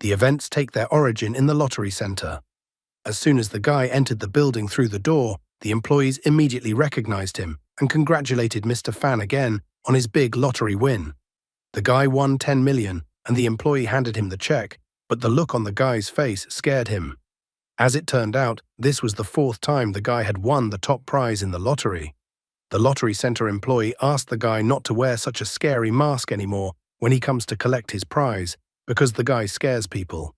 The events take their origin in the lottery center. As soon as the guy entered the building through the door, the employees immediately recognized him and congratulated Mr. Fan again on his big lottery win. The guy won 10 million and the employee handed him the check, but the look on the guy's face scared him. As it turned out, this was the fourth time the guy had won the top prize in the lottery. The lottery center employee asked the guy not to wear such a scary mask anymore when he comes to collect his prize, because the guy scares people.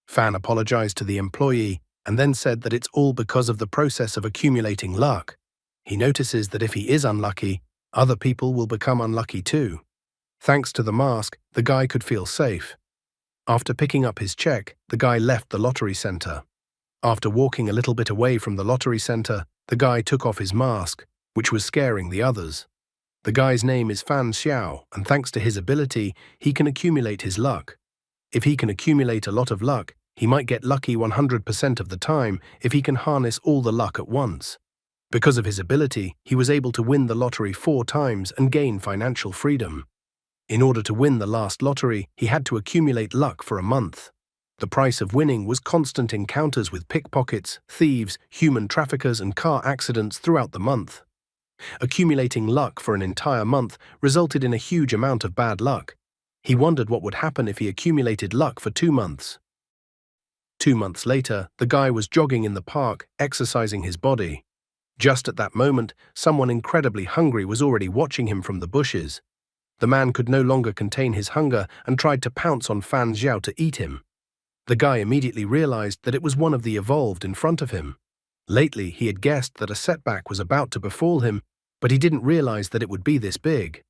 Fan apologized to the employee and then said that it's all because of the process of accumulating luck. He notices that if he is unlucky, other people will become unlucky too. Thanks to the mask, the guy could feel safe. After picking up his check, the guy left the lottery center. After walking a little bit away from the lottery center, the guy took off his mask, which was scaring the others. The guy's name is Fan Xiao, and thanks to his ability, he can accumulate his luck. If he can accumulate a lot of luck, he might get lucky 100% of the time if he can harness all the luck at once. Because of his ability, he was able to win the lottery 4 times and gain financial freedom. In order to win the last lottery, he had to accumulate luck for a month. The price of winning was constant encounters with pickpockets, thieves, human traffickers, and car accidents throughout the month. Accumulating luck for an entire month resulted in a huge amount of bad luck. He wondered what would happen if he accumulated luck for 2 months. 2 months later, the guy was jogging in the park, exercising his body. Just at that moment, someone incredibly hungry was already watching him from the bushes. The man could no longer contain his hunger and tried to pounce on Fan Xiao to eat him. The guy immediately realized that it was one of the evolved in front of him. Lately, he had guessed that a setback was about to befall him, but he didn't realize that it would be this big.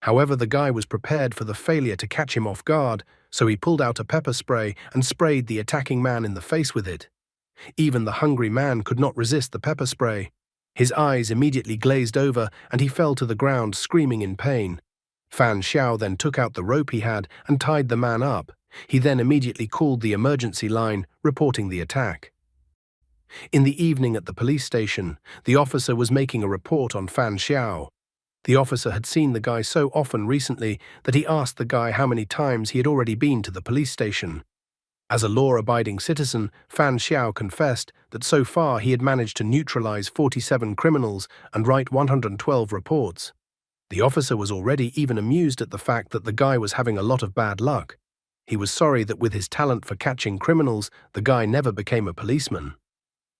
However, the guy was prepared for the failure to catch him off guard, so he pulled out a pepper spray and sprayed the attacking man in the face with it. Even the hungry man could not resist the pepper spray. His eyes immediately glazed over and he fell to the ground screaming in pain. Fan Xiao then took out the rope he had and tied the man up. He then immediately called the emergency line, reporting the attack. In the evening at the police station, the officer was making a report on Fan Xiao. The officer had seen the guy so often recently that he asked the guy how many times he had already been to the police station. As a law-abiding citizen, Fan Xiao confessed that so far he had managed to neutralize 47 criminals and write 112 reports. The officer was already even amused at the fact that the guy was having a lot of bad luck. He was sorry that with his talent for catching criminals, the guy never became a policeman.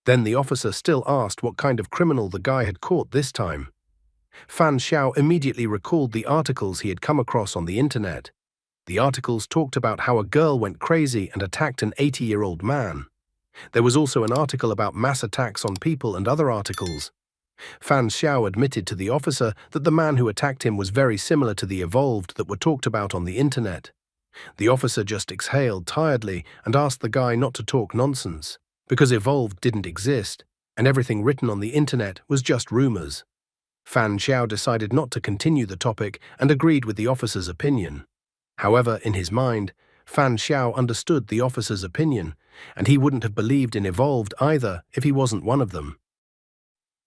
Then the officer still asked what kind of criminal the guy had caught this time. Fan Xiao immediately recalled the articles he had come across on the internet. The articles talked about how a girl went crazy and attacked an 80-year-old man. There was also an article about mass attacks on people and other articles. Fan Xiao admitted to the officer that the man who attacked him was very similar to the evolved that were talked about on the internet. The officer just exhaled tiredly and asked the guy not to talk nonsense, because evolved didn't exist, and everything written on the internet was just rumors. Fan Xiao decided not to continue the topic and agreed with the officer's opinion. However, in his mind, Fan Xiao understood the officer's opinion, and he wouldn't have believed in evolved either if he wasn't one of them.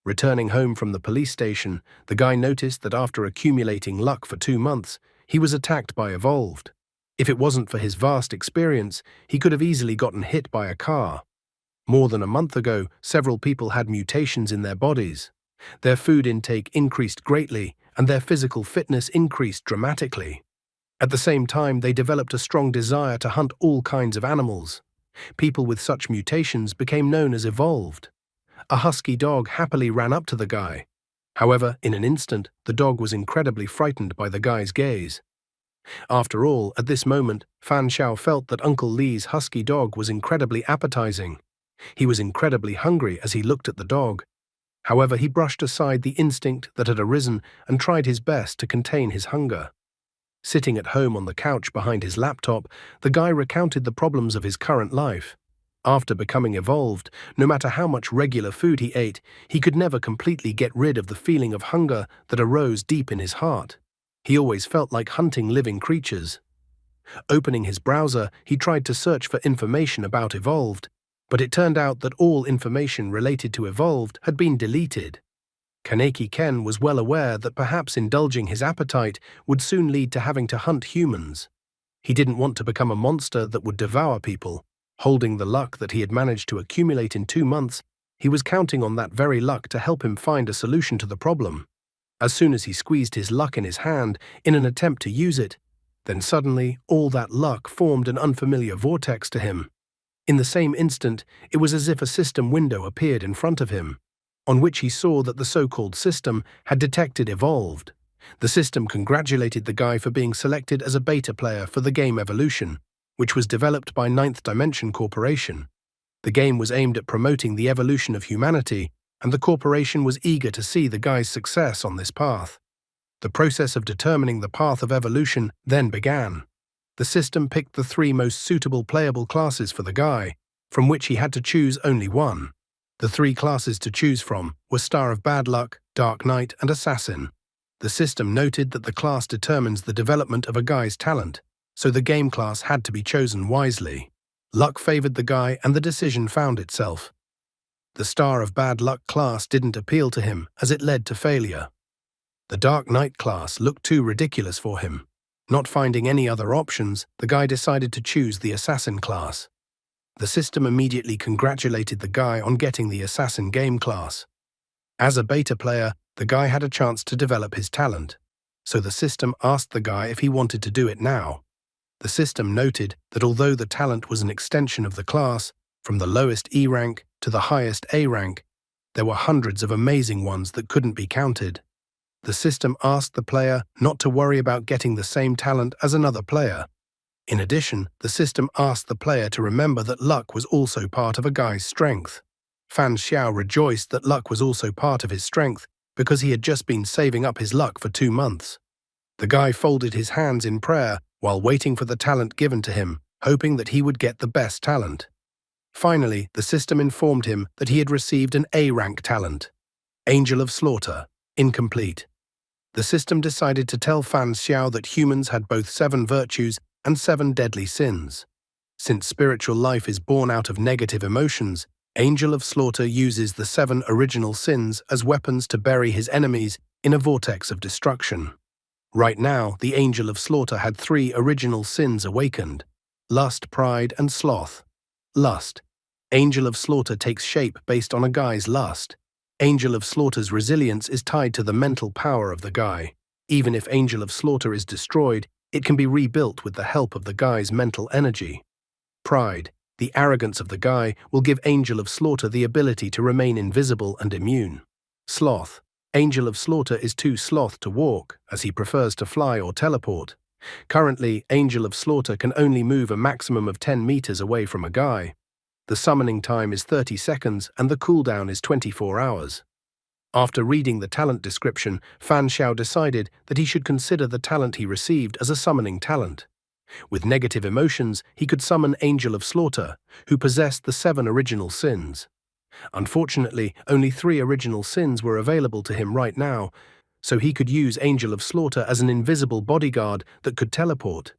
Returning home from the police station, the guy noticed that after accumulating luck for 2 months, he was attacked by evolved. If it wasn't for his vast experience, he could have easily gotten hit by a car. More than a month ago, several people had mutations in their bodies. Their food intake increased greatly, and their physical fitness increased dramatically. At the same time, they developed a strong desire to hunt all kinds of animals. People with such mutations became known as evolved. A husky dog happily ran up to the guy. However, in an instant, the dog was incredibly frightened by the guy's gaze. After all, at this moment, Fan Xiao felt that Uncle Li's husky dog was incredibly appetizing. He was incredibly hungry as he looked at the dog. However, he brushed aside the instinct that had arisen and tried his best to contain his hunger. Sitting at home on the couch behind his laptop, the guy recounted the problems of his current life. After becoming evolved, no matter how much regular food he ate, he could never completely get rid of the feeling of hunger that arose deep in his heart. He always felt like hunting living creatures. Opening his browser, he tried to search for information about evolved, but it turned out that all information related to evolved had been deleted. Kaneki Ken was well aware that perhaps indulging his appetite would soon lead to having to hunt humans. He didn't want to become a monster that would devour people. Holding the luck that he had managed to accumulate in 2 months, he was counting on that very luck to help him find a solution to the problem. As soon as he squeezed his luck in his hand in an attempt to use it, then suddenly all that luck formed an unfamiliar vortex to him. In the same instant, it was as if a system window appeared in front of him, on which he saw that the so-called system had detected evolved. The system congratulated the guy for being selected as a beta player for the game Evolution, which was developed by Ninth Dimension Corporation. The game was aimed at promoting the evolution of humanity, and the corporation was eager to see the guy's success on this path. The process of determining the path of evolution then began. The system picked the 3 most suitable playable classes for the guy, from which he had to choose only one. The 3 classes to choose from were Star of Bad Luck, Dark Knight, and Assassin. The system noted that the class determines the development of a guy's talent, so the game class had to be chosen wisely. Luck favored the guy and the decision found itself. The Star of Bad Luck class didn't appeal to him as it led to failure. The Dark Knight class looked too ridiculous for him. Not finding any other options, the guy decided to choose the Assassin class. The system immediately congratulated the guy on getting the Assassin game class. As a beta player, the guy had a chance to develop his talent, so the system asked the guy if he wanted to do it now. The system noted that although the talent was an extension of the class, from the lowest E rank to the highest A rank, there were hundreds of amazing ones that couldn't be counted. The system asked the player not to worry about getting the same talent as another player. In addition, the system asked the player to remember that luck was also part of a guy's strength. Fan Xiao rejoiced that luck was also part of his strength because he had just been saving up his luck for 2 months. The guy folded his hands in prayer while waiting for the talent given to him, hoping that he would get the best talent. Finally, the system informed him that he had received an A-rank talent. Angel of Slaughter, incomplete. The system decided to tell Fan Xiao that humans had both 7 virtues and 7 deadly sins. Since spiritual life is born out of negative emotions, Angel of Slaughter uses the 7 original sins as weapons to bury his enemies in a vortex of destruction. Right now, the Angel of Slaughter had 3 original sins awakened: lust, pride, and sloth. Lust. Angel of Slaughter takes shape based on a guy's lust. Angel of Slaughter's resilience is tied to the mental power of the guy. Even if Angel of Slaughter is destroyed, it can be rebuilt with the help of the guy's mental energy. Pride. The arrogance of the guy will give Angel of Slaughter the ability to remain invisible and immune. Sloth. Angel of Slaughter is too sloth to walk, as he prefers to fly or teleport. Currently, Angel of Slaughter can only move a maximum of 10 meters away from a guy. The summoning time is 30 seconds and the cooldown is 24 hours. After reading the talent description, Fan Xiao decided that he should consider the talent he received as a summoning talent. With negative emotions, he could summon Angel of Slaughter, who possessed the 7 original sins. Unfortunately, only 3 original sins were available to him right now, so he could use Angel of Slaughter as an invisible bodyguard that could teleport.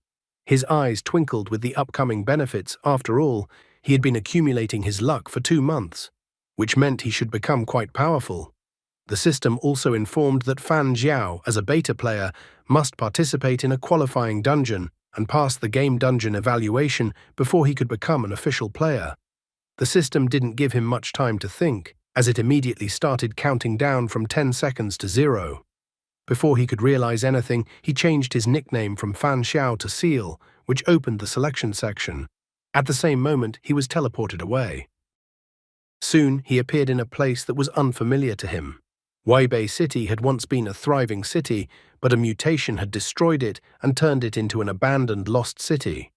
His eyes twinkled with the upcoming benefits. After all, he had been accumulating his luck for 2 months, which meant he should become quite powerful. The system also informed that Fan Xiao, as a beta player, must participate in a qualifying dungeon and pass the game dungeon evaluation before he could become an official player. The system didn't give him much time to think, as it immediately started counting down from 10 seconds to 0. Before he could realize anything, he changed his nickname from Fan Xiao to Seal, which opened the selection section. At the same moment, he was teleported away. Soon, he appeared in a place that was unfamiliar to him. Weibei City had once been a thriving city, but a mutation had destroyed it and turned it into an abandoned lost city.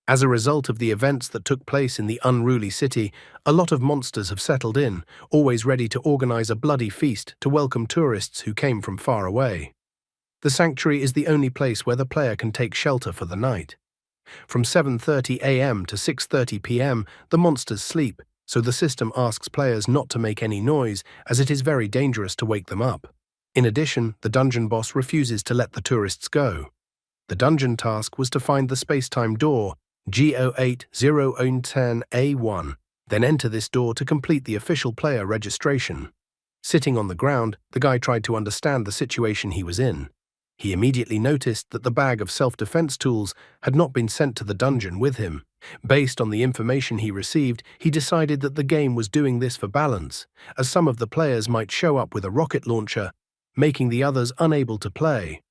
As a result of the events that took place in the unruly city, a lot of monsters have settled in, always ready to organize a bloody feast to welcome tourists who came from far away. The sanctuary is the only place where the player can take shelter for the night. From 7:30 a.m. to 6:30 p.m., the monsters sleep, so the system asks players not to make any noise, as it is very dangerous to wake them up. In addition, the dungeon boss refuses to let the tourists go. The dungeon task was to find the space-time door, G080110A1, then enter this door to complete the official player registration. Sitting on the ground, the guy tried to understand the situation he was in. He immediately noticed that the bag of self-defense tools had not been sent to the dungeon with him. Based on the information he received, he decided that the game was doing this for balance, as some of the players might show up with a rocket launcher, making the others unable to play.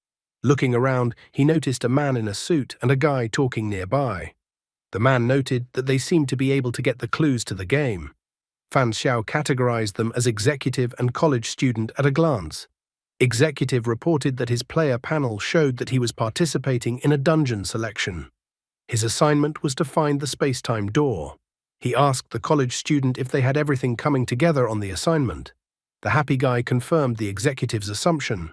Looking around, he noticed a man in a suit and a guy talking nearby. The man noted that they seemed to be able to get the clues to the game. Fan Xiao categorized them as executive and college student at a glance. Executive reported that his player panel showed that he was participating in a dungeon selection. His assignment was to find the space-time door. He asked the college student if they had everything coming together on the assignment. The happy guy confirmed the executive's assumption.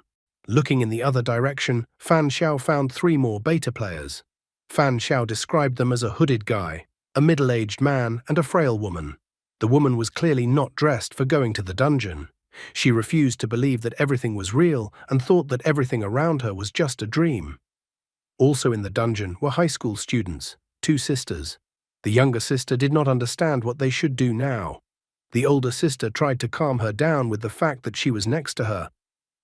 Looking in the other direction, Fan Xiao found 3 more beta players. Fan Xiao described them as a hooded guy, a middle-aged man, and a frail woman. The woman was clearly not dressed for going to the dungeon. She refused to believe that everything was real and thought that everything around her was just a dream. Also in the dungeon were high school students, 2 sisters. The younger sister did not understand what they should do now. The older sister tried to calm her down with the fact that she was next to her.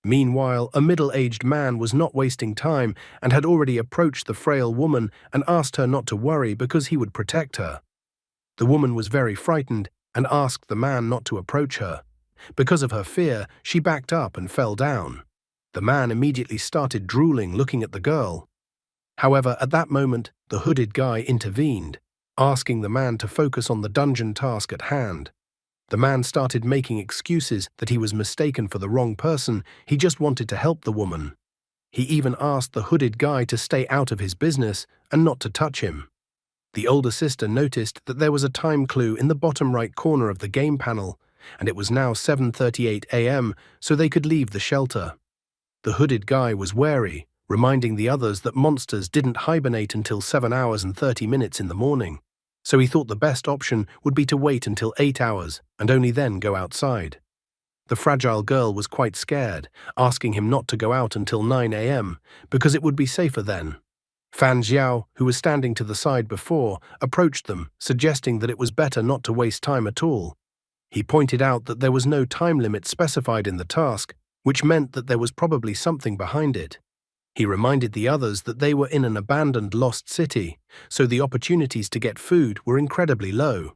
Meanwhile, a middle-aged man was not wasting time and had already approached the frail woman and asked her not to worry because he would protect her. The woman was very frightened and asked the man not to approach her. Because of her fear, she backed up and fell down. The man immediately started drooling, looking at the girl. However, at that moment, the hooded guy intervened, asking the man to focus on the dungeon task at hand. The man started making excuses that he was mistaken for the wrong person, he just wanted to help the woman. He even asked the hooded guy to stay out of his business and not to touch him. The older sister noticed that there was a time clue in the bottom right corner of the game panel, and it was now 7:38 a.m., so they could leave the shelter. The hooded guy was wary, reminding the others that monsters didn't hibernate until 7 hours and 30 minutes in the morning, so he thought the best option would be to wait until 8 hours and only then go outside. The fragile girl was quite scared, asking him not to go out until 9 a.m. because it would be safer then. Fan Xiao, who was standing to the side before, approached them, suggesting that it was better not to waste time at all. He pointed out that there was no time limit specified in the task, which meant that there was probably something behind it. He reminded the others that they were in an abandoned lost city, so the opportunities to get food were incredibly low.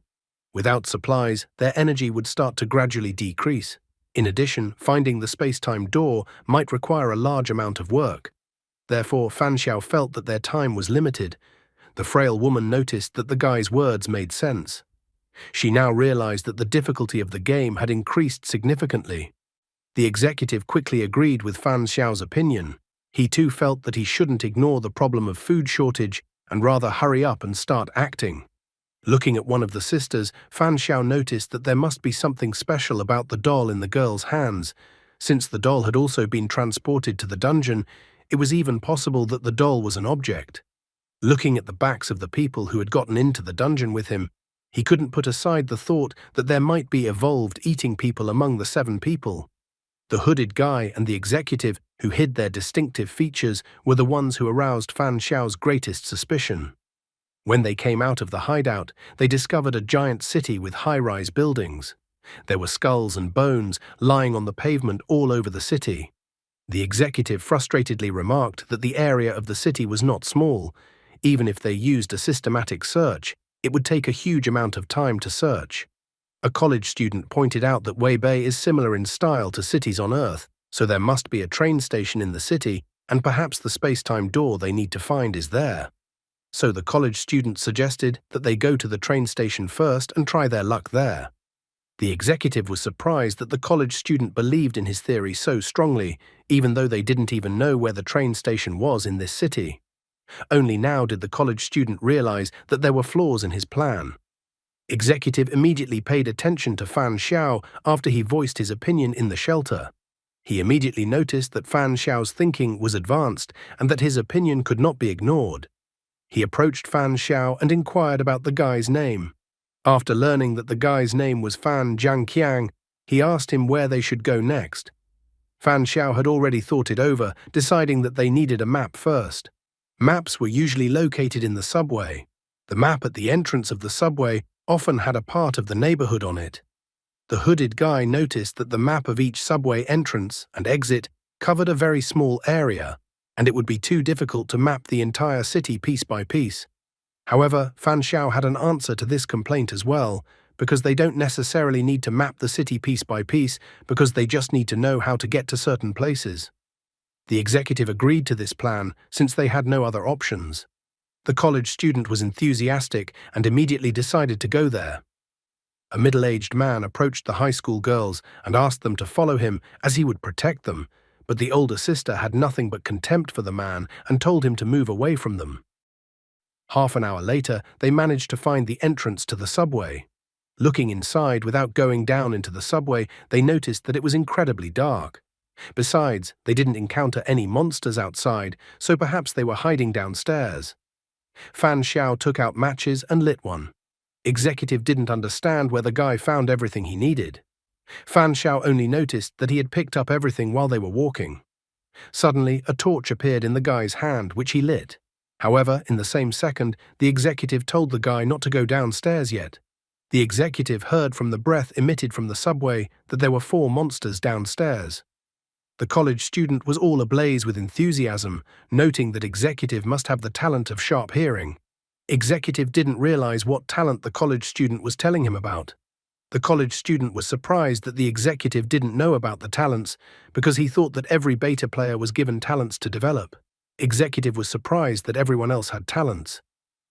Without supplies, their energy would start to gradually decrease. In addition, finding the space-time door might require a large amount of work. Therefore, Fan Xiao felt that their time was limited. The frail woman noticed that the guy's words made sense. She now realized that the difficulty of the game had increased significantly. The executive quickly agreed with Fan Xiao's opinion. He too felt that he shouldn't ignore the problem of food shortage and rather hurry up and start acting. Looking at one of the sisters, Fan Xiao noticed that there must be something special about the doll in the girl's hands. Since the doll had also been transported to the dungeon, it was even possible that the doll was an object. Looking at the backs of the people who had gotten into the dungeon with him, he couldn't put aside the thought that there might be evolved eating people among the 7 people. The hooded guy and the executive, who hid their distinctive features, were the ones who aroused Fan Xiao's greatest suspicion. When they came out of the hideout, they discovered a giant city with high-rise buildings. There were skulls and bones lying on the pavement all over the city. The executive frustratedly remarked that the area of the city was not small. Even if they used a systematic search, it would take a huge amount of time to search. A college student pointed out that Weibei is similar in style to cities on Earth, so there must be a train station in the city, and perhaps the space-time door they need to find is there. So the college student suggested that they go to the train station first and try their luck there. The executive was surprised that the college student believed in his theory so strongly, even though they didn't even know where the train station was in this city. Only now did the college student realize that there were flaws in his plan. Executive immediately paid attention to Fan Xiao after he voiced his opinion in the shelter. He immediately noticed that Fan Xiao's thinking was advanced and that his opinion could not be ignored. He approached Fan Xiao and inquired about the guy's name. After learning that the guy's name was Fan Jiangqiang, he asked him where they should go next. Fan Xiao had already thought it over, deciding that they needed a map first. Maps were usually located in the subway. The map at the entrance of the subway often had a part of the neighborhood on it. The hooded guy noticed that the map of each subway entrance and exit covered a very small area, and it would be too difficult to map the entire city piece by piece. However, Fan Xiao had an answer to this complaint as well, because they don't necessarily need to map the city piece by piece, because they just need to know how to get to certain places. The executive agreed to this plan since they had no other options. The college student was enthusiastic and immediately decided to go there. A middle-aged man approached the high school girls and asked them to follow him as he would protect them, but the older sister had nothing but contempt for the man and told him to move away from them. Half an hour later, they managed to find the entrance to the subway. Looking inside without going down into the subway, they noticed that it was incredibly dark. Besides, they didn't encounter any monsters outside, so perhaps they were hiding downstairs. Fan Xiao took out matches and lit one. Executive didn't understand where the guy found everything he needed. Fan Xiao only noticed that he had picked up everything while they were walking. Suddenly, a torch appeared in the guy's hand, which he lit. However, in the same second, the executive told the guy not to go downstairs yet. The executive heard from the breath emitted from the subway that there were 4 monsters downstairs. The college student was all ablaze with enthusiasm, noting that executive must have the talent of sharp hearing. Executive didn't realize what talent the college student was telling him about. The college student was surprised that the executive didn't know about the talents because he thought that every beta player was given talents to develop. Executive was surprised that everyone else had talents.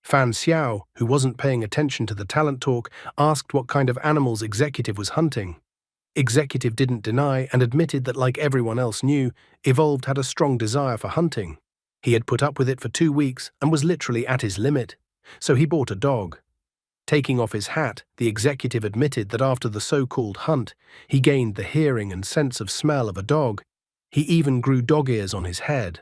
Fan Xiao, who wasn't paying attention to the talent talk, asked what kind of animals Executive was hunting. Executive didn't deny and admitted that, like everyone else knew, Evolved had a strong desire for hunting. He had put up with it for 2 weeks and was literally at his limit, so he bought a dog. Taking off his hat, the executive admitted that after the so-called hunt, he gained the hearing and sense of smell of a dog. He even grew dog ears on his head.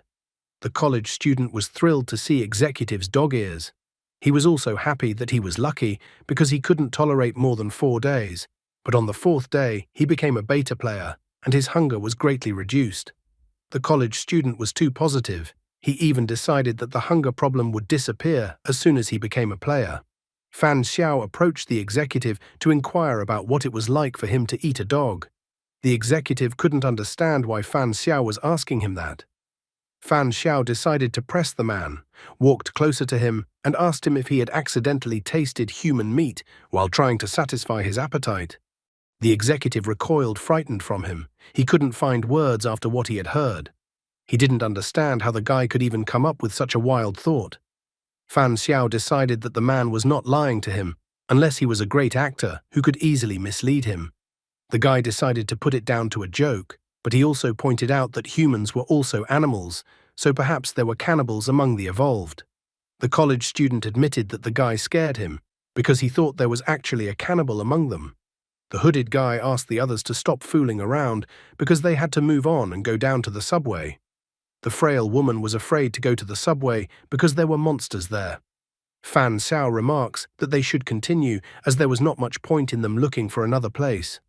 The college student was thrilled to see Executive's dog ears. He was also happy that he was lucky because he couldn't tolerate more than 4 days, but on the 4th day he became a beta player and his hunger was greatly reduced. The college student was too positive. He even decided that the hunger problem would disappear as soon as he became a player. Fan Xiao approached the executive to inquire about what it was like for him to eat a dog. The executive couldn't understand why Fan Xiao was asking him that. Fan Xiao decided to press the man, walked closer to him, and asked him if he had accidentally tasted human meat while trying to satisfy his appetite. The executive recoiled, frightened from him. He couldn't find words after what he had heard. He didn't understand how the guy could even come up with such a wild thought. Fan Xiao decided that the man was not lying to him, unless he was a great actor who could easily mislead him. The guy decided to put it down to a joke, but he also pointed out that humans were also animals, so perhaps there were cannibals among the evolved. The college student admitted that the guy scared him, because he thought there was actually a cannibal among them. The hooded guy asked the others to stop fooling around because they had to move on and go down to the subway. The frail woman was afraid to go to the subway because there were monsters there. Fan Xiao remarks that they should continue as there was not much point in them looking for another place.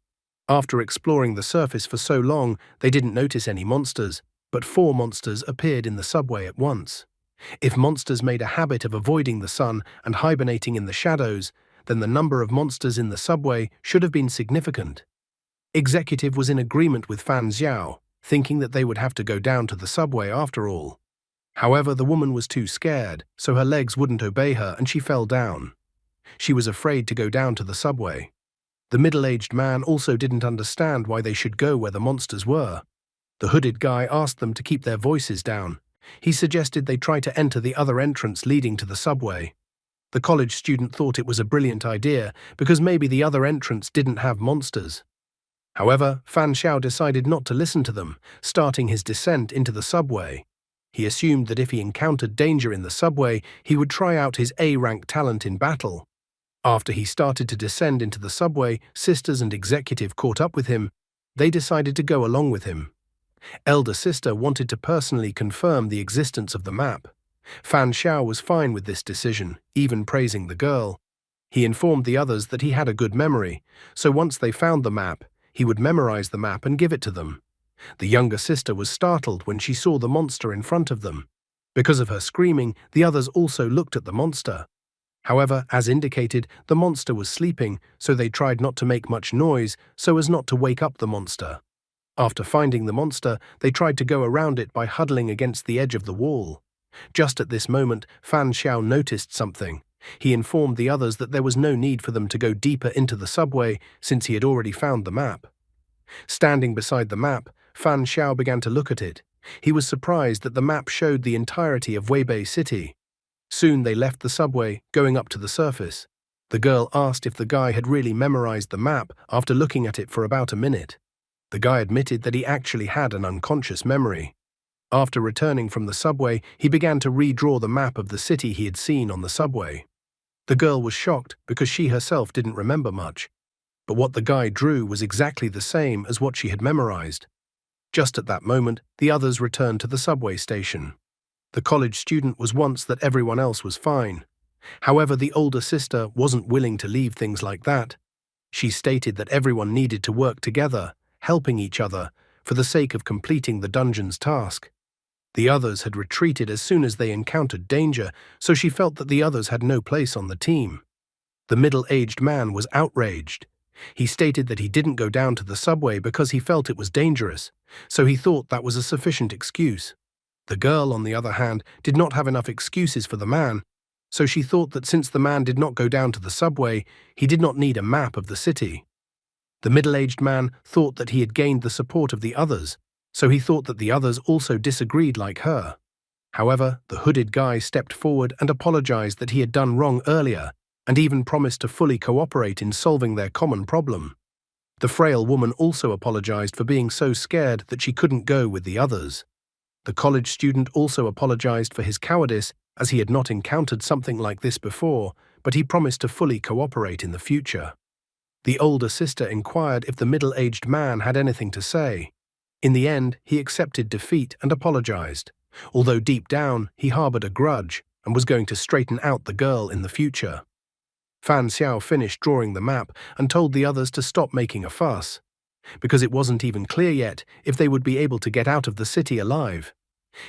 After exploring the surface for so long, they didn't notice any monsters, but 4 monsters appeared in the subway at once. If monsters made a habit of avoiding the sun and hibernating in the shadows, then the number of monsters in the subway should have been significant. Executive was in agreement with Fan Xiao, thinking that they would have to go down to the subway after all. However, the woman was too scared, so her legs wouldn't obey her and she fell down. She was afraid to go down to the subway. The middle-aged man also didn't understand why they should go where the monsters were. The hooded guy asked them to keep their voices down. He suggested they try to enter the other entrance leading to the subway. The college student thought it was a brilliant idea because maybe the other entrance didn't have monsters. However, Fan Xiao decided not to listen to them, starting his descent into the subway. He assumed that if he encountered danger in the subway, he would try out his A-rank talent in battle. After he started to descend into the subway, sisters and executive caught up with him. They decided to go along with him. Elder sister wanted to personally confirm the existence of the map. Fan Xiao was fine with this decision, even praising the girl. He informed the others that he had a good memory, so once they found the map, he would memorize the map and give it to them. The younger sister was startled when she saw the monster in front of them. Because of her screaming, the others also looked at the monster. However, as indicated, the monster was sleeping, so they tried not to make much noise so as not to wake up the monster. After finding the monster, they tried to go around it by huddling against the edge of the wall. Just at this moment, Fan Xiao noticed something. He informed the others that there was no need for them to go deeper into the subway since he had already found the map. Standing beside the map, Fan Xiao began to look at it. He was surprised that the map showed the entirety of Weibei City. Soon they left the subway, going up to the surface. The girl asked if the guy had really memorized the map after looking at it for about a minute. The guy admitted that he actually had an unconscious memory. After returning from the subway, he began to redraw the map of the city he had seen on the subway. The girl was shocked because she herself didn't remember much. But what the guy drew was exactly the same as what she had memorized. Just at that moment, the others returned to the subway station. The college student was once that everyone else was fine. However, the older sister wasn't willing to leave things like that. She stated that everyone needed to work together, helping each other, for the sake of completing the dungeon's task. The others had retreated as soon as they encountered danger, so she felt that the others had no place on the team. The middle-aged man was outraged. He stated that he didn't go down to the subway because he felt it was dangerous, so he thought that was a sufficient excuse. The girl, on the other hand, did not have enough excuses for the man, so she thought that since the man did not go down to the subway, he did not need a map of the city. The middle-aged man thought that he had gained the support of the others, so he thought that the others also disagreed like her. However, the hooded guy stepped forward and apologized that he had done wrong earlier, and even promised to fully cooperate in solving their common problem. The frail woman also apologized for being so scared that she couldn't go with the others. The college student also apologized for his cowardice as he had not encountered something like this before, but he promised to fully cooperate in the future. The older sister inquired if the middle-aged man had anything to say. In the end, he accepted defeat and apologized, although deep down he harbored a grudge and was going to straighten out the girl in the future. Fan Xiao finished drawing the map and told the others to stop making a fuss, because it wasn't even clear yet if they would be able to get out of the city alive.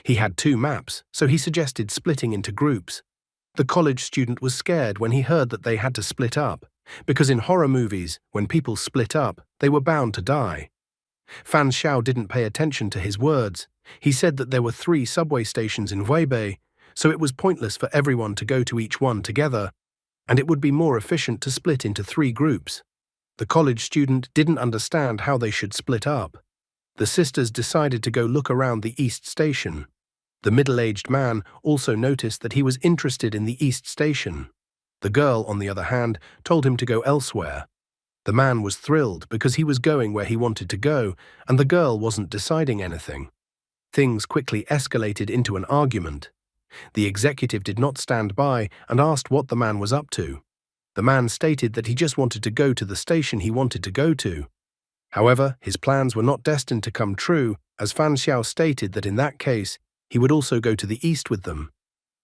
He had 2 maps, so he suggested splitting into groups. The college student was scared when he heard that they had to split up, because in horror movies, when people split up, they were bound to die. Fan Xiao didn't pay attention to his words. He said that there were 3 subway stations in Weibei, so it was pointless for everyone to go to each one together, and it would be more efficient to split into 3 groups. The college student didn't understand how they should split up. The sisters decided to go look around the East Station. The middle-aged man also noticed that he was interested in the East Station. The girl, on the other hand, told him to go elsewhere. The man was thrilled because he was going where he wanted to go, and the girl wasn't deciding anything. Things quickly escalated into an argument. The executive did not stand by and asked what the man was up to. The man stated that he just wanted to go to the station he wanted to go to. However, his plans were not destined to come true, as Fan Xiao stated that in that case, he would also go to the east with them.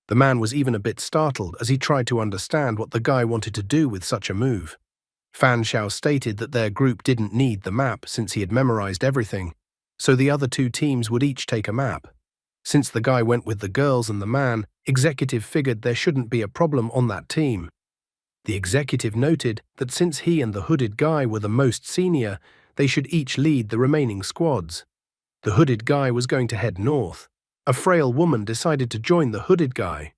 The man was even a bit startled as he tried to understand what the guy wanted to do with such a move. Fan Xiao stated that their group didn't need the map since he had memorized everything, so the other 2 teams would each take a map. Since the guy went with the girls and the man, executive figured there shouldn't be a problem on that team. The executive noted that since he and the hooded guy were the most senior, they should each lead the remaining squads. The hooded guy was going to head north. A frail woman decided to join the hooded guy.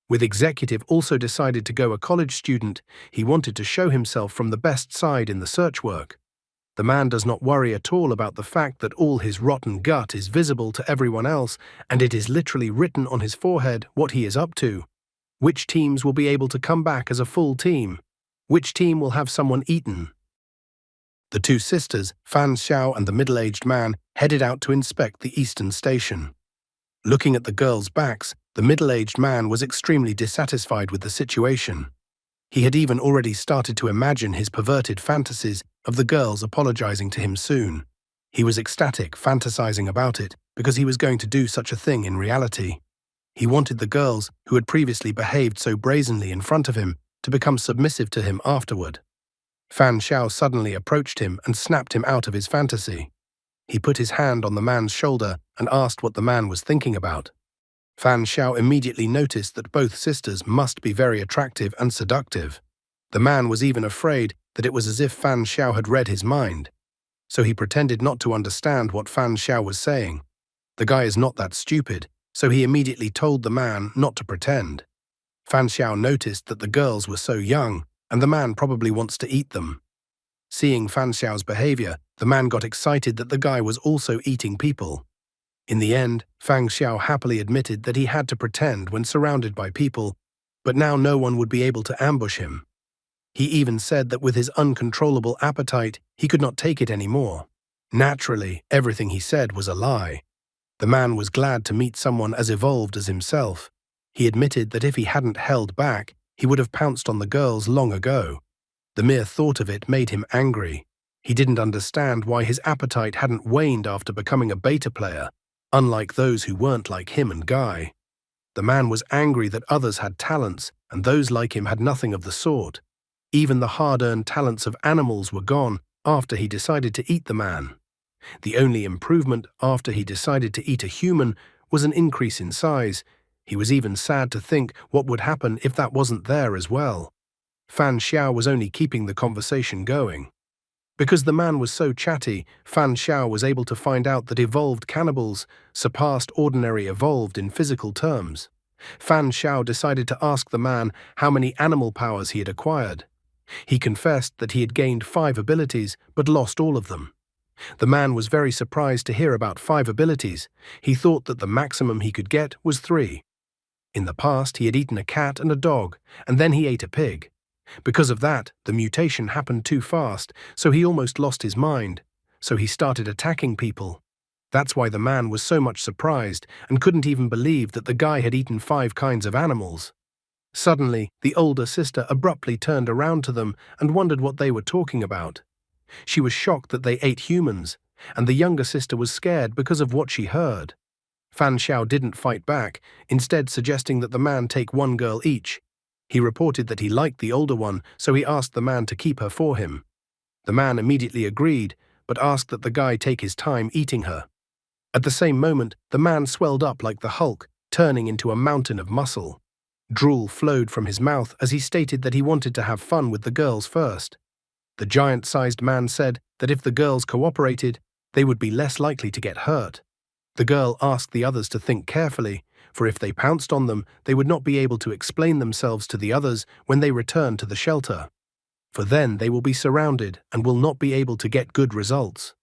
With executive also decided to go a college student, he wanted to show himself from the best side in the search work. The man does not worry at all about the fact that all his rotten gut is visible to everyone else, and it is literally written on his forehead what he is up to. Which teams will be able to come back as a full team? Which team will have someone eaten? The 2 sisters, Fan Xiao and the middle-aged man, headed out to inspect the eastern station. Looking at the girls' backs, the middle-aged man was extremely dissatisfied with the situation. He had even already started to imagine his perverted fantasies of the girls apologizing to him soon. He was ecstatic, fantasizing about it, because he was going to do such a thing in reality. He wanted the girls, who had previously behaved so brazenly in front of him, to become submissive to him afterward. Fan Xiao suddenly approached him and snapped him out of his fantasy. He put his hand on the man's shoulder and asked what the man was thinking about. Fan Xiao immediately noticed that both sisters must be very attractive and seductive. The man was even afraid that it was as if Fan Xiao had read his mind. so he pretended not to understand what Fan Xiao was saying. The guy is not that stupid, so he immediately told the man not to pretend. Fan Xiao noticed that the girls were so young, and the man probably wants to eat them. Seeing Fan Xiao's behavior, the man got excited that the guy was also eating people. In the end, Fan Xiao happily admitted that he had to pretend when surrounded by people, but now no one would be able to ambush him. He even said that with his uncontrollable appetite, he could not take it anymore. Naturally, everything he said was a lie. The man was glad to meet someone as evolved as himself. He admitted that if he hadn't held back, he would have pounced on the girls long ago. The mere thought of it made him angry. He didn't understand why his appetite hadn't waned after becoming a beta player, unlike those who weren't like him and Guy. The man was angry that others had talents, and those like him had nothing of the sort. Even the hard-earned talents of animals were gone after he decided to eat the man. The only improvement after he decided to eat a human was an increase in size. He was even sad to think what would happen if that wasn't there as well. Fan Xiao was only keeping the conversation going. Because the man was so chatty, Fan Xiao was able to find out that evolved cannibals surpassed ordinary evolved in physical terms. Fan Xiao decided to ask the man how many animal powers he had acquired. He confessed that he had gained 5 abilities but lost all of them. The man was very surprised to hear about 5 abilities. He thought that the maximum he could get was 3. In the past, he had eaten a cat and a dog, and then he ate a pig. Because of that, the mutation happened too fast, so he almost lost his mind. So he started attacking people. That's why the man was so much surprised and couldn't even believe that the guy had eaten 5 kinds of animals. Suddenly, the older sister abruptly turned around to them and wondered what they were talking about. She was shocked that they ate humans, and the younger sister was scared because of what she heard. Fan Xiao didn't fight back, instead suggesting that the man take 1 girl each. He reported that he liked the older one, so he asked the man to keep her for him. The man immediately agreed, but asked that the guy take his time eating her. At the same moment, the man swelled up like the Hulk, turning into a mountain of muscle. Drool flowed from his mouth as he stated that he wanted to have fun with the girls first. The giant-sized man said that if the girls cooperated, they would be less likely to get hurt. The girl asked the others to think carefully, for if they pounced on them, they would not be able to explain themselves to the others when they return to the shelter. For then they will be surrounded and will not be able to get good results.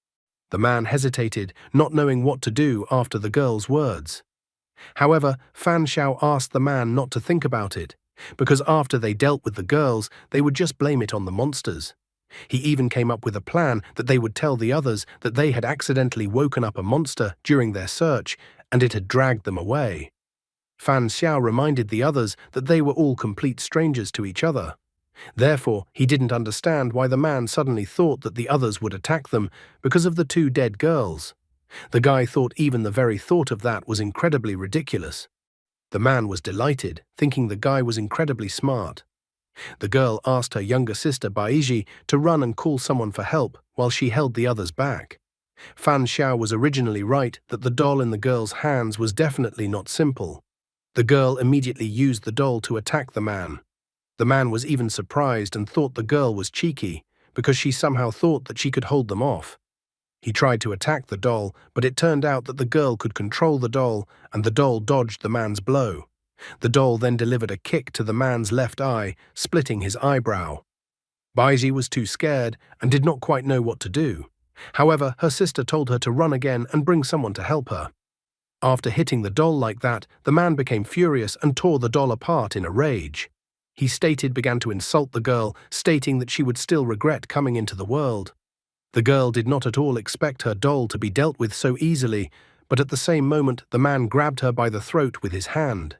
The man hesitated, not knowing what to do after the girl's words. However, Fan Xiao asked the man not to think about it, because after they dealt with the girls, they would just blame it on the monsters. He even came up with a plan that they would tell the others that they had accidentally woken up a monster during their search and it had dragged them away. Fan Xiao reminded the others that they were all complete strangers to each other. Therefore, he didn't understand why the man suddenly thought that the others would attack them because of the 2 dead girls. The guy thought even the very thought of that was incredibly ridiculous. The man was delighted, thinking the guy was incredibly smart. The girl asked her younger sister Baiji to run and call someone for help while she held the others back. Fan Xiao was originally right that the doll in the girl's hands was definitely not simple. The girl immediately used the doll to attack the man. The man was even surprised and thought the girl was cheeky because she somehow thought that she could hold them off. He tried to attack the doll, but it turned out that the girl could control the doll and the doll dodged the man's blow. The doll then delivered a kick to the man's left eye, splitting his eyebrow. Baiji was too scared and did not quite know what to do. However, her sister told her to run again and bring someone to help her. After hitting the doll like that, the man became furious and tore the doll apart in a rage. He began to insult the girl, stating that she would still regret coming into the world. The girl did not at all expect her doll to be dealt with so easily, but at the same moment the man grabbed her by the throat with his hand.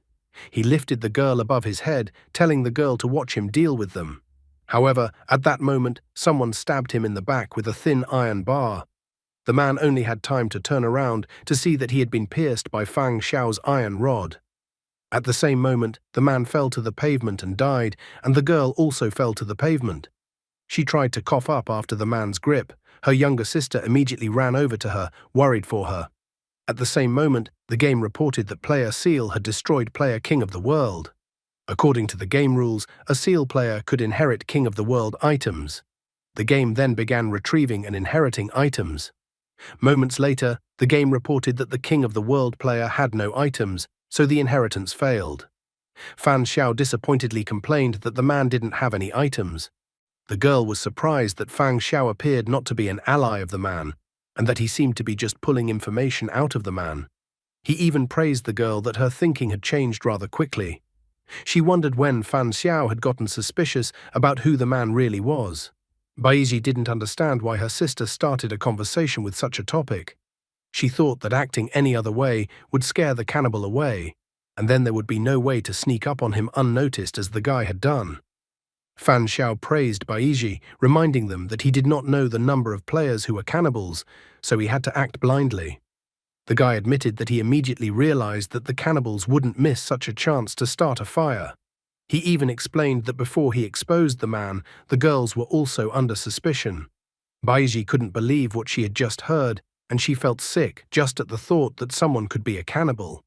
He lifted the girl above his head, telling the girl to watch him deal with them. However, at that moment, someone stabbed him in the back with a thin iron bar. The man only had time to turn around to see that he had been pierced by Fan Xiao's iron rod. At the same moment, the man fell to the pavement and died, and the girl also fell to the pavement. She tried to cough up after the man's grip. Her younger sister immediately ran over to her, worried for her. At the same moment, the game reported that player Seal had destroyed player King of the World. According to the game rules, a Seal player could inherit King of the World items. The game then began retrieving and inheriting items. Moments later, the game reported that the King of the World player had no items, so the inheritance failed. Fan Xiao disappointedly complained that the man didn't have any items. The girl was surprised that Fang Xiao appeared not to be an ally of the man, and that he seemed to be just pulling information out of the man. He even praised the girl that her thinking had changed rather quickly. She wondered when Fan Xiao had gotten suspicious about who the man really was. Baiji didn't understand why her sister started a conversation with such a topic. She thought that acting any other way would scare the cannibal away, and then there would be no way to sneak up on him unnoticed as the guy had done. Fan Xiao praised Baiji, reminding them that he did not know the number of players who were cannibals, so he had to act blindly. The guy admitted that he immediately realized that the cannibals wouldn't miss such a chance to start a fire. He even explained that before he exposed the man, the girls were also under suspicion. Baiji couldn't believe what she had just heard, and she felt sick just at the thought that someone could be a cannibal.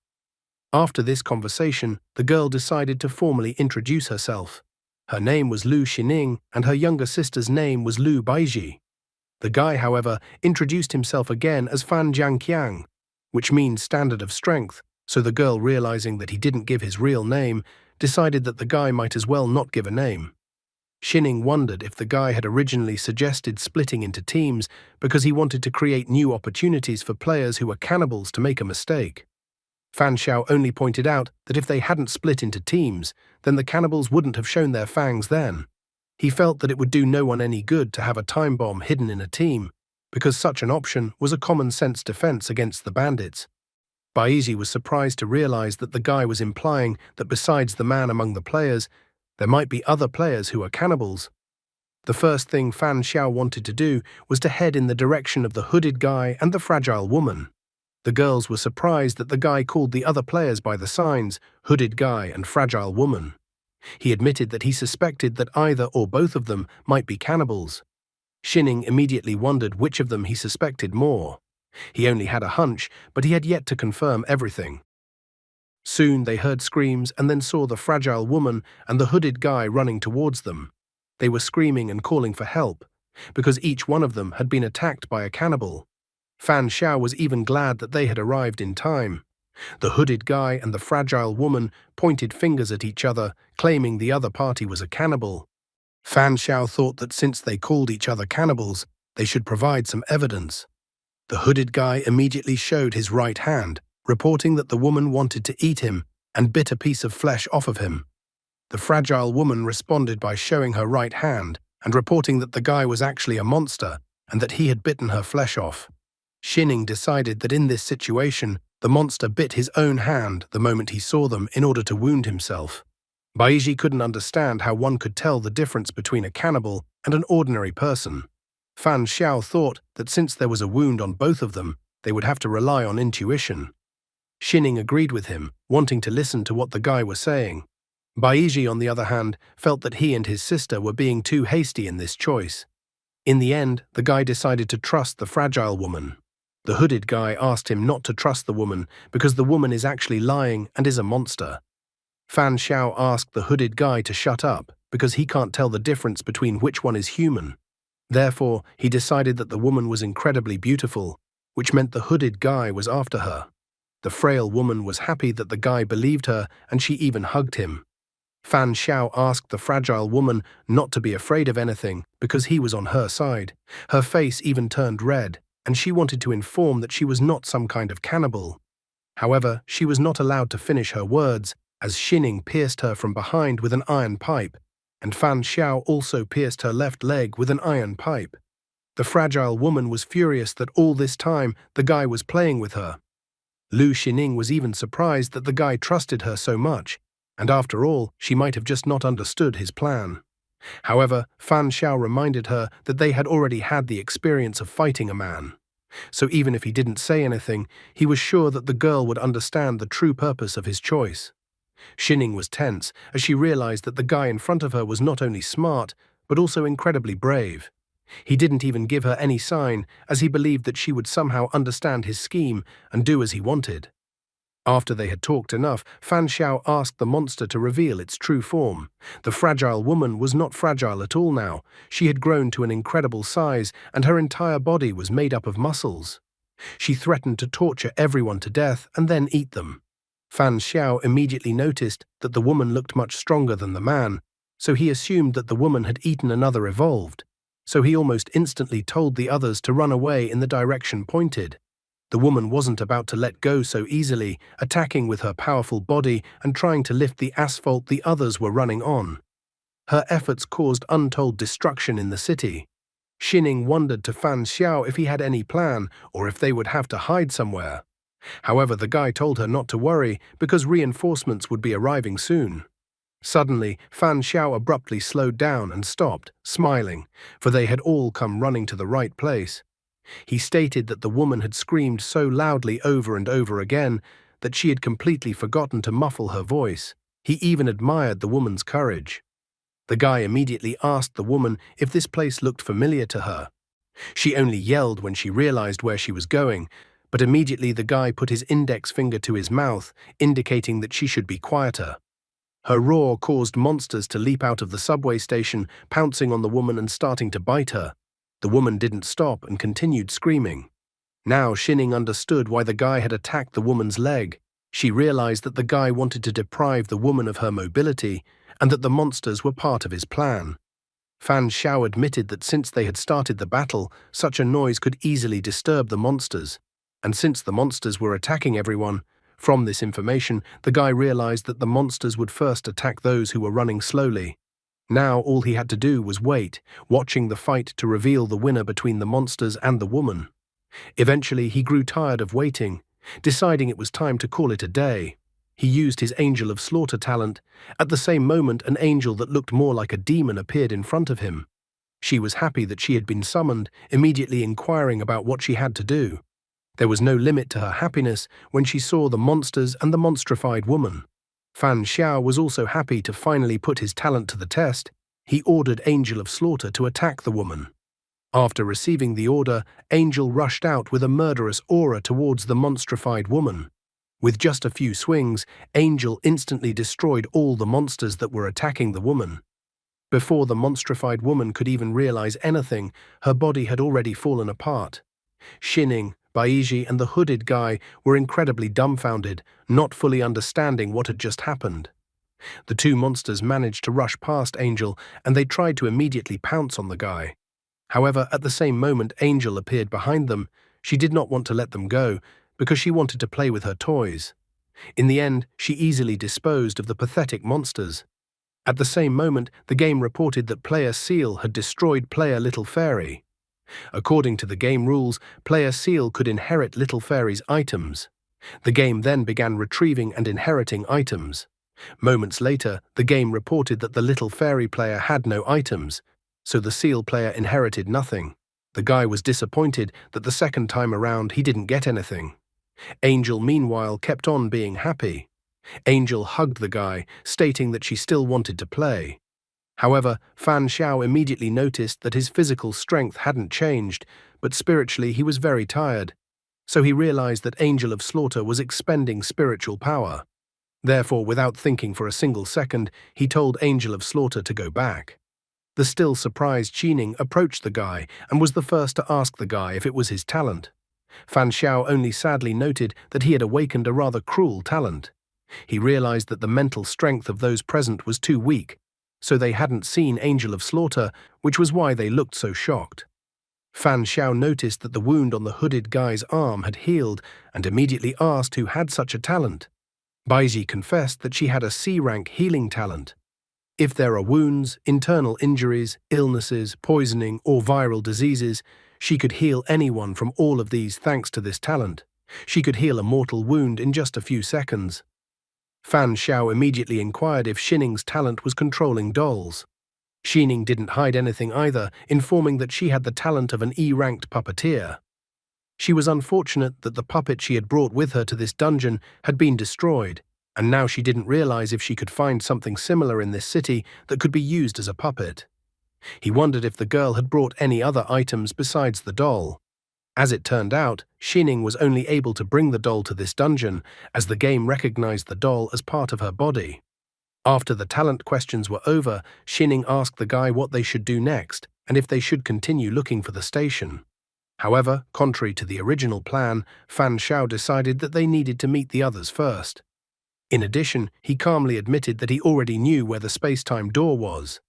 After this conversation, the girl decided to formally introduce herself. Her name was Lu Xining, and her younger sister's name was Lu Baiji. The guy, however, introduced himself again as Fan Jiangqiang, which means standard of strength, so the girl, realizing that he didn't give his real name, decided that the guy might as well not give a name. Xining wondered if the guy had originally suggested splitting into teams because he wanted to create new opportunities for players who were cannibals to make a mistake. Fan Xiao only pointed out that if they hadn't split into teams, then the cannibals wouldn't have shown their fangs then. He felt that it would do no one any good to have a time bomb hidden in a team, because such an option was a common-sense defense against the bandits. Baiji was surprised to realize that the guy was implying that besides the man among the players, there might be other players who are cannibals. The first thing Fan Xiao wanted to do was to head in the direction of the hooded guy and the fragile woman. The girls were surprised that the guy called the other players by the signs, hooded guy and fragile woman. He admitted that he suspected that either or both of them might be cannibals. Xining immediately wondered which of them he suspected more. He only had a hunch, but he had yet to confirm everything. Soon they heard screams and then saw the fragile woman and the hooded guy running towards them. They were screaming and calling for help, because each one of them had been attacked by a cannibal. Fan Xiao was even glad that they had arrived in time. The hooded guy and the fragile woman pointed fingers at each other, claiming the other party was a cannibal. Fan Xiao thought that since they called each other cannibals, they should provide some evidence. The hooded guy immediately showed his right hand, reporting that the woman wanted to eat him and bit a piece of flesh off of him. The fragile woman responded by showing her right hand and reporting that the guy was actually a monster and that he had bitten her flesh off. Xining decided that in this situation, the monster bit his own hand the moment he saw them in order to wound himself. Baiji couldn't understand how one could tell the difference between a cannibal and an ordinary person. Fan Xiao thought that since there was a wound on both of them, they would have to rely on intuition. Xining agreed with him, wanting to listen to what the guy was saying. Baiji, on the other hand, felt that he and his sister were being too hasty in this choice. In the end, the guy decided to trust the fragile woman. The hooded guy asked him not to trust the woman because the woman is actually lying and is a monster. Fan Xiao asked the hooded guy to shut up because he can't tell the difference between which one is human. Therefore, he decided that the woman was incredibly beautiful, which meant the hooded guy was after her. The frail woman was happy that the guy believed her, and she even hugged him. Fan Xiao asked the fragile woman not to be afraid of anything because he was on her side. Her face even turned red, and she wanted to inform that she was not some kind of cannibal. However, she was not allowed to finish her words, as Xining pierced her from behind with an iron pipe, and Fan Xiao also pierced her left leg with an iron pipe. The fragile woman was furious that all this time the guy was playing with her. Lu Xining was even surprised that the guy trusted her so much, and after all, she might have just not understood his plan. However, Fan Xiao reminded her that they had already had the experience of fighting a man. So even if he didn't say anything, he was sure that the girl would understand the true purpose of his choice. Xining was tense as she realized that the guy in front of her was not only smart, but also incredibly brave. He didn't even give her any sign, as he believed that she would somehow understand his scheme and do as he wanted. After they had talked enough, Fan Xiao asked the monster to reveal its true form. The fragile woman was not fragile at all now. She had grown to an incredible size, and her entire body was made up of muscles. She threatened to torture everyone to death and then eat them. Fan Xiao immediately noticed that the woman looked much stronger than the man, so he assumed that the woman had eaten another evolved. So he almost instantly told the others to run away in the direction pointed. The woman wasn't about to let go so easily, attacking with her powerful body and trying to lift the asphalt the others were running on. Her efforts caused untold destruction in the city. Xining wondered to Fan Xiao if he had any plan or if they would have to hide somewhere. However, the guy told her not to worry because reinforcements would be arriving soon. Suddenly, Fan Xiao abruptly slowed down and stopped, smiling, for they had all come running to the right place. He stated that the woman had screamed so loudly over and over again that she had completely forgotten to muffle her voice. He even admired the woman's courage. The guy immediately asked the woman if this place looked familiar to her. She only yelled when she realized where she was going, but immediately the guy put his index finger to his mouth, indicating that she should be quieter. Her roar caused monsters to leap out of the subway station, pouncing on the woman and starting to bite her. The woman didn't stop and continued screaming. Now Xining understood why the guy had attacked the woman's leg. She realized that the guy wanted to deprive the woman of her mobility and that the monsters were part of his plan. Fan Xiao admitted that since they had started the battle, such a noise could easily disturb the monsters. And since the monsters were attacking everyone, from this information, the guy realized that the monsters would first attack those who were running slowly. Now all he had to do was wait, watching the fight to reveal the winner between the monsters and the woman. Eventually, he grew tired of waiting, deciding it was time to call it a day. He used his Angel of Slaughter talent. At the same moment, an angel that looked more like a demon appeared in front of him. She was happy that she had been summoned, immediately inquiring about what she had to do. There was no limit to her happiness when she saw the monsters and the monstrified woman. Fan Xiao was also happy to finally put his talent to the test. He ordered Angel of Slaughter to attack the woman. After receiving the order, Angel rushed out with a murderous aura towards the monstrified woman. With just a few swings, Angel instantly destroyed all the monsters that were attacking the woman. Before the monstrified woman could even realize anything, her body had already fallen apart. Xining, Baiji, and the hooded guy were incredibly dumbfounded, not fully understanding what had just happened. The two monsters managed to rush past Angel, and they tried to immediately pounce on the guy. However, at the same moment Angel appeared behind them. She did not want to let them go, because she wanted to play with her toys. In the end, she easily disposed of the pathetic monsters. At the same moment, the game reported that player Seal had destroyed player Little Fairy. According to the game rules, player Seal could inherit Little Fairy's items. The game then began retrieving and inheriting items. Moments later, the game reported that the Little Fairy player had no items, so the Seal player inherited nothing. The guy was disappointed that the second time around he didn't get anything. Angel, meanwhile, kept on being happy. Angel hugged the guy, stating that she still wanted to play. However, Fan Xiao immediately noticed that his physical strength hadn't changed, but spiritually he was very tired. So he realized that Angel of Slaughter was expending spiritual power. Therefore, without thinking for a single second, he told Angel of Slaughter to go back. The still surprised Xining approached the guy and was the first to ask the guy if it was his talent. Fan Xiao only sadly noted that he had awakened a rather cruel talent. He realized that the mental strength of those present was too weak, so they hadn't seen Angel of Slaughter, which was why they looked so shocked. Fan Xiao noticed that the wound on the hooded guy's arm had healed and immediately asked who had such a talent. Baiji confessed that she had a C-rank healing talent. If there are wounds, internal injuries, illnesses, poisoning, or viral diseases, she could heal anyone from all of these thanks to this talent. She could heal a mortal wound in just a few seconds. Fan Xiao immediately inquired if Xining's talent was controlling dolls. Xining didn't hide anything either, informing that she had the talent of an E-ranked puppeteer. She was unfortunate that the puppet she had brought with her to this dungeon had been destroyed, and now she didn't realize if she could find something similar in this city that could be used as a puppet. He wondered if the girl had brought any other items besides the doll. As it turned out, Xining was only able to bring the doll to this dungeon as the game recognized the doll as part of her body. After the talent questions were over, Xining asked the guy what they should do next and if they should continue looking for the station. However, contrary to the original plan, Fan Xiao decided that they needed to meet the others first. In addition, he calmly admitted that he already knew where the space-time door was.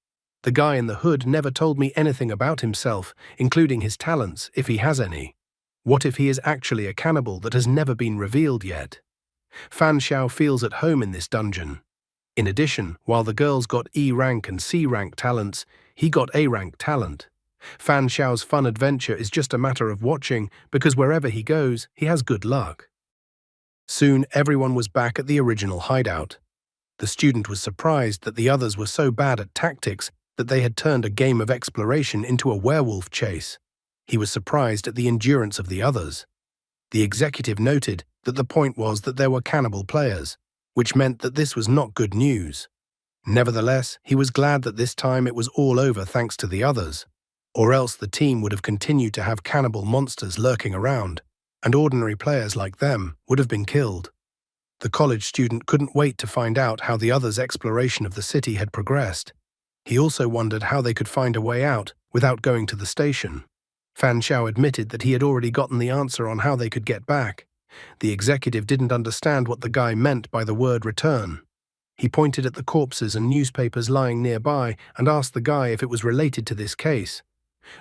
The guy in the hood never told me anything about himself, including his talents, if he has any. What if he is actually a cannibal that has never been revealed yet? Fan Xiao feels at home in this dungeon. In addition, while the girls got E-rank and C-rank talents, he got A-rank talent. Fan Xiao's fun adventure is just a matter of watching because wherever he goes, he has good luck. Soon, everyone was back at the original hideout. The student was surprised that the others were so bad at tactics that they had turned a game of exploration into a werewolf chase. He was surprised at the endurance of the others. The executive noted that the point was that there were cannibal players, which meant that this was not good news. Nevertheless, he was glad that this time it was all over thanks to the others, or else the team would have continued to have cannibal monsters lurking around, and ordinary players like them would have been killed. The college student couldn't wait to find out how the others' exploration of the city had progressed. He also wondered how they could find a way out without going to the station. Fan Xiao admitted that he had already gotten the answer on how they could get back. The executive didn't understand what the guy meant by the word return. He pointed at the corpses and newspapers lying nearby and asked the guy if it was related to this case.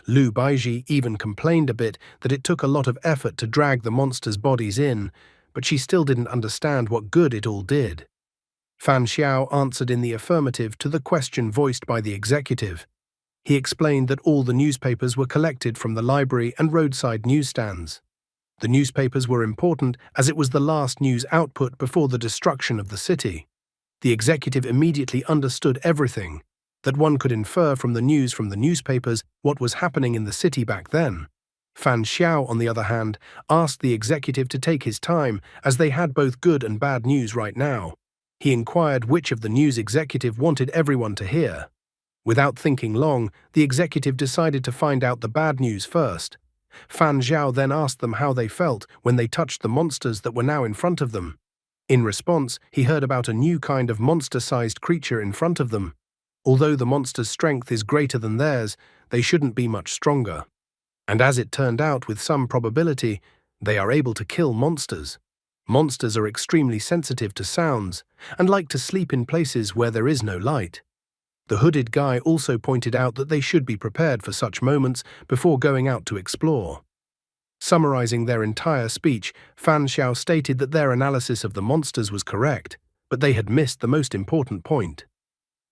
Lu Baiji even complained a bit that it took a lot of effort to drag the monsters' bodies in, but she still didn't understand what good it all did. Fan Xiao answered in the affirmative to the question voiced by the executive. He explained that all the newspapers were collected from the library and roadside newsstands. The newspapers were important as it was the last news output before the destruction of the city. The executive immediately understood everything, that one could infer from the newspapers what was happening in the city back then. Fan Xiao, on the other hand, asked the executive to take his time as they had both good and bad news right now. He inquired which of the news executive wanted everyone to hear. Without thinking long, the executive decided to find out the bad news first. Fan Xiao then asked them how they felt when they touched the monsters that were now in front of them. In response, he heard about a new kind of monster-sized creature in front of them. Although the monster's strength is greater than theirs, they shouldn't be much stronger. And as it turned out, with some probability, they are able to kill monsters. Monsters are extremely sensitive to sounds and like to sleep in places where there is no light. The hooded guy also pointed out that they should be prepared for such moments before going out to explore. Summarizing their entire speech, Fan Xiao stated that their analysis of the monsters was correct, but they had missed the most important point.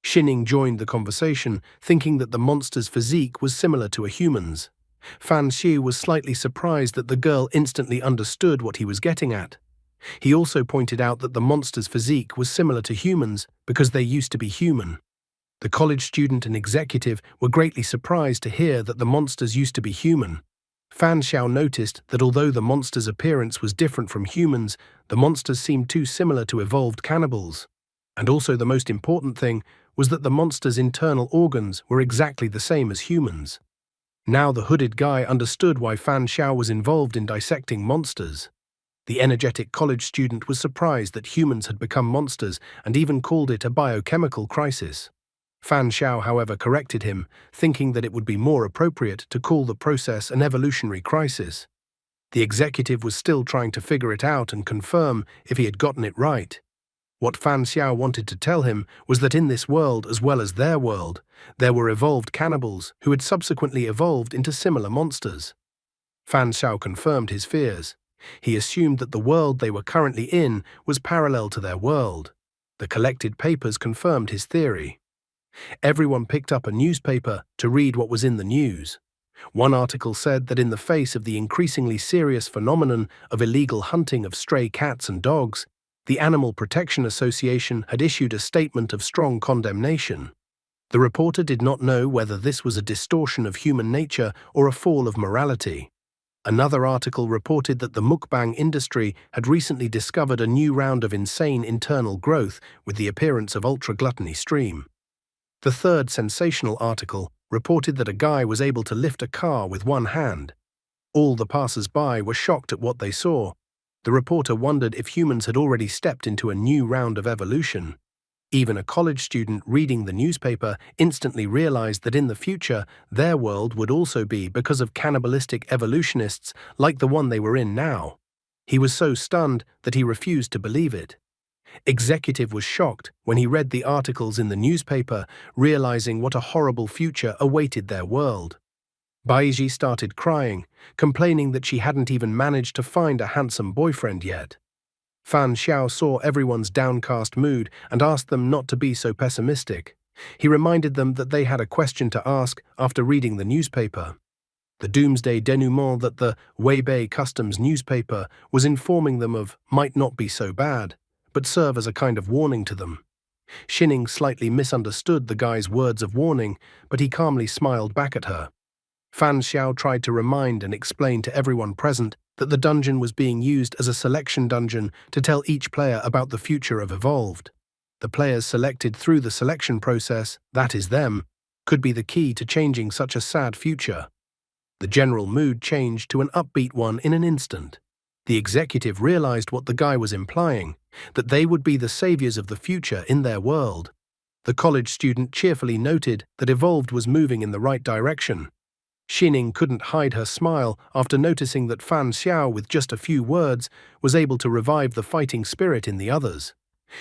Xining joined the conversation, thinking that the monster's physique was similar to a human's. Fan Xiu was slightly surprised that the girl instantly understood what he was getting at. He also pointed out that the monster's physique was similar to humans because they used to be human. The college student and executive were greatly surprised to hear that the monsters used to be human. Fan Xiao noticed that although the monster's appearance was different from humans, the monsters seemed too similar to evolved cannibals. And also the most important thing was that the monster's internal organs were exactly the same as humans. Now the hooded guy understood why Fan Xiao was involved in dissecting monsters. The energetic college student was surprised that humans had become monsters and even called it a biochemical crisis. Fan Xiao, however, corrected him, thinking that it would be more appropriate to call the process an evolutionary crisis. The executive was still trying to figure it out and confirm if he had gotten it right. What Fan Xiao wanted to tell him was that in this world, as well as their world, there were evolved cannibals who had subsequently evolved into similar monsters. Fan Xiao confirmed his fears. He assumed that the world they were currently in was parallel to their world. The collected papers confirmed his theory. Everyone picked up a newspaper to read what was in the news. One article said that in the face of the increasingly serious phenomenon of illegal hunting of stray cats and dogs, the Animal Protection Association had issued a statement of strong condemnation. The reporter did not know whether this was a distortion of human nature or a fall of morality. Another article reported that the mukbang industry had recently discovered a new round of insane internal growth with the appearance of ultra-gluttony stream. The third sensational article reported that a guy was able to lift a car with one hand. All the passers-by were shocked at what they saw. The reporter wondered if humans had already stepped into a new round of evolution. Even a college student reading the newspaper instantly realized that in the future, their world would also be because of cannibalistic evolutionists like the one they were in now. He was so stunned that he refused to believe it. Executive was shocked when he read the articles in the newspaper, realizing what a horrible future awaited their world. Baiji started crying, complaining that she hadn't even managed to find a handsome boyfriend yet. Fan Xiao saw everyone's downcast mood and asked them not to be so pessimistic. He reminded them that they had a question to ask after reading the newspaper. The doomsday denouement that the Weibei Customs newspaper was informing them of might not be so bad, but serve as a kind of warning to them. Xining slightly misunderstood the guy's words of warning, but he calmly smiled back at her. Fan Xiao tried to remind and explain to everyone present that the dungeon was being used as a selection dungeon to tell each player about the future of Evolved. The players selected through the selection process, that is them, could be the key to changing such a sad future. The general mood changed to an upbeat one in an instant. The executive realized what the guy was implying, that they would be the saviors of the future in their world. The college student cheerfully noted that Evolved was moving in the right direction. Xining couldn't hide her smile after noticing that Fan Xiao, with just a few words, was able to revive the fighting spirit in the others.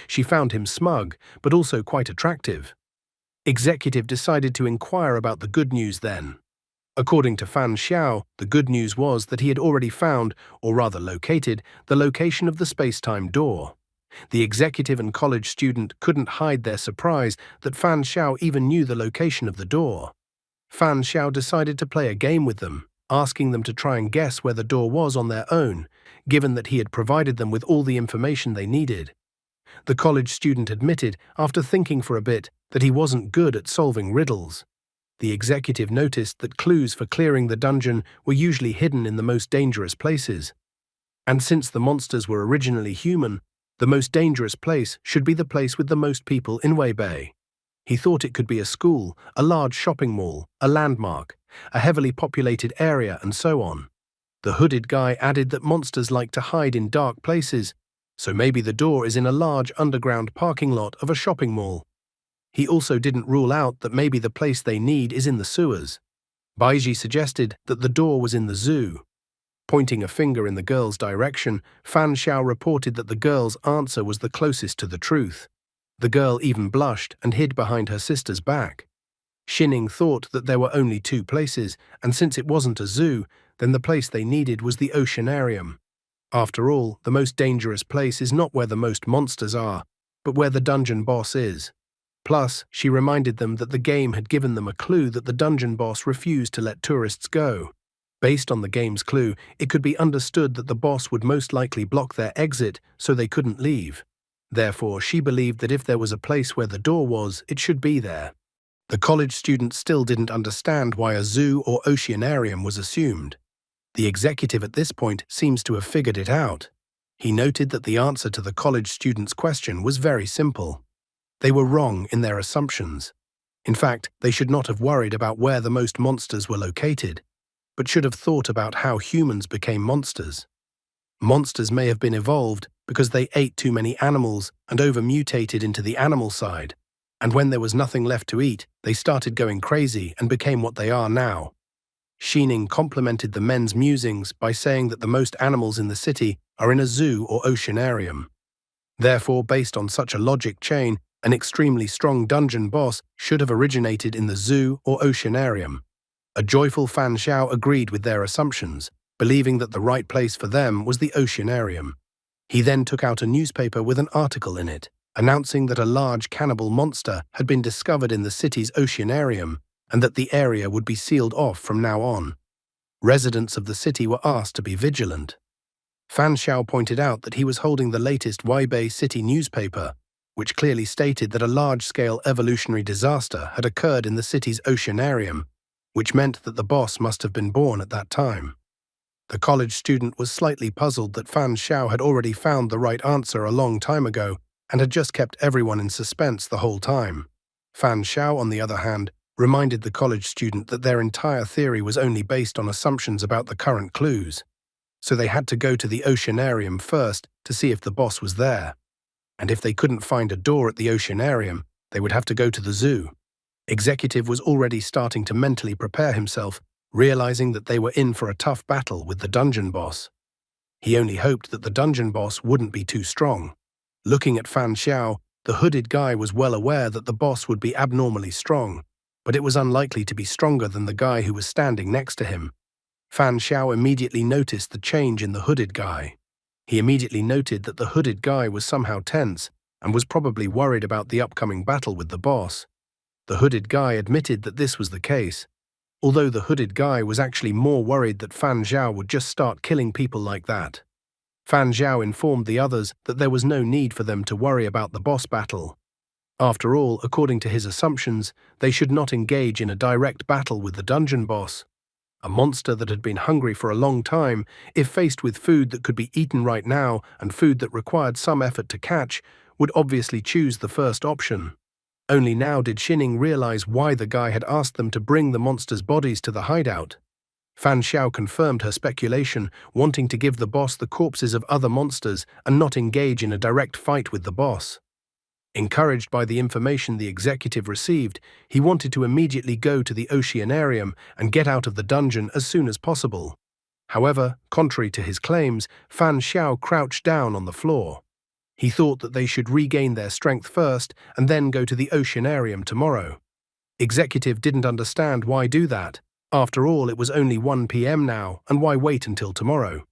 She found him smug, but also quite attractive. Executive decided to inquire about the good news then. According to Fan Xiao, the good news was that he had already found, or rather located, the location of the space-time door. The executive and college student couldn't hide their surprise that Fan Xiao even knew the location of the door. Fan Xiao decided to play a game with them, asking them to try and guess where the door was on their own, given that he had provided them with all the information they needed. The college student admitted, after thinking for a bit, that he wasn't good at solving riddles. The executive noticed that clues for clearing the dungeon were usually hidden in the most dangerous places. And since the monsters were originally human, the most dangerous place should be the place with the most people in Weibei. He thought it could be a school, a large shopping mall, a landmark, a heavily populated area, and so on. The hooded guy added that monsters like to hide in dark places, so maybe the door is in a large underground parking lot of a shopping mall. He also didn't rule out that maybe the place they need is in the sewers. Baiji suggested that the door was in the zoo. Pointing a finger in the girl's direction, Fan Xiao reported that the girl's answer was the closest to the truth. The girl even blushed and hid behind her sister's back. Xining thought that there were only two places, and since it wasn't a zoo, then the place they needed was the oceanarium. After all, the most dangerous place is not where the most monsters are, but where the dungeon boss is. Plus, she reminded them that the game had given them a clue that the dungeon boss refused to let tourists go. Based on the game's clue, it could be understood that the boss would most likely block their exit so they couldn't leave. Therefore, she believed that if there was a place where the door was, it should be there. The college student still didn't understand why a zoo or oceanarium was assumed. The executive at this point seems to have figured it out. He noted that the answer to the college student's question was very simple. They were wrong in their assumptions. In fact, they should not have worried about where the most monsters were located, but should have thought about how humans became monsters. Monsters may have been evolved because they ate too many animals and over-mutated into the animal side, and when there was nothing left to eat, they started going crazy and became what they are now. Xining complimented the men's musings by saying that the most animals in the city are in a zoo or oceanarium. Therefore, based on such a logic chain, an extremely strong dungeon boss should have originated in the zoo or oceanarium. A joyful Fan Xiao agreed with their assumptions, believing that the right place for them was the oceanarium. He then took out a newspaper with an article in it, announcing that a large cannibal monster had been discovered in the city's oceanarium and that the area would be sealed off from now on. Residents of the city were asked to be vigilant. Fan Xiao pointed out that he was holding the latest Weibei city newspaper, which clearly stated that a large-scale evolutionary disaster had occurred in the city's oceanarium, which meant that the boss must have been born at that time. The college student was slightly puzzled that Fan Xiao had already found the right answer a long time ago and had just kept everyone in suspense the whole time. Fan Xiao, on the other hand, reminded the college student that their entire theory was only based on assumptions about the current clues, so they had to go to the oceanarium first to see if the boss was there. And if they couldn't find a door at the oceanarium, they would have to go to the zoo. Executive was already starting to mentally prepare himself, realizing that they were in for a tough battle with the dungeon boss. He only hoped that the dungeon boss wouldn't be too strong. Looking at Fan Xiao, the hooded guy was well aware that the boss would be abnormally strong, but it was unlikely to be stronger than the guy who was standing next to him. Fan Xiao immediately noticed the change in the hooded guy. He immediately noted that the hooded guy was somehow tense and was probably worried about the upcoming battle with the boss. The hooded guy admitted that this was the case, although the hooded guy was actually more worried that Fan Xiao would just start killing people like that. Fan Xiao informed the others that there was no need for them to worry about the boss battle. After all, according to his assumptions, they should not engage in a direct battle with the dungeon boss. A monster that had been hungry for a long time, if faced with food that could be eaten right now and food that required some effort to catch, would obviously choose the first option. Only now did Xining realize why the guy had asked them to bring the monsters' bodies to the hideout. Fan Xiao confirmed her speculation, wanting to give the boss the corpses of other monsters and not engage in a direct fight with the boss. Encouraged by the information the executive received, he wanted to immediately go to the oceanarium and get out of the dungeon as soon as possible. However, contrary to his claims, Fan Xiao crouched down on the floor. He thought that they should regain their strength first and then go to the oceanarium tomorrow. Executive didn't understand why do that. After all, it was only 1 p.m. now, and why wait until tomorrow?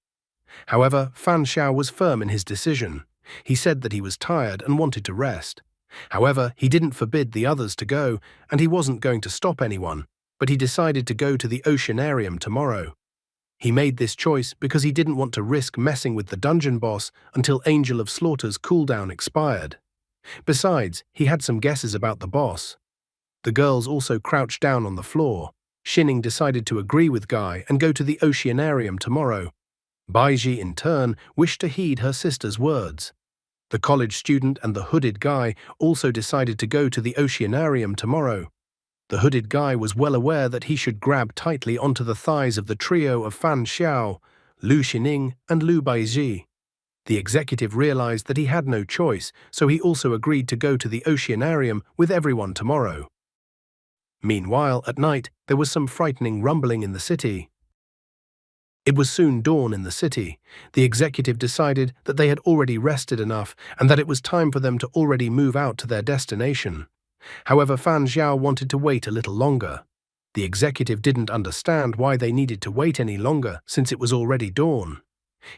However, Fan Xiao was firm in his decision. He said that he was tired and wanted to rest. However, he didn't forbid the others to go, and he wasn't going to stop anyone, but he decided to go to the oceanarium tomorrow. He made this choice because he didn't want to risk messing with the dungeon boss until Angel of Slaughter's cooldown expired. Besides, he had some guesses about the boss. The girls also crouched down on the floor. Xining decided to agree with Guy and go to the oceanarium tomorrow. Baiji, in turn, wished to heed her sister's words. The college student and the hooded guy also decided to go to the oceanarium tomorrow. The hooded guy was well aware that he should grab tightly onto the thighs of the trio of Fan Xiao, Lu Xining, and Lu Baiji. The executive realized that he had no choice, so he also agreed to go to the oceanarium with everyone tomorrow. Meanwhile, at night, there was some frightening rumbling in the city. It was soon dawn in the city. The executive decided that they had already rested enough and that it was time for them to already move out to their destination. However, Fan Xiao wanted to wait a little longer. The executive didn't understand why they needed to wait any longer since it was already dawn.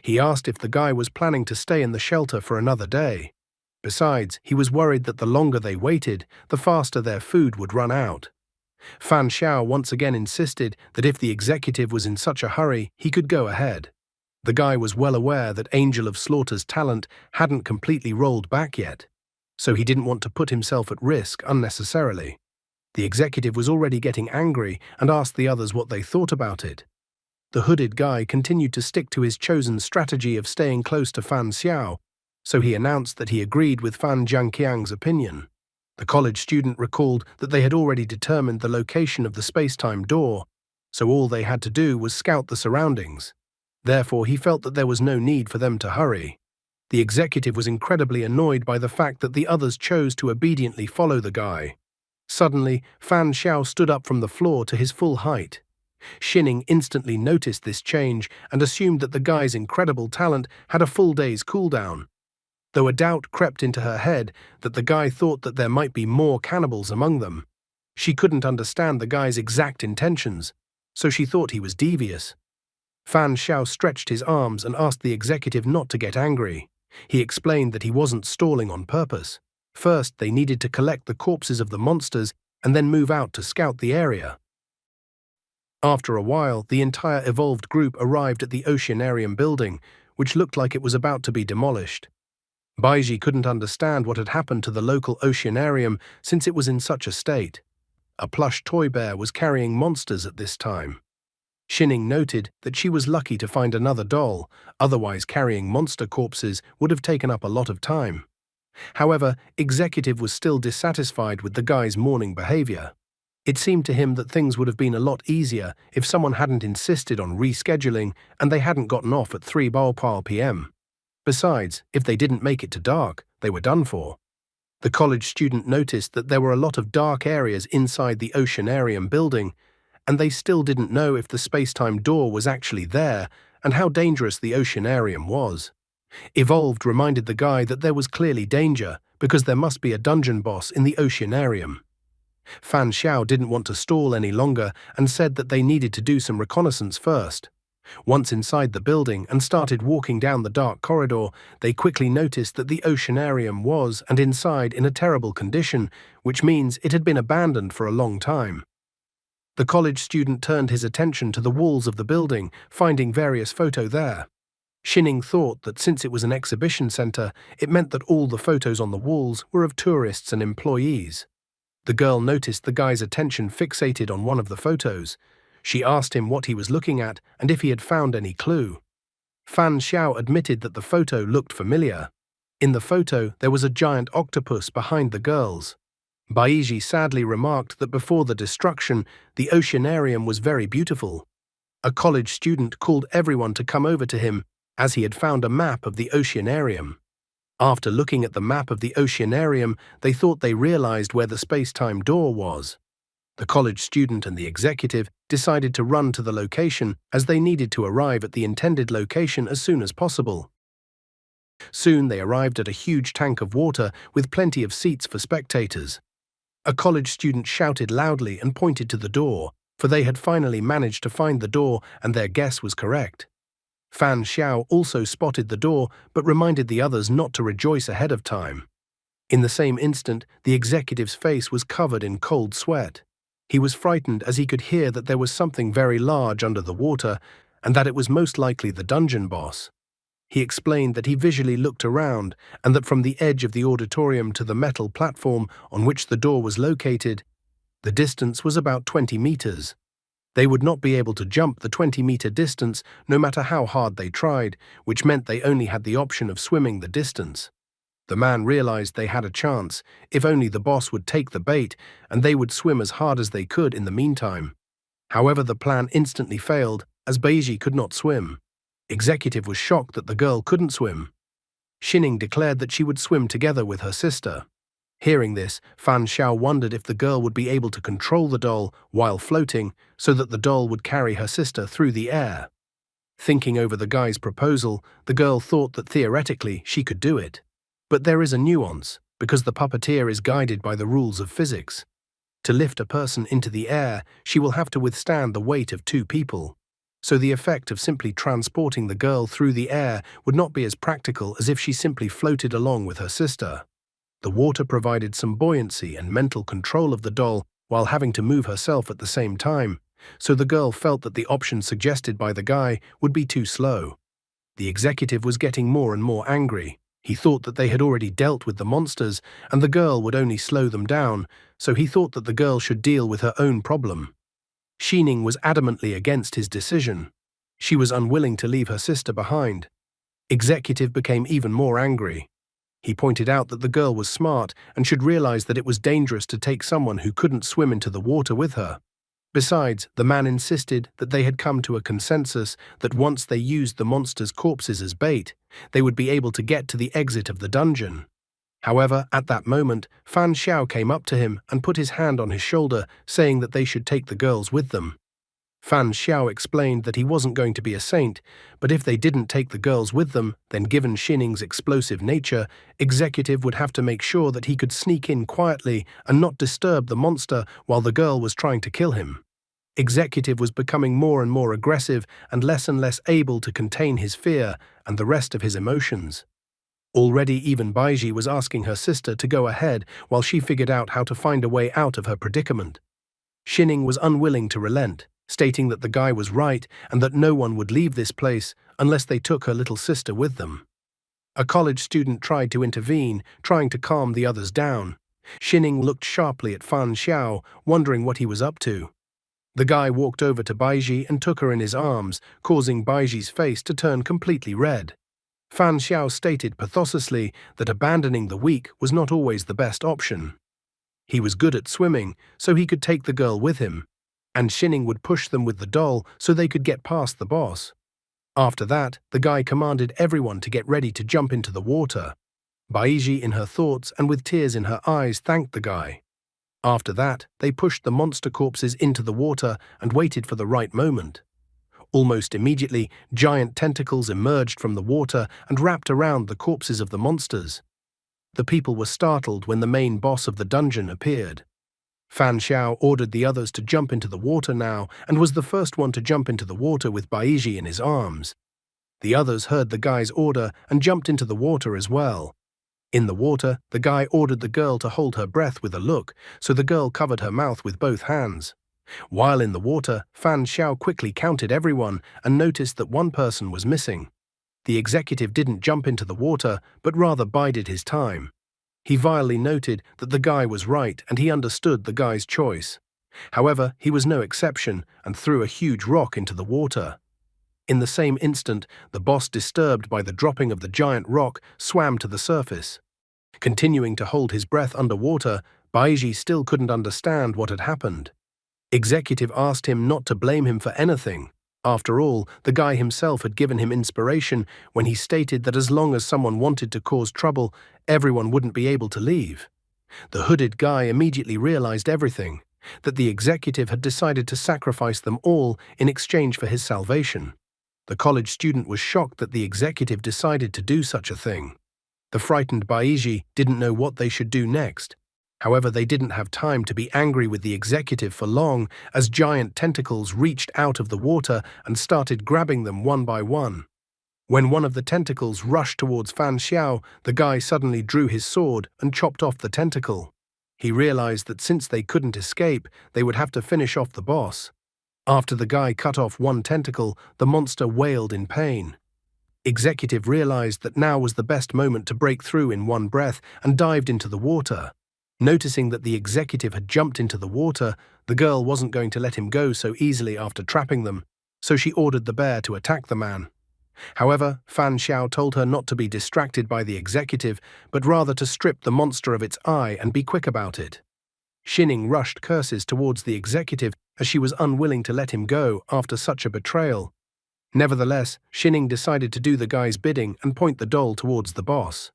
He asked if the guy was planning to stay in the shelter for another day. Besides, he was worried that the longer they waited, the faster their food would run out. Fan Xiao once again insisted that if the executive was in such a hurry, he could go ahead. The guy was well aware that Angel of Slaughter's talent hadn't completely rolled back yet, so he didn't want to put himself at risk unnecessarily. The executive was already getting angry and asked the others what they thought about it. The hooded guy continued to stick to his chosen strategy of staying close to Fan Xiao, so he announced that he agreed with Fan Jiangqiang's opinion. The college student recalled that they had already determined the location of the space-time door, so all they had to do was scout the surroundings. Therefore, he felt that there was no need for them to hurry. The executive was incredibly annoyed by the fact that the others chose to obediently follow the guy. Suddenly, Fan Xiao stood up from the floor to his full height. Xining instantly noticed this change and assumed that the guy's incredible talent had a full day's cooldown. Though a doubt crept into her head that the guy thought that there might be more cannibals among them. She couldn't understand the guy's exact intentions, so she thought he was devious. Fan Xiao stretched his arms and asked the executive not to get angry. He explained that he wasn't stalling on purpose. First, they needed to collect the corpses of the monsters and then move out to scout the area. After a while, the entire evolved group arrived at the oceanarium building, which looked like it was about to be demolished. Baiji couldn't understand what had happened to the local oceanarium since it was in such a state. A plush toy bear was carrying monsters at this time. Xining noted that she was lucky to find another doll, otherwise carrying monster corpses would have taken up a lot of time. However, Executive was still dissatisfied with the guy's mourning behavior. It seemed to him that things would have been a lot easier if someone hadn't insisted on rescheduling and they hadn't gotten off at 3 p.m. Besides, if they didn't make it to dark, they were done for. The college student noticed that there were a lot of dark areas inside the oceanarium building, and they still didn't know if the space-time door was actually there and how dangerous the oceanarium was. Evolved reminded the guy that there was clearly danger because there must be a dungeon boss in the oceanarium. Fan Xiao didn't want to stall any longer and said that they needed to do some reconnaissance first. Once inside the building and started walking down the dark corridor, they quickly noticed that the oceanarium was, and inside, in a terrible condition, which means it had been abandoned for a long time. The college student turned his attention to the walls of the building, finding various photos there. Shining thought that since it was an exhibition center, it meant that all the photos on the walls were of tourists and employees. The girl noticed the guy's attention fixated on one of the photos. She asked him what he was looking at and if he had found any clue. Fan Xiao admitted that the photo looked familiar. In the photo, there was a giant octopus behind the girls. Baiji sadly remarked that before the destruction, the oceanarium was very beautiful. A college student called everyone to come over to him, as he had found a map of the oceanarium. After looking at the map of the oceanarium, they thought they realized where the space-time door was. The college student and the executive decided to run to the location as they needed to arrive at the intended location as soon as possible. Soon they arrived at a huge tank of water with plenty of seats for spectators. A college student shouted loudly and pointed to the door, for they had finally managed to find the door and their guess was correct. Fan Xiao also spotted the door but reminded the others not to rejoice ahead of time. In the same instant, the executive's face was covered in cold sweat. He was frightened as he could hear that there was something very large under the water and that it was most likely the dungeon boss. He explained that he visually looked around and that from the edge of the auditorium to the metal platform on which the door was located, the distance was about 20 meters. They would not be able to jump the 20-meter distance no matter how hard they tried, which meant they only had the option of swimming the distance. The man realized they had a chance, if only the boss would take the bait, and they would swim as hard as they could in the meantime. However, the plan instantly failed, as Baiji could not swim. Executive was shocked that the girl couldn't swim. Shining declared that she would swim together with her sister. Hearing this, Fan Xiao wondered if the girl would be able to control the doll while floating so that the doll would carry her sister through the air. Thinking over the guy's proposal, the girl thought that theoretically she could do it. But there is a nuance, because the puppeteer is guided by the rules of physics. To lift a person into the air, she will have to withstand the weight of 2 people. So the effect of simply transporting the girl through the air would not be as practical as if she simply floated along with her sister. The water provided some buoyancy and mental control of the doll while having to move herself at the same time, so the girl felt that the option suggested by the guy would be too slow. The executive was getting more and more angry. He thought that they had already dealt with the monsters and the girl would only slow them down, so he thought that the girl should deal with her own problem. Shining was adamantly against his decision. She was unwilling to leave her sister behind. Executive became even more angry. He pointed out that the girl was smart and should realize that it was dangerous to take someone who couldn't swim into the water with her. Besides, the man insisted that they had come to a consensus that once they used the monsters' corpses as bait, they would be able to get to the exit of the dungeon. However, at that moment, Fan Xiao came up to him and put his hand on his shoulder, saying that they should take the girls with them. Fan Xiao explained that he wasn't going to be a saint, but if they didn't take the girls with them, then given Shining's explosive nature, Executive would have to make sure that he could sneak in quietly and not disturb the monster while the girl was trying to kill him. Executive was becoming more and more aggressive and less able to contain his fear and the rest of his emotions. Already even Baiji was asking her sister to go ahead while she figured out how to find a way out of her predicament. Shining was unwilling to relent, stating that the guy was right and that no one would leave this place unless they took her little sister with them. A college student tried to intervene, trying to calm the others down. Shining looked sharply at Fan Xiao, wondering what he was up to. The guy walked over to Baiji and took her in his arms, causing Baiji's face to turn completely red. Fan Xiao stated pathosely that abandoning the weak was not always the best option. He was good at swimming, so he could take the girl with him, and Shining would push them with the doll so they could get past the boss. After that, the guy commanded everyone to get ready to jump into the water. Baiji, in her thoughts and with tears in her eyes, thanked the guy. After that, they pushed the monster corpses into the water and waited for the right moment. Almost immediately, giant tentacles emerged from the water and wrapped around the corpses of the monsters. The people were startled when the main boss of the dungeon appeared. Fan Xiao ordered the others to jump into the water now and was the first one to jump into the water with Baiji in his arms. The others heard the guy's order and jumped into the water as well. In the water, the guy ordered the girl to hold her breath with a look, so the girl covered her mouth with both hands. While in the water, Fan Xiao quickly counted everyone and noticed that one person was missing. The executive didn't jump into the water, but rather bided his time. He vilely noted that the guy was right and he understood the guy's choice. However, he was no exception and threw a huge rock into the water. In the same instant, the boss, disturbed by the dropping of the giant rock, swam to the surface. Continuing to hold his breath underwater, Baiji still couldn't understand what had happened. Executive asked him not to blame him for anything. After all, the guy himself had given him inspiration when he stated that as long as someone wanted to cause trouble, everyone wouldn't be able to leave. The hooded guy immediately realized everything, that the executive had decided to sacrifice them all in exchange for his salvation. The college student was shocked that the executive decided to do such a thing. The frightened Baiji didn't know what they should do next. However, they didn't have time to be angry with the executive for long, as giant tentacles reached out of the water and started grabbing them one by one. When one of the tentacles rushed towards Fan Xiao, the guy suddenly drew his sword and chopped off the tentacle. He realized that since they couldn't escape, they would have to finish off the boss. After the guy cut off one tentacle, the monster wailed in pain. Executive realized that now was the best moment to break through in one breath and dived into the water. Noticing that the executive had jumped into the water, the girl wasn't going to let him go so easily after trapping them, so she ordered the bear to attack the man. However, Fan Xiao told her not to be distracted by the executive, but rather to strip the monster of its eye and be quick about it. Shining rushed curses towards the executive as she was unwilling to let him go after such a betrayal. Nevertheless, Shining decided to do the guy's bidding and point the doll towards the boss.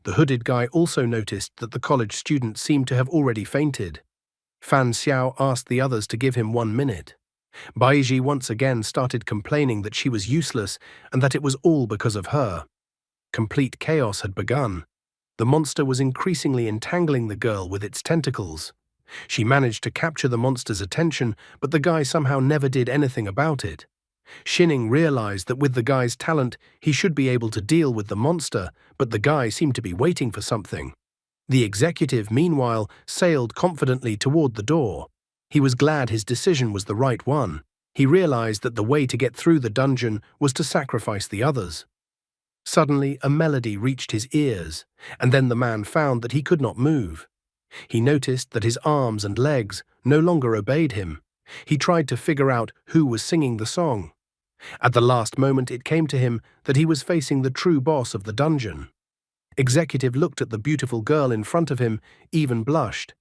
The hooded guy also noticed that the college student seemed to have already fainted. Fan Xiao asked the others to give him 1 minute. Baiji once again started complaining that she was useless and that it was all because of her. Complete chaos had begun. The monster was increasingly entangling the girl with its tentacles. She managed to capture the monster's attention, but the guy somehow never did anything about it. Shining realized that with the guy's talent, he should be able to deal with the monster, but the guy seemed to be waiting for something. The executive, meanwhile, sailed confidently toward the door. He was glad his decision was the right one. He realized that the way to get through the dungeon was to sacrifice the others. Suddenly, a melody reached his ears, and then the man found that he could not move. He noticed that his arms and legs no longer obeyed him. He tried to figure out who was singing the song. At the last moment, it came to him that he was facing the true boss of the dungeon. Executive looked at the beautiful girl in front of him, even blushed.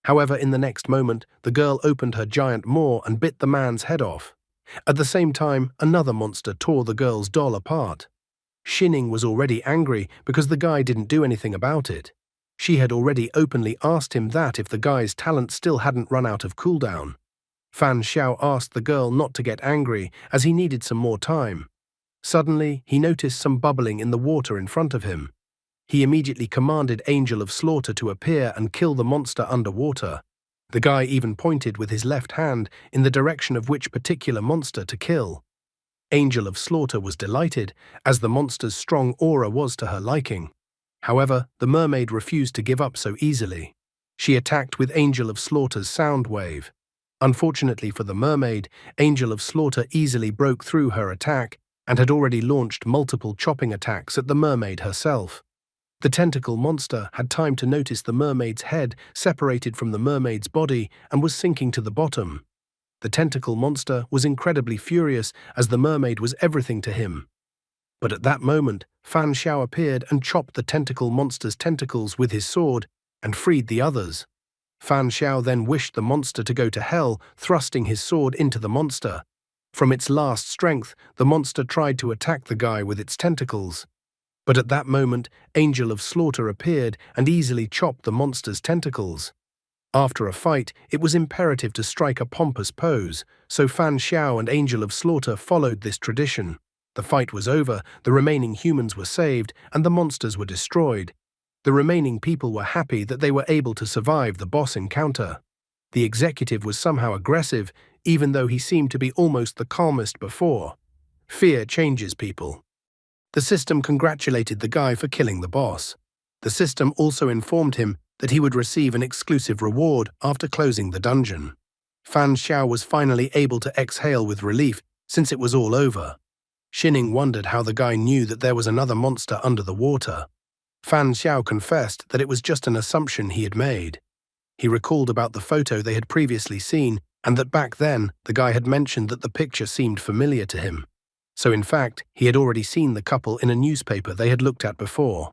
However, in the next moment, the girl opened her giant maw and bit the man's head off. At the same time, another monster tore the girl's doll apart. Shining was already angry because the guy didn't do anything about it. She had already openly asked him that if the guy's talent still hadn't run out of cooldown. Fan Xiao asked the girl not to get angry as he needed some more time. Suddenly, he noticed some bubbling in the water in front of him. He immediately commanded Angel of Slaughter to appear and kill the monster underwater. The guy even pointed with his left hand in the direction of which particular monster to kill. Angel of Slaughter was delighted, as the monster's strong aura was to her liking. However, the mermaid refused to give up so easily. She attacked with Angel of Slaughter's sound wave. Unfortunately for the mermaid, Angel of Slaughter easily broke through her attack and had already launched multiple chopping attacks at the mermaid herself. The tentacle monster had time to notice the mermaid's head separated from the mermaid's body and was sinking to the bottom. The tentacle monster was incredibly furious as the mermaid was everything to him. But at that moment, Fan Xiao appeared and chopped the tentacle monster's tentacles with his sword and freed the others. Fan Xiao then wished the monster to go to hell, thrusting his sword into the monster. From its last strength, the monster tried to attack the guy with its tentacles. But at that moment, Angel of Slaughter appeared and easily chopped the monster's tentacles. After a fight, it was imperative to strike a pompous pose, so Fan Xiao and Angel of Slaughter followed this tradition. The fight was over, the remaining humans were saved, and the monsters were destroyed. The remaining people were happy that they were able to survive the boss encounter. The executive was somehow aggressive, even though he seemed to be almost the calmest before. Fear changes people. The system congratulated the guy for killing the boss. The system also informed him that he would receive an exclusive reward after closing the dungeon. Fan Xiao was finally able to exhale with relief since it was all over. Shining wondered how the guy knew that there was another monster under the water. Fan Xiao confessed that it was just an assumption he had made. He recalled about the photo they had previously seen and that back then the guy had mentioned that the picture seemed familiar to him. So in fact, he had already seen the couple in a newspaper they had looked at before.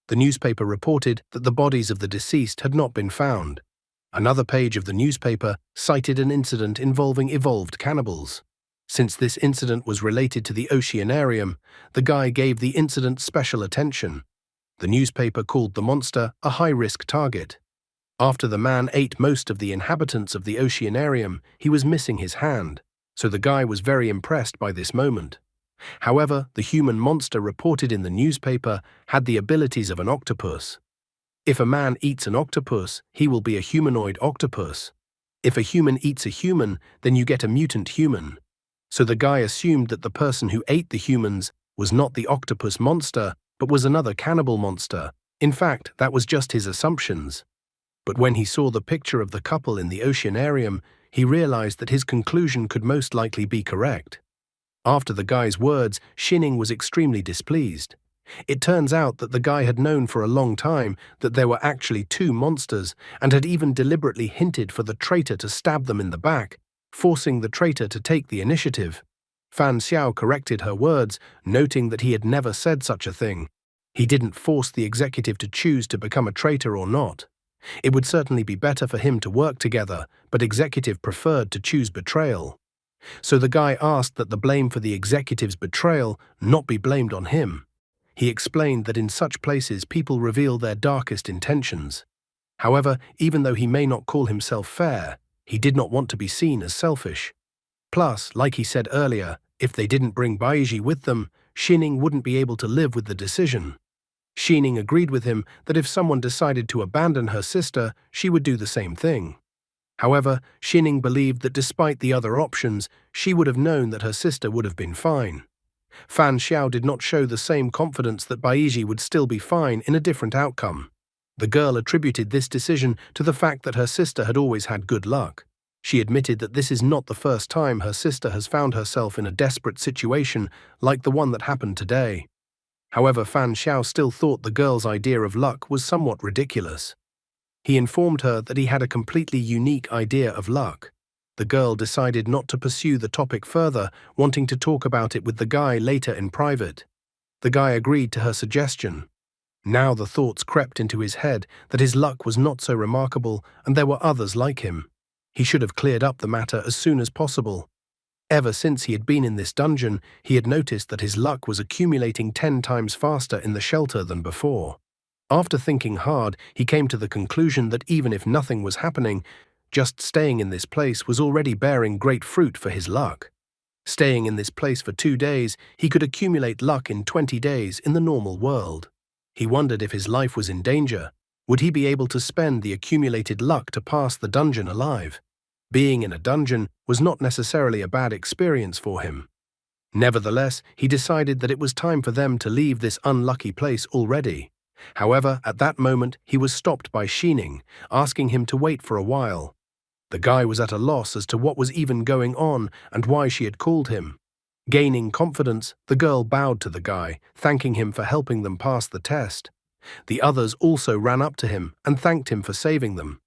The newspaper reported that the bodies of the deceased had not been found. Another page of the newspaper cited an incident involving evolved cannibals. Since this incident was related to the oceanarium, the guy gave the incident special attention. The newspaper called the monster a high-risk target. After the man ate most of the inhabitants of the oceanarium, he was missing his hand, so the guy was very impressed by this moment. However, the human monster reported in the newspaper had the abilities of an octopus. If a man eats an octopus, he will be a humanoid octopus. If a human eats a human, then you get a mutant human. So the guy assumed that the person who ate the humans was not the octopus monster, but was another cannibal monster. In fact, that was just his assumptions. But when he saw the picture of the couple in the oceanarium, he realized that his conclusion could most likely be correct. After the guy's words, Shining was extremely displeased. It turns out that the guy had known for a long time that there were actually two monsters and had even deliberately hinted for the traitor to stab them in the back, forcing the traitor to take the initiative. Fan Xiao corrected her words, noting that he had never said such a thing. He didn't force the executive to choose to become a traitor or not. It would certainly be better for him to work together, but executive preferred to choose betrayal. So the guy asked that the blame for the executive's betrayal not be blamed on him. He explained that in such places people reveal their darkest intentions. However, even though he may not call himself fair, he did not want to be seen as selfish. Plus, like he said earlier, if they didn't bring Baiji with them, Shining wouldn't be able to live with the decision. Shining agreed with him that if someone decided to abandon her sister, she would do the same thing. However, Shining believed that despite the other options, she would have known that her sister would have been fine. Fan Xiao did not show the same confidence that Baiji would still be fine in a different outcome. The girl attributed this decision to the fact that her sister had always had good luck. She admitted that this is not the first time her sister has found herself in a desperate situation like the one that happened today. However, Fan Xiao still thought the girl's idea of luck was somewhat ridiculous. He informed her that he had a completely unique idea of luck. The girl decided not to pursue the topic further, wanting to talk about it with the guy later in private. The guy agreed to her suggestion. Now the thoughts crept into his head that his luck was not so remarkable and there were others like him. He should have cleared up the matter as soon as possible. Ever since he had been in this dungeon, he had noticed that his luck was accumulating 10 times faster in the shelter than before. After thinking hard, he came to the conclusion that even if nothing was happening, just staying in this place was already bearing great fruit for his luck. Staying in this place for 2 days, he could accumulate luck in 20 days in the normal world. He wondered if his life was in danger. Would he be able to spend the accumulated luck to pass the dungeon alive? Being in a dungeon was not necessarily a bad experience for him. Nevertheless, he decided that it was time for them to leave this unlucky place already. However, at that moment, he was stopped by Shining, asking him to wait for a while. The guy was at a loss as to what was even going on and why she had called him. Gaining confidence, the girl bowed to the guy, thanking him for helping them pass the test. The others also ran up to him and thanked him for saving them.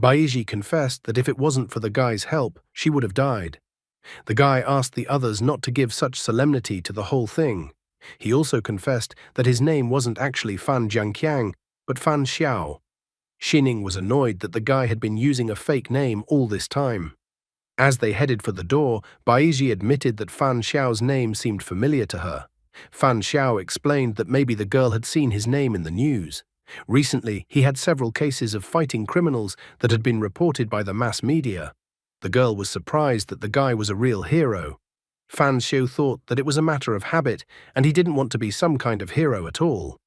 Baiji confessed that if it wasn't for the guy's help, she would have died. The guy asked the others not to give such solemnity to the whole thing. He also confessed that his name wasn't actually Fan Jiangqiang, but Fan Xiao. Xining was annoyed that the guy had been using a fake name all this time. As they headed for the door, Baiji admitted that Fan Xiao's name seemed familiar to her. Fan Xiao explained that maybe the girl had seen his name in the news. Recently, he had several cases of fighting criminals that had been reported by the mass media. The girl was surprised that the guy was a real hero. Fan Xiao thought that it was a matter of habit, and he didn't want to be some kind of hero at all.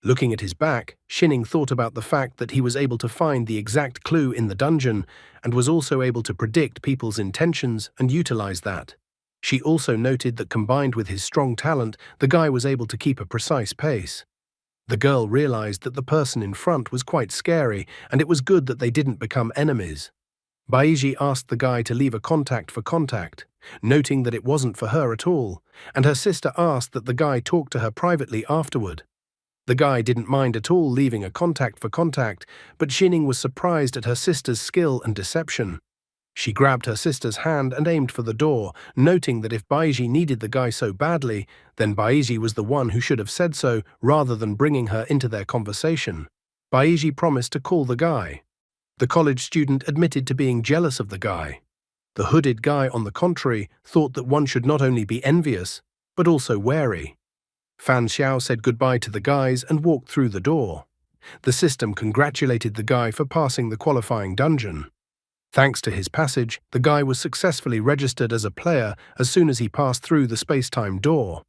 Looking at his back, Xining thought about the fact that he was able to find the exact clue in the dungeon and was also able to predict people's intentions and utilize that. She also noted that combined with his strong talent, the guy was able to keep a precise pace. The girl realized that the person in front was quite scary, and it was good that they didn't become enemies. Baiji asked the guy to leave a contact for contact, noting that it wasn't for her at all, and her sister asked that the guy talk to her privately afterward. The guy didn't mind at all leaving a contact for contact, but Xining was surprised at her sister's skill and deception. She grabbed her sister's hand and aimed for the door, noting that if Baiji needed the guy so badly, then Baiji was the one who should have said so rather than bringing her into their conversation. Baiji promised to call the guy. The college student admitted to being jealous of the guy. The hooded guy, on the contrary, thought that one should not only be envious, but also wary. Fan Xiao said goodbye to the guys and walked through the door. The system congratulated the guy for passing the qualifying dungeon. Thanks to his passage, the guy was successfully registered as a player as soon as he passed through the space-time door.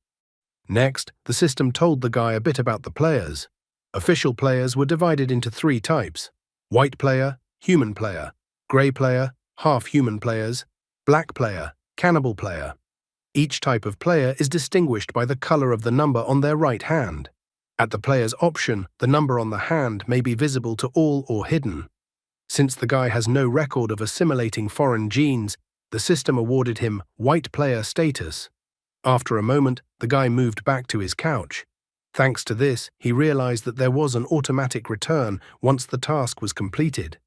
Next, the system told the guy a bit about the players. Official players were divided into 3 types: white player, human player, grey player, half-human players, black player, cannibal player. Each type of player is distinguished by the color of the number on their right hand. At the player's option, the number on the hand may be visible to all or hidden. Since the guy has no record of assimilating foreign genes, the system awarded him white player status. After a moment, the guy moved back to his couch. Thanks to this, he realized that there was an automatic return once the task was completed.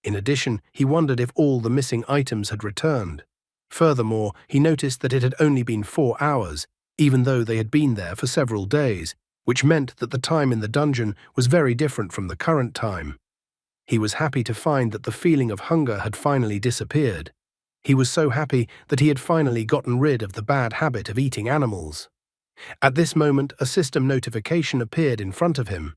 In addition, he wondered if all the missing items had returned. Furthermore, he noticed that it had only been 4 hours, even though they had been there for several days, which meant that the time in the dungeon was very different from the current time. He was happy to find that the feeling of hunger had finally disappeared. He was so happy that he had finally gotten rid of the bad habit of eating animals. At this moment, a system notification appeared in front of him.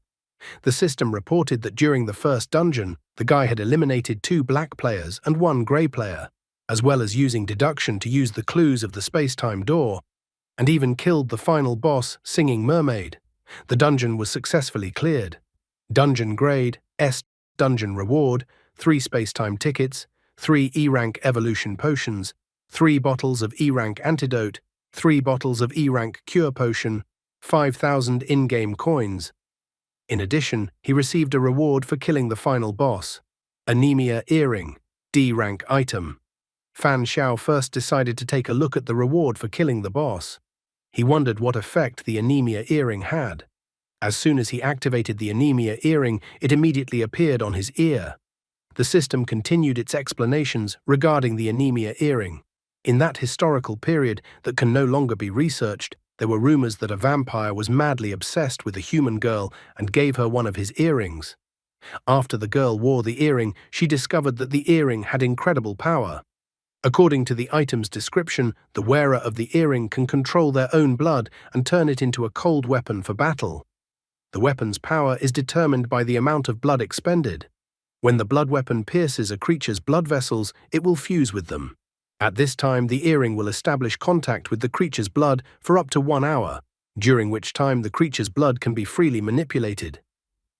The system reported that during the first dungeon, the guy had eliminated 2 black players and 1 grey player, as well as using deduction to use the clues of the space-time door, and even killed the final boss, Singing Mermaid. The dungeon was successfully cleared. Dungeon grade, S. Dungeon reward, 3 space-time tickets, 3 E-rank evolution potions, 3 bottles of E-rank antidote, 3 bottles of E-rank cure potion, 5,000 in-game coins. In addition, he received a reward for killing the final boss. Anemia earring, D-rank item. Fan Xiao first decided to take a look at the reward for killing the boss. He wondered what effect the anemia earring had. As soon as he activated the anemia earring, it immediately appeared on his ear. The system continued its explanations regarding the anemia earring. In that historical period that can no longer be researched, there were rumors that a vampire was madly obsessed with a human girl and gave her one of his earrings. After the girl wore the earring, she discovered that the earring had incredible power. According to the item's description, the wearer of the earring can control their own blood and turn it into a cold weapon for battle. The weapon's power is determined by the amount of blood expended. When the blood weapon pierces a creature's blood vessels, it will fuse with them. At this time, the earring will establish contact with the creature's blood for up to 1 hour, during which time the creature's blood can be freely manipulated.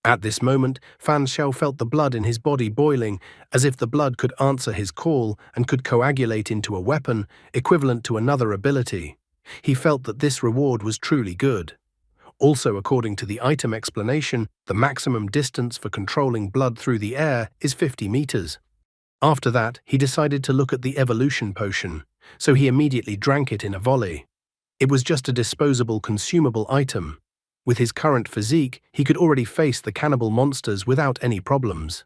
At this moment, Fan Xiao felt the blood in his body boiling, as if the blood could answer his call and could coagulate into a weapon, equivalent to another ability. He felt that this reward was truly good. Also, according to the item explanation, the maximum distance for controlling blood through the air is 50 meters. After that, he decided to look at the evolution potion, so he immediately drank it in a volley. It was just a disposable consumable item. With his current physique, he could already face the cannibal monsters without any problems.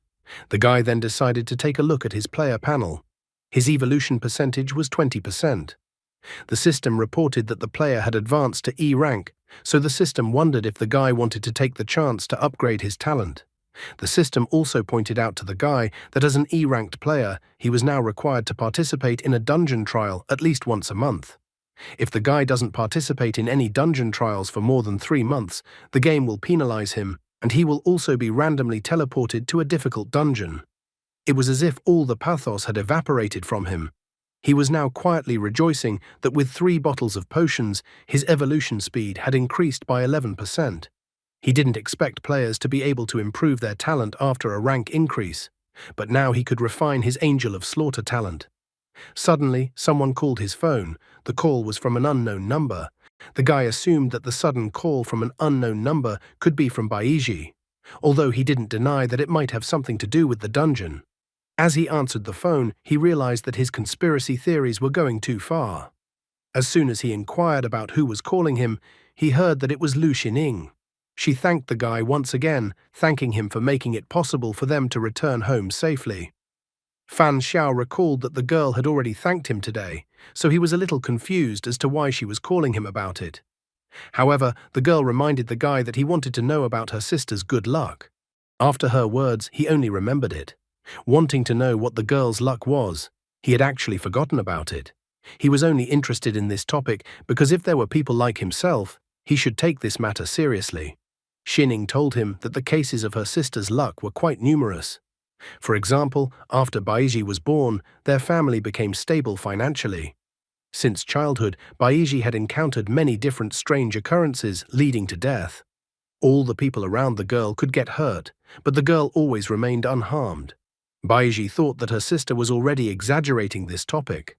The guy then decided to take a look at his player panel. His evolution percentage was 20%. The system reported that the player had advanced to E rank, so the system wondered if the guy wanted to take the chance to upgrade his talent. The system also pointed out to the guy that as an E-ranked player, he was now required to participate in a dungeon trial at least once a month. If the guy doesn't participate in any dungeon trials for more than 3 months, the game will penalize him, and he will also be randomly teleported to a difficult dungeon. It was as if all the pathos had evaporated from him. He was now quietly rejoicing that with 3 bottles of potions, his evolution speed had increased by 11%. He didn't expect players to be able to improve their talent after a rank increase, but now he could refine his Angel of Slaughter talent. Suddenly, someone called his phone. The call was from an unknown number. The guy assumed that the sudden call from an unknown number could be from Baiji, although he didn't deny that it might have something to do with the dungeon. As he answered the phone, he realized that his conspiracy theories were going too far. As soon as he inquired about who was calling him, he heard that it was Lu Xining. She thanked the guy once again, thanking him for making it possible for them to return home safely. Fan Xiao recalled that the girl had already thanked him today, so he was a little confused as to why she was calling him about it. However, the girl reminded the guy that he wanted to know about her sister's good luck. After her words, he only remembered it. Wanting to know what the girl's luck was, he had actually forgotten about it. He was only interested in this topic because if there were people like himself, he should take this matter seriously. Xining told him that the cases of her sister's luck were quite numerous. For example, after Baiji was born, their family became stable financially. Since childhood, Baiji had encountered many different strange occurrences leading to death. All the people around the girl could get hurt, but the girl always remained unharmed. Baiji thought that her sister was already exaggerating this topic.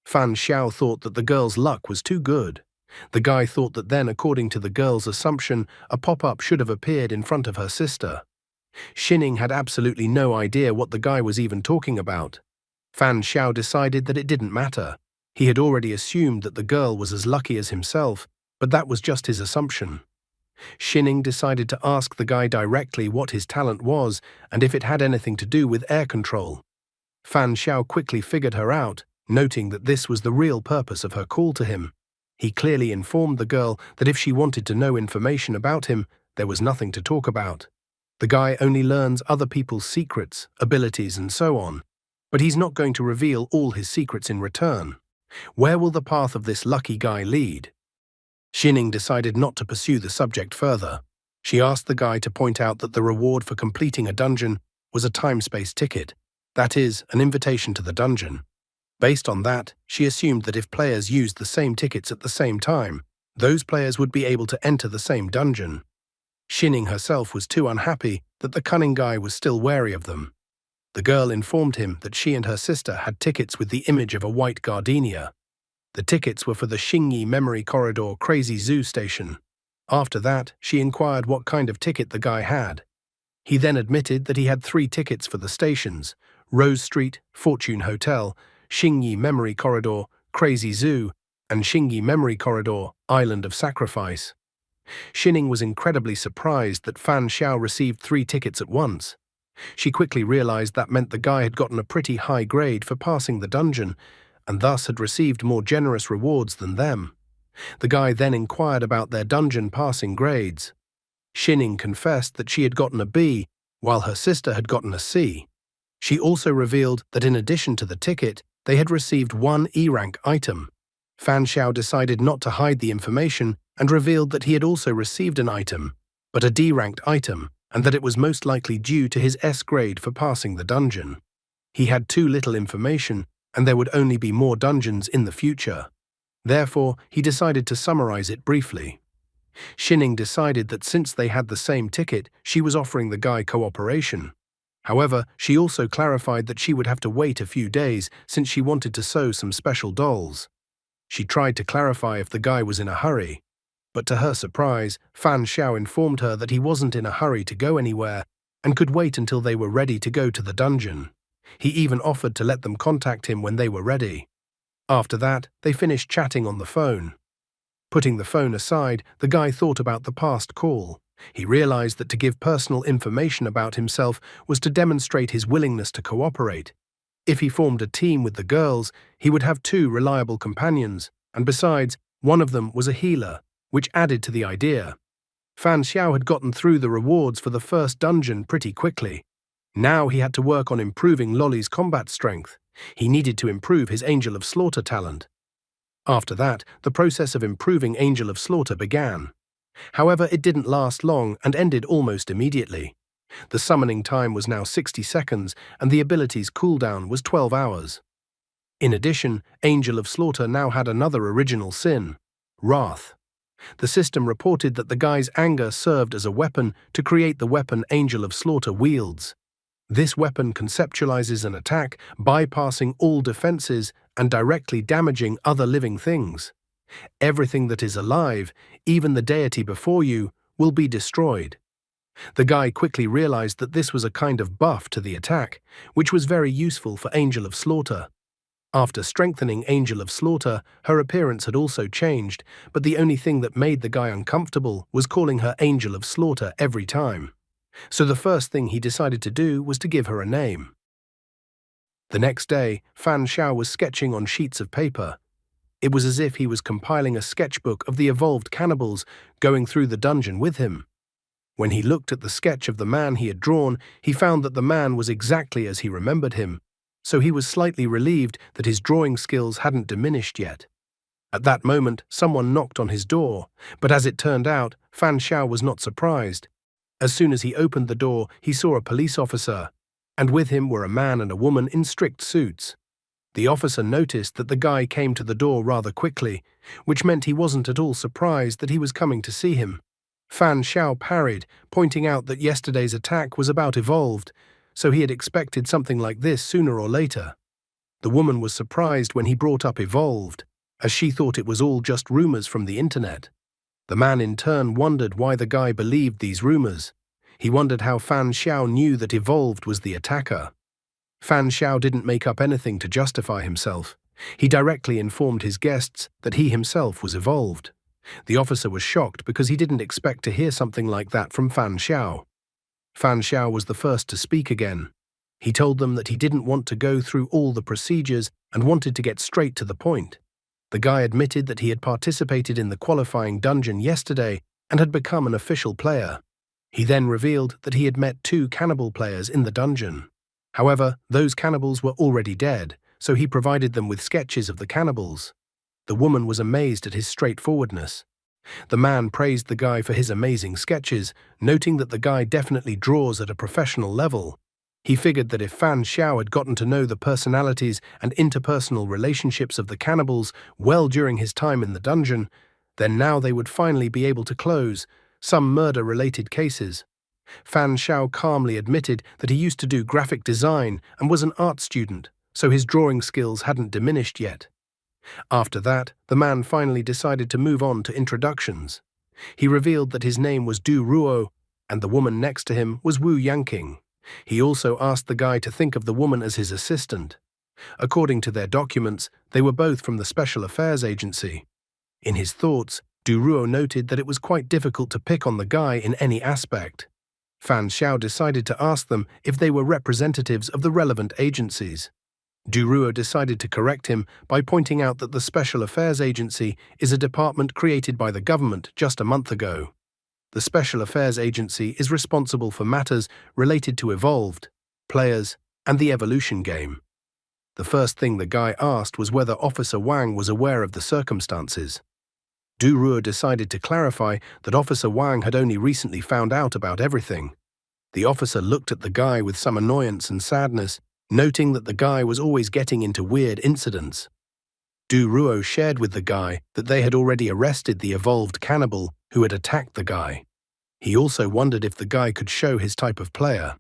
Fan Xiao thought that the girl's luck was too good. The guy thought that then, according to the girl's assumption, a pop-up should have appeared in front of her sister. Xining had absolutely no idea what the guy was even talking about. Fan Xiao decided that it didn't matter. He had already assumed that the girl was as lucky as himself, but that was just his assumption. Xining decided to ask the guy directly what his talent was and if it had anything to do with air control. Fan Xiao quickly figured her out, noting that this was the real purpose of her call to him. He clearly informed the girl that if she wanted to know information about him, there was nothing to talk about. The guy only learns other people's secrets, abilities, and so on. But he's not going to reveal all his secrets in return. Where will the path of this lucky guy lead? Xining decided not to pursue the subject further. She asked the guy to point out that the reward for completing a dungeon was a time-space ticket, that is, an invitation to the dungeon. Based on that, she assumed that if players used the same tickets at the same time, those players would be able to enter the same dungeon. Xining herself was too unhappy that the cunning guy was still wary of them. The girl informed him that she and her sister had tickets with the image of a white gardenia. The tickets were for the Xingyi Memory Corridor Crazy Zoo station. After that, she inquired what kind of ticket the guy had. He then admitted that he had 3 tickets for the stations: Rose Street, Fortune Hotel, Xingyi Memory Corridor, Crazy Zoo, and Xingyi Memory Corridor, Island of Sacrifice. Xining was incredibly surprised that Fan Xiao received 3 tickets at once. She quickly realized that meant the guy had gotten a pretty high grade for passing the dungeon, and thus had received more generous rewards than them. The guy then inquired about their dungeon passing grades. Xining confessed that she had gotten a B, while her sister had gotten a C. She also revealed that in addition to the ticket, they had received 1 E-rank item. Fan Xiao decided not to hide the information and revealed that he had also received an item, but a D-ranked item, and that it was most likely due to his S grade for passing the dungeon. He had too little information, and there would only be more dungeons in the future. Therefore, he decided to summarize it briefly. Xining decided that since they had the same ticket, she was offering the guy cooperation. However, she also clarified that she would have to wait a few days since she wanted to sew some special dolls. She tried to clarify if the guy was in a hurry, but to her surprise, Fan Xiao informed her that he wasn't in a hurry to go anywhere and could wait until they were ready to go to the dungeon. He even offered to let them contact him when they were ready. After that, they finished chatting on the phone. Putting the phone aside, the guy thought about the past call. He realized that to give personal information about himself was to demonstrate his willingness to cooperate. If he formed a team with the girls, he would have 2 reliable companions, and besides, one of them was a healer, which added to the idea. Fan Xiao had gotten through the rewards for the first dungeon pretty quickly. Now he had to work on improving Lolly's combat strength. He needed to improve his Angel of Slaughter talent. After that, the process of improving Angel of Slaughter began. However, it didn't last long and ended almost immediately. The summoning time was now 60 seconds and the ability's cooldown was 12 hours. In addition, Angel of Slaughter now had another original sin: wrath. The system reported that the guy's anger served as a weapon to create the weapon Angel of Slaughter wields. This weapon conceptualizes an attack, bypassing all defenses and directly damaging other living things. Everything that is alive, even the deity before you, will be destroyed. The guy quickly realized that this was a kind of buff to the attack, which was very useful for Angel of Slaughter. After strengthening Angel of Slaughter, her appearance had also changed, but the only thing that made the guy uncomfortable was calling her Angel of Slaughter every time. So the first thing he decided to do was to give her a name. The next day, Fan Xiao was sketching on sheets of paper. It was as if he was compiling a sketchbook of the evolved cannibals going through the dungeon with him. When he looked at the sketch of the man he had drawn, he found that the man was exactly as he remembered him, so he was slightly relieved that his drawing skills hadn't diminished yet. At that moment, someone knocked on his door, but as it turned out, Fan Xiao was not surprised. As soon as he opened the door, he saw a police officer, and with him were a man and a woman in strict suits. The officer noticed that the guy came to the door rather quickly, which meant he wasn't at all surprised that he was coming to see him. Fan Xiao parried, pointing out that yesterday's attack was about evolved, so he had expected something like this sooner or later. The woman was surprised when he brought up evolved, as she thought it was all just rumors from the internet. The man in turn wondered why the guy believed these rumors. He wondered how Fan Xiao knew that evolved was the attacker. Fan Xiao didn't make up anything to justify himself. He directly informed his guests that he himself was evolved. The officer was shocked because he didn't expect to hear something like that from Fan Xiao. Fan Xiao was the first to speak again. He told them that he didn't want to go through all the procedures and wanted to get straight to the point. The guy admitted that he had participated in the qualifying dungeon yesterday and had become an official player. He then revealed that he had met 2 cannibal players in the dungeon. However, those cannibals were already dead, so he provided them with sketches of the cannibals. The woman was amazed at his straightforwardness. The man praised the guy for his amazing sketches, noting that the guy definitely draws at a professional level. He figured that if Fan Xiao had gotten to know the personalities and interpersonal relationships of the cannibals well during his time in the dungeon, then now they would finally be able to close some murder-related cases. Fan Xiao calmly admitted that he used to do graphic design and was an art student, so his drawing skills hadn't diminished yet. After that, the man finally decided to move on to introductions. He revealed that his name was Du Ruo, and the woman next to him was Wu Yanqing. He also asked the guy to think of the woman as his assistant. According to their documents, they were both from the Special Affairs Agency. In his thoughts, Du Ruo noted that it was quite difficult to pick on the guy in any aspect. Fan Xiao decided to ask them if they were representatives of the relevant agencies. Du Ruo decided to correct him by pointing out that the Special Affairs Agency is a department created by the government just a month ago. The Special Affairs Agency is responsible for matters related to evolved, players, and the evolution game. The first thing the guy asked was whether Officer Wang was aware of the circumstances. Du Ruo decided to clarify that Officer Wang had only recently found out about everything. The officer looked at the guy with some annoyance and sadness, noting that the guy was always getting into weird incidents. Du Ruo shared with the guy that they had already arrested the evolved cannibal who had attacked the guy. He also wondered if the guy could show his type of player.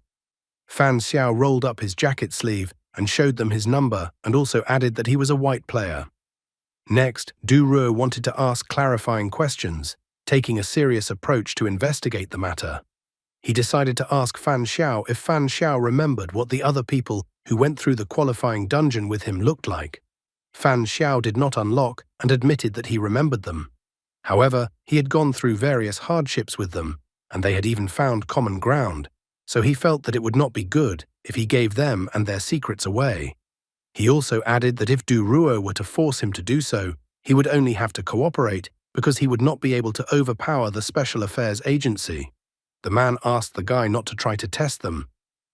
Fan Xiao rolled up his jacket sleeve and showed them his number and also added that he was a white player. Next, Du Ruo wanted to ask clarifying questions, taking a serious approach to investigate the matter. He decided to ask Fan Xiao if Fan Xiao remembered what the other people who went through the qualifying dungeon with him looked like. Fan Xiao did not unlock and admitted that he remembered them. However, he had gone through various hardships with them, and they had even found common ground, so he felt that it would not be good if he gave them and their secrets away. He also added that if Du Ruo were to force him to do so, he would only have to cooperate because he would not be able to overpower the Special Affairs Agency. The man asked the guy not to try to test them.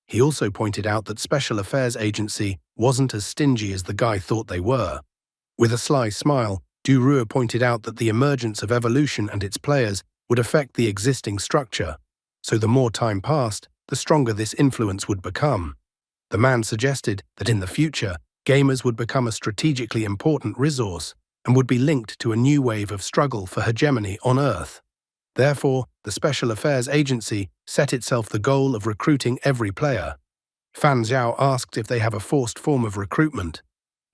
He also pointed out that Special Affairs Agency wasn't as stingy as the guy thought they were. With a sly smile, Duruo pointed out that the emergence of evolution and its players would affect the existing structure, so the more time passed, the stronger this influence would become. The man suggested that in the future, gamers would become a strategically important resource and would be linked to a new wave of struggle for hegemony on Earth. Therefore, the Special Affairs Agency set itself the goal of recruiting every player. Fan Zhao asked if they have a forced form of recruitment.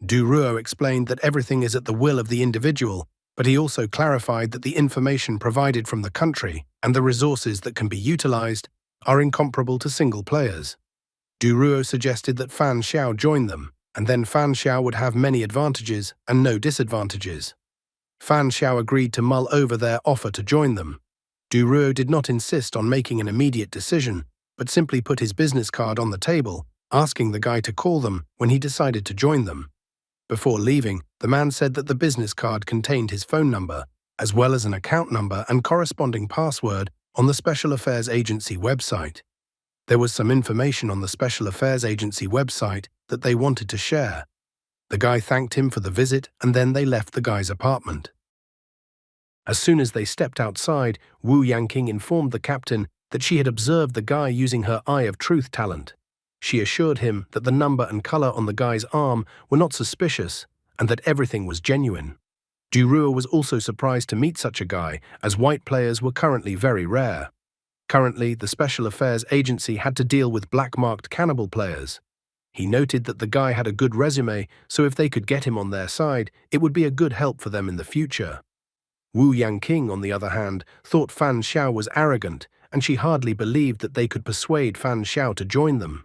Duruo explained that everything is at the will of the individual, but he also clarified that the information provided from the country and the resources that can be utilized are incomparable to single players. Duruo suggested that Fan Xiao join them, and then Fan Xiao would have many advantages and no disadvantages. Fan Xiao agreed to mull over their offer to join them. Duruo did not insist on making an immediate decision, but simply put his business card on the table, asking the guy to call them when he decided to join them. Before leaving, the man said that the business card contained his phone number, as well as an account number and corresponding password on the Special Affairs Agency website. There was some information on the Special Affairs Agency website that they wanted to share. The guy thanked him for the visit, and then they left the guy's apartment. As soon as they stepped outside, Wu Yanqing informed the captain that she had observed the guy using her Eye of Truth talent. She assured him that the number and color on the guy's arm were not suspicious and that everything was genuine. Duruo was also surprised to meet such a guy, as white players were currently very rare. Currently, the Special Affairs Agency had to deal with black-marked cannibal players. He noted that the guy had a good resume, so if they could get him on their side, it would be a good help for them in the future. Wu Yanqing, on the other hand, thought Fan Xiao was arrogant, and she hardly believed that they could persuade Fan Xiao to join them.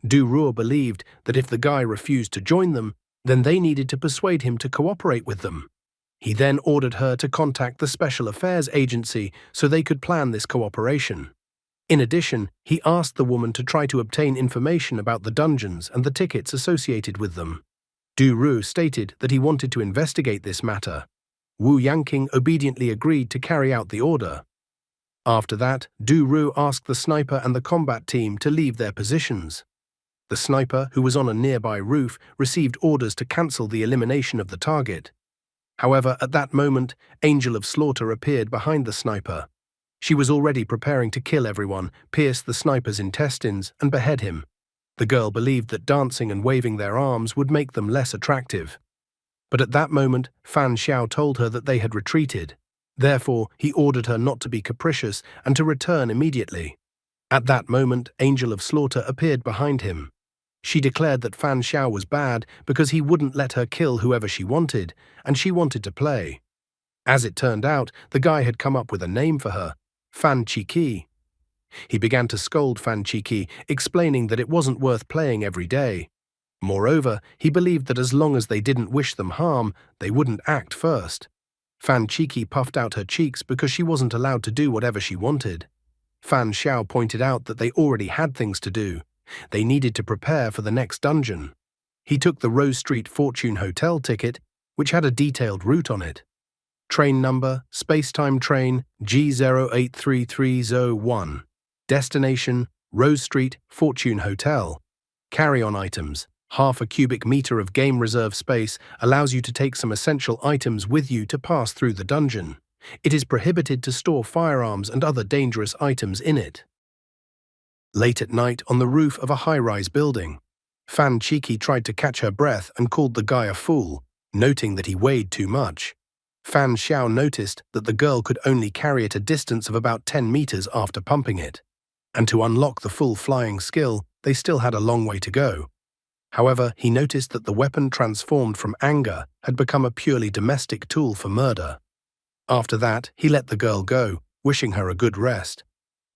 Duruo believed that if the guy refused to join them, then they needed to persuade him to cooperate with them. He then ordered her to contact the Special Affairs Agency so they could plan this cooperation. In addition, he asked the woman to try to obtain information about the dungeons and the tickets associated with them. Duruo stated that he wanted to investigate this matter. Wu Yanqing obediently agreed to carry out the order. After that, Duruo asked the sniper and the combat team to leave their positions. The sniper, who was on a nearby roof, received orders to cancel the elimination of the target. However, at that moment, Angel of Slaughter appeared behind the sniper. She was already preparing to kill everyone, pierce the sniper's intestines, and behead him. The girl believed that dancing and waving their arms would make them less attractive. But at that moment, Fan Xiao told her that they had retreated. Therefore, he ordered her not to be capricious and to return immediately. At that moment, Angel of Slaughter appeared behind him. She declared that Fan Xiao was bad because he wouldn't let her kill whoever she wanted, and she wanted to play. As it turned out, the guy had come up with a name for her, Fan Qi. He began to scold Fan Qi, explaining that it wasn't worth playing every day. Moreover, he believed that as long as they didn't wish them harm, they wouldn't act first. Fan Qi puffed out her cheeks because she wasn't allowed to do whatever she wanted. Fan Xiao pointed out that they already had things to do. They needed to prepare for the next dungeon. He took the Rose Street Fortune Hotel ticket, which had a detailed route on it. Train number, Spacetime Train G083301. Destination, Rose Street Fortune Hotel. Carry-on items. Half a cubic meter of game reserve space allows you to take some essential items with you to pass through the dungeon. It is prohibited to store firearms and other dangerous items in it. Late at night on the roof of a high-rise building, Fan Qi tried to catch her breath and called the guy a fool, noting that he weighed too much. Fan Xiao noticed that the girl could only carry it a distance of about 10 meters after pumping it, and to unlock the full flying skill, they still had a long way to go. However, he noticed that the weapon transformed from anger had become a purely domestic tool for murder. After that, he let the girl go, wishing her a good rest.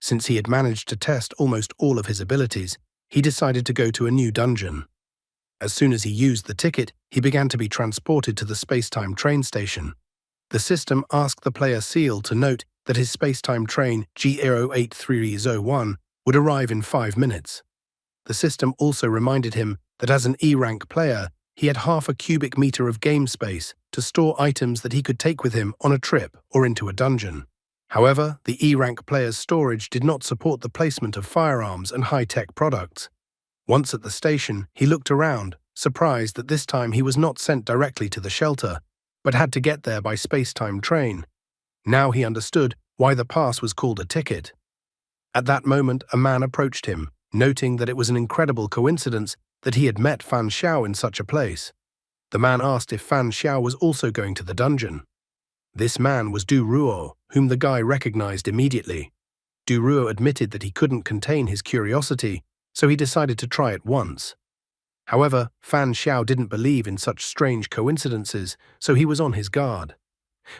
Since he had managed to test almost all of his abilities, he decided to go to a new dungeon. As soon as he used the ticket, he began to be transported to the Spacetime train station. The system asked the player Seal to note that his Spacetime train G083301 would arrive in 5 minutes. The system also reminded him that as an E-rank player, he had half a cubic meter of game space to store items that he could take with him on a trip or into a dungeon. However, the E-rank player's storage did not support the placement of firearms and high-tech products. Once at the station, he looked around, surprised that this time he was not sent directly to the shelter, but had to get there by space-time train. Now he understood why the pass was called a ticket. At that moment, a man approached him, noting that it was an incredible coincidence that he had met Fan Xiao in such a place. The man asked if Fan Xiao was also going to the dungeon. This man was Du Ruo, whom the guy recognized immediately. Du Ruo admitted that he couldn't contain his curiosity, so he decided to try it once. However, Fan Xiao didn't believe in such strange coincidences, so he was on his guard.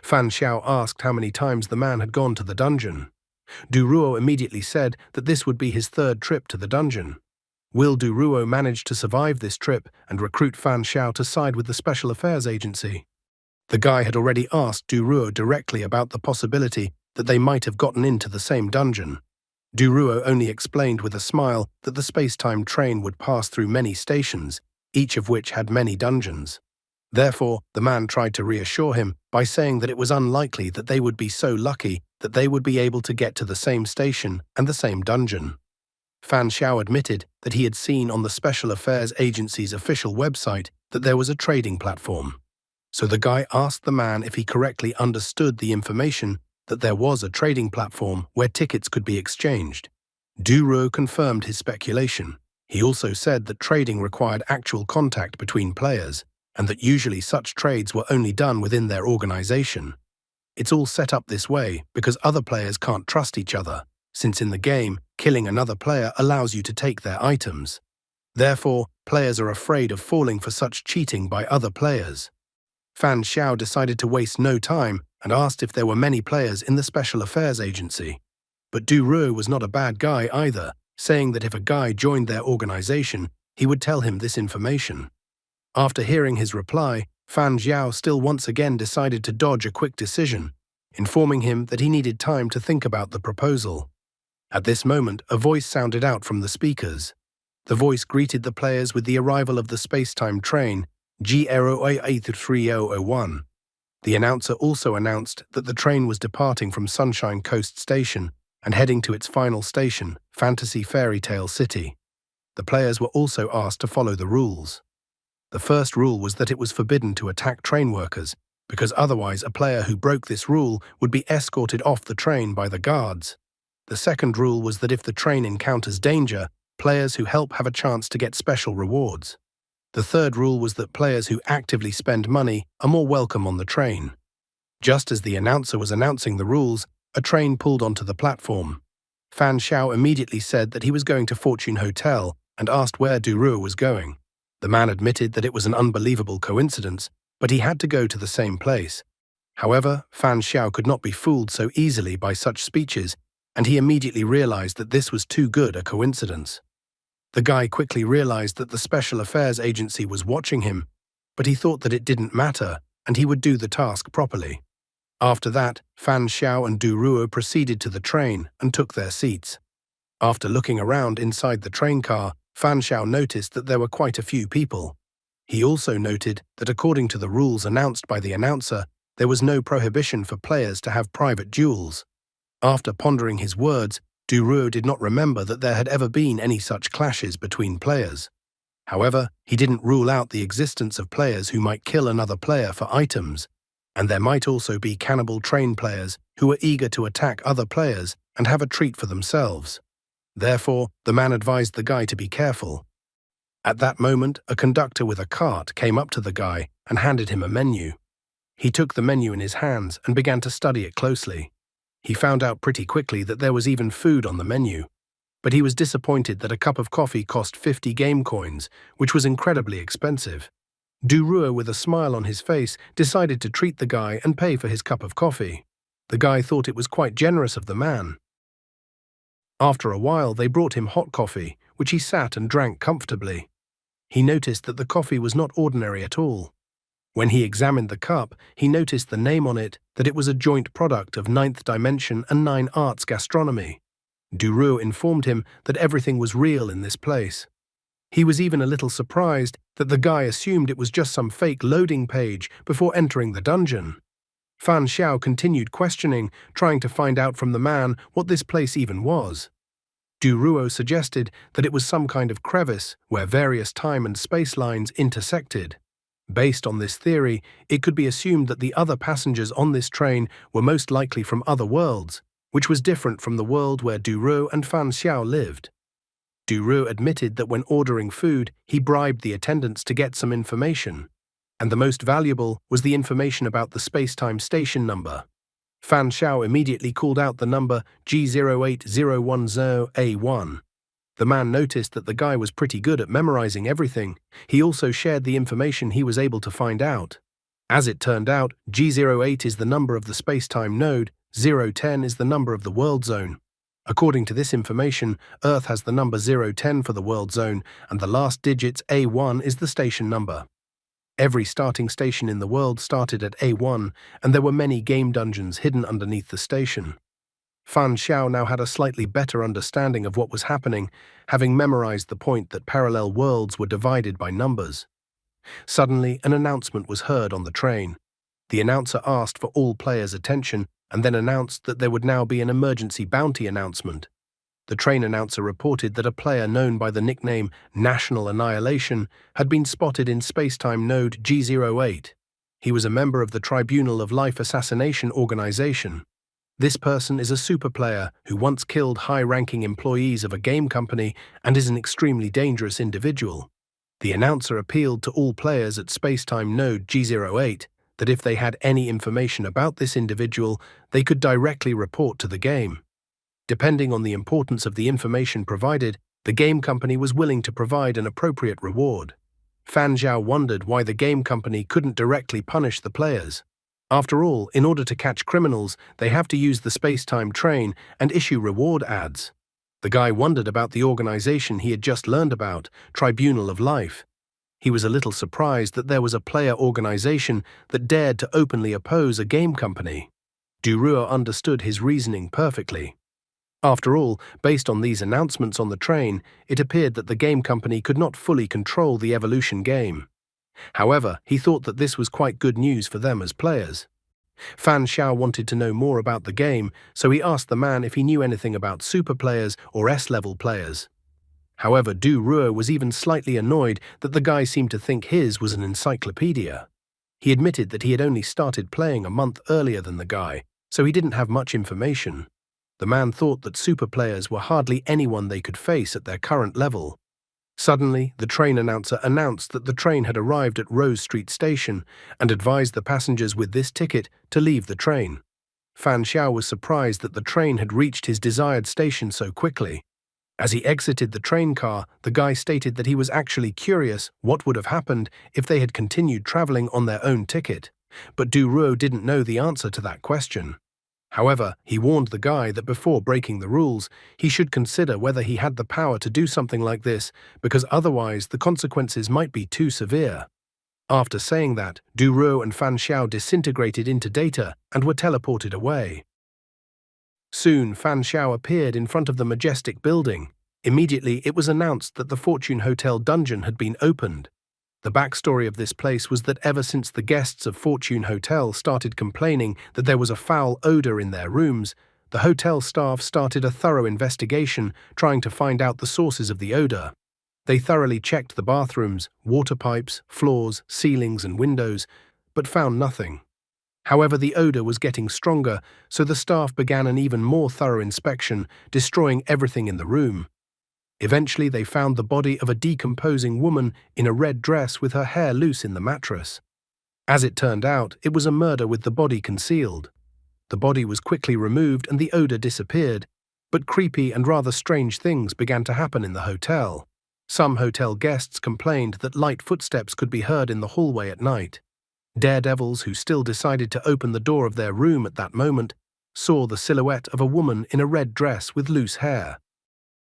Fan Xiao asked how many times the man had gone to the dungeon. Du Ruo immediately said that this would be his third trip to the dungeon. Will Du Ruo manage to survive this trip and recruit Fan Xiao to side with the Special Affairs Agency? The guy had already asked Du Ruo directly about the possibility that they might have gotten into the same dungeon. Du Ruo only explained with a smile that the space-time train would pass through many stations, each of which had many dungeons. Therefore, the man tried to reassure him by saying that it was unlikely that they would be so lucky that they would be able to get to the same station and the same dungeon. Fan Xiao admitted that he had seen on the Special Affairs Agency's official website that there was a trading platform. So the guy asked the man if he correctly understood the information that there was a trading platform where tickets could be exchanged. Du Ruo confirmed his speculation. He also said that trading required actual contact between players, and that usually such trades were only done within their organization. It's all set up this way because other players can't trust each other, since in the game, killing another player allows you to take their items. Therefore, players are afraid of falling for such cheating by other players. Fan Xiao decided to waste no time and asked if there were many players in the Special Affairs Agency. But Du Ruo was not a bad guy either, saying that if a guy joined their organization, he would tell him this information. After hearing his reply, Fan Xiao still once again decided to dodge a quick decision, informing him that he needed time to think about the proposal. At this moment, a voice sounded out from the speakers. The voice greeted the players with the arrival of the space-time train, G083001. The announcer also announced that the train was departing from Sunshine Coast Station and heading to its final station, Fantasy Fairy Tale City. The players were also asked to follow the rules. The first rule was that it was forbidden to attack train workers, because otherwise a player who broke this rule would be escorted off the train by the guards. The second rule was that if the train encounters danger, players who help have a chance to get special rewards. The third rule was that players who actively spend money are more welcome on the train. Just as the announcer was announcing the rules, a train pulled onto the platform. Fan Xiao immediately said that he was going to Fortune Hotel and asked where Du Ruo was going. The man admitted that it was an unbelievable coincidence, but he had to go to the same place. However, Fan Xiao could not be fooled so easily by such speeches, and he immediately realized that this was too good a coincidence. The guy quickly realized that the Special Affairs Agency was watching him, but he thought that it didn't matter and he would do the task properly. After that, Fan Xiao and Du Ruo proceeded to the train and took their seats. After looking around inside the train car, Fan Xiao noticed that there were quite a few people. He also noted that according to the rules announced by the announcer, there was no prohibition for players to have private duels. After pondering his words, Du Ruo did not remember that there had ever been any such clashes between players. However, he didn't rule out the existence of players who might kill another player for items, and there might also be cannibal train players who were eager to attack other players and have a treat for themselves. Therefore, the man advised the guy to be careful. At that moment, a conductor with a cart came up to the guy and handed him a menu. He took the menu in his hands and began to study it closely. He found out pretty quickly that there was even food on the menu, but he was disappointed that a cup of coffee cost 50 game coins, which was incredibly expensive. Du Ruo, with a smile on his face, decided to treat the guy and pay for his cup of coffee. The guy thought it was quite generous of the man. After a while, they brought him hot coffee, which he sat and drank comfortably. He noticed that the coffee was not ordinary at all. When he examined the cup, he noticed the name on it that it was a joint product of 9th Dimension and 9 Arts Gastronomy. Du Ruo informed him that everything was real in this place. He was even a little surprised that the guy assumed it was just some fake loading page before entering the dungeon. Fan Xiao continued questioning, trying to find out from the man what this place even was. Du Ruo suggested that it was some kind of crevice where various time and space lines intersected. Based on this theory, it could be assumed that the other passengers on this train were most likely from other worlds, which was different from the world where Du Ruo and Fan Xiao lived. Du Ruo admitted that when ordering food, he bribed the attendants to get some information, and the most valuable was the information about the space-time station number. Fan Xiao immediately called out the number G08010A1. The man noticed that the guy was pretty good at memorizing everything. He also shared the information he was able to find out. As it turned out, G08 is the number of the space-time node, 010 is the number of the world zone. According to this information, Earth has the number 010 for the world zone, and the last digits A1 is the station number. Every starting station in the world started at A1, and there were many game dungeons hidden underneath the station. Fan Xiao now had a slightly better understanding of what was happening, having memorized the point that parallel worlds were divided by numbers. Suddenly, an announcement was heard on the train. The announcer asked for all players' attention and then announced that there would now be an emergency bounty announcement. The train announcer reported that a player known by the nickname National Annihilation had been spotted in space-time node G08. He was a member of the Tribunal of Life Assassination Organization. This person is a super player who once killed high-ranking employees of a game company and is an extremely dangerous individual. The announcer appealed to all players at space-time node G08 that if they had any information about this individual, they could directly report to the game. Depending on the importance of the information provided, the game company was willing to provide an appropriate reward. Fan Xiao wondered why the game company couldn't directly punish the players. After all, in order to catch criminals, they have to use the space-time train and issue reward ads. The guy wondered about the organization he had just learned about, Tribunal of Life. He was a little surprised that there was a player organization that dared to openly oppose a game company. Du Ruo understood his reasoning perfectly. After all, based on these announcements on the train, it appeared that the game company could not fully control the evolution game. However, he thought that this was quite good news for them as players. Fan Xiao wanted to know more about the game, so he asked the man if he knew anything about super players or S-level players. However, Du Ruo was even slightly annoyed that the guy seemed to think his was an encyclopedia. He admitted that he had only started playing a month earlier than the guy, so he didn't have much information. The man thought that super players were hardly anyone they could face at their current level. Suddenly, the train announcer announced that the train had arrived at Rose Street Station and advised the passengers with this ticket to leave the train. Fan Xiao was surprised that the train had reached his desired station so quickly. As he exited the train car, the guy stated that he was actually curious what would have happened if they had continued traveling on their own ticket, but Du Ruo didn't know the answer to that question. However, he warned the guy that before breaking the rules, he should consider whether he had the power to do something like this, because otherwise the consequences might be too severe. After saying that, Du Ruo and Fan Xiao disintegrated into data and were teleported away. Soon, Fan Xiao appeared in front of the majestic building. Immediately, it was announced that the Fortune Hotel dungeon had been opened. The backstory of this place was that ever since the guests of Fortune Hotel started complaining that there was a foul odor in their rooms, the hotel staff started a thorough investigation trying to find out the sources of the odor. They thoroughly checked the bathrooms, water pipes, floors, ceilings, and windows, but found nothing. However, the odor was getting stronger, so the staff began an even more thorough inspection, destroying everything in the room. Eventually, they found the body of a decomposing woman in a red dress with her hair loose in the mattress. As it turned out, it was a murder with the body concealed. The body was quickly removed and the odor disappeared, but creepy and rather strange things began to happen in the hotel. Some hotel guests complained that light footsteps could be heard in the hallway at night. Daredevils who still decided to open the door of their room at that moment saw the silhouette of a woman in a red dress with loose hair.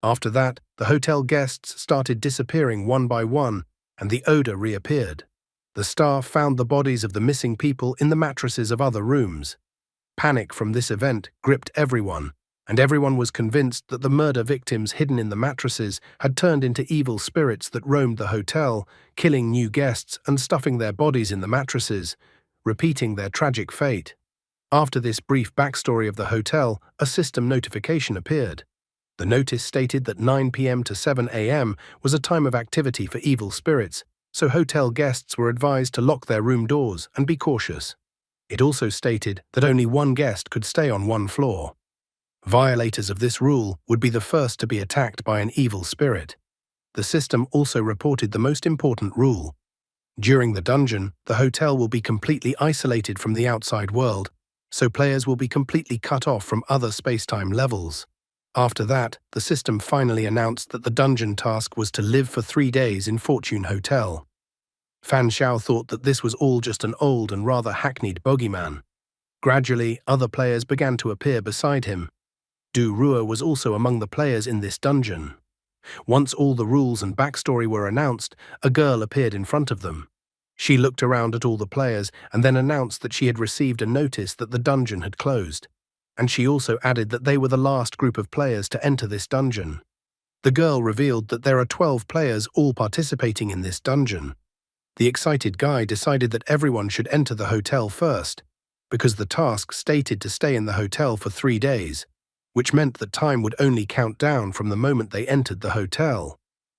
After that, the hotel guests started disappearing one by one, and the odor reappeared. The staff found the bodies of the missing people in the mattresses of other rooms. Panic from this event gripped everyone, and everyone was convinced that the murder victims hidden in the mattresses had turned into evil spirits that roamed the hotel, killing new guests and stuffing their bodies in the mattresses, repeating their tragic fate. After this brief backstory of the hotel, a system notification appeared. The notice stated that 9 p.m. to 7 a.m. was a time of activity for evil spirits, so hotel guests were advised to lock their room doors and be cautious. It also stated that only one guest could stay on one floor. Violators of this rule would be the first to be attacked by an evil spirit. The system also reported the most important rule. During the dungeon, the hotel will be completely isolated from the outside world, so players will be completely cut off from other space-time levels. After that, the system finally announced that the dungeon task was to live for 3 days in Fortune Hotel. Fan Xiao thought that this was all just an old and rather hackneyed bogeyman. Gradually, other players began to appear beside him. Du Ruo was also among the players in this dungeon. Once all the rules and backstory were announced, a girl appeared in front of them. She looked around at all the players and then announced that she had received a notice that the dungeon had closed. And she also added that they were the last group of players to enter this dungeon. The girl revealed that there are 12 players all participating in this dungeon. The excited guy decided that everyone should enter the hotel first, because the task stated to stay in the hotel for 3 days, which meant that time would only count down from the moment they entered the hotel.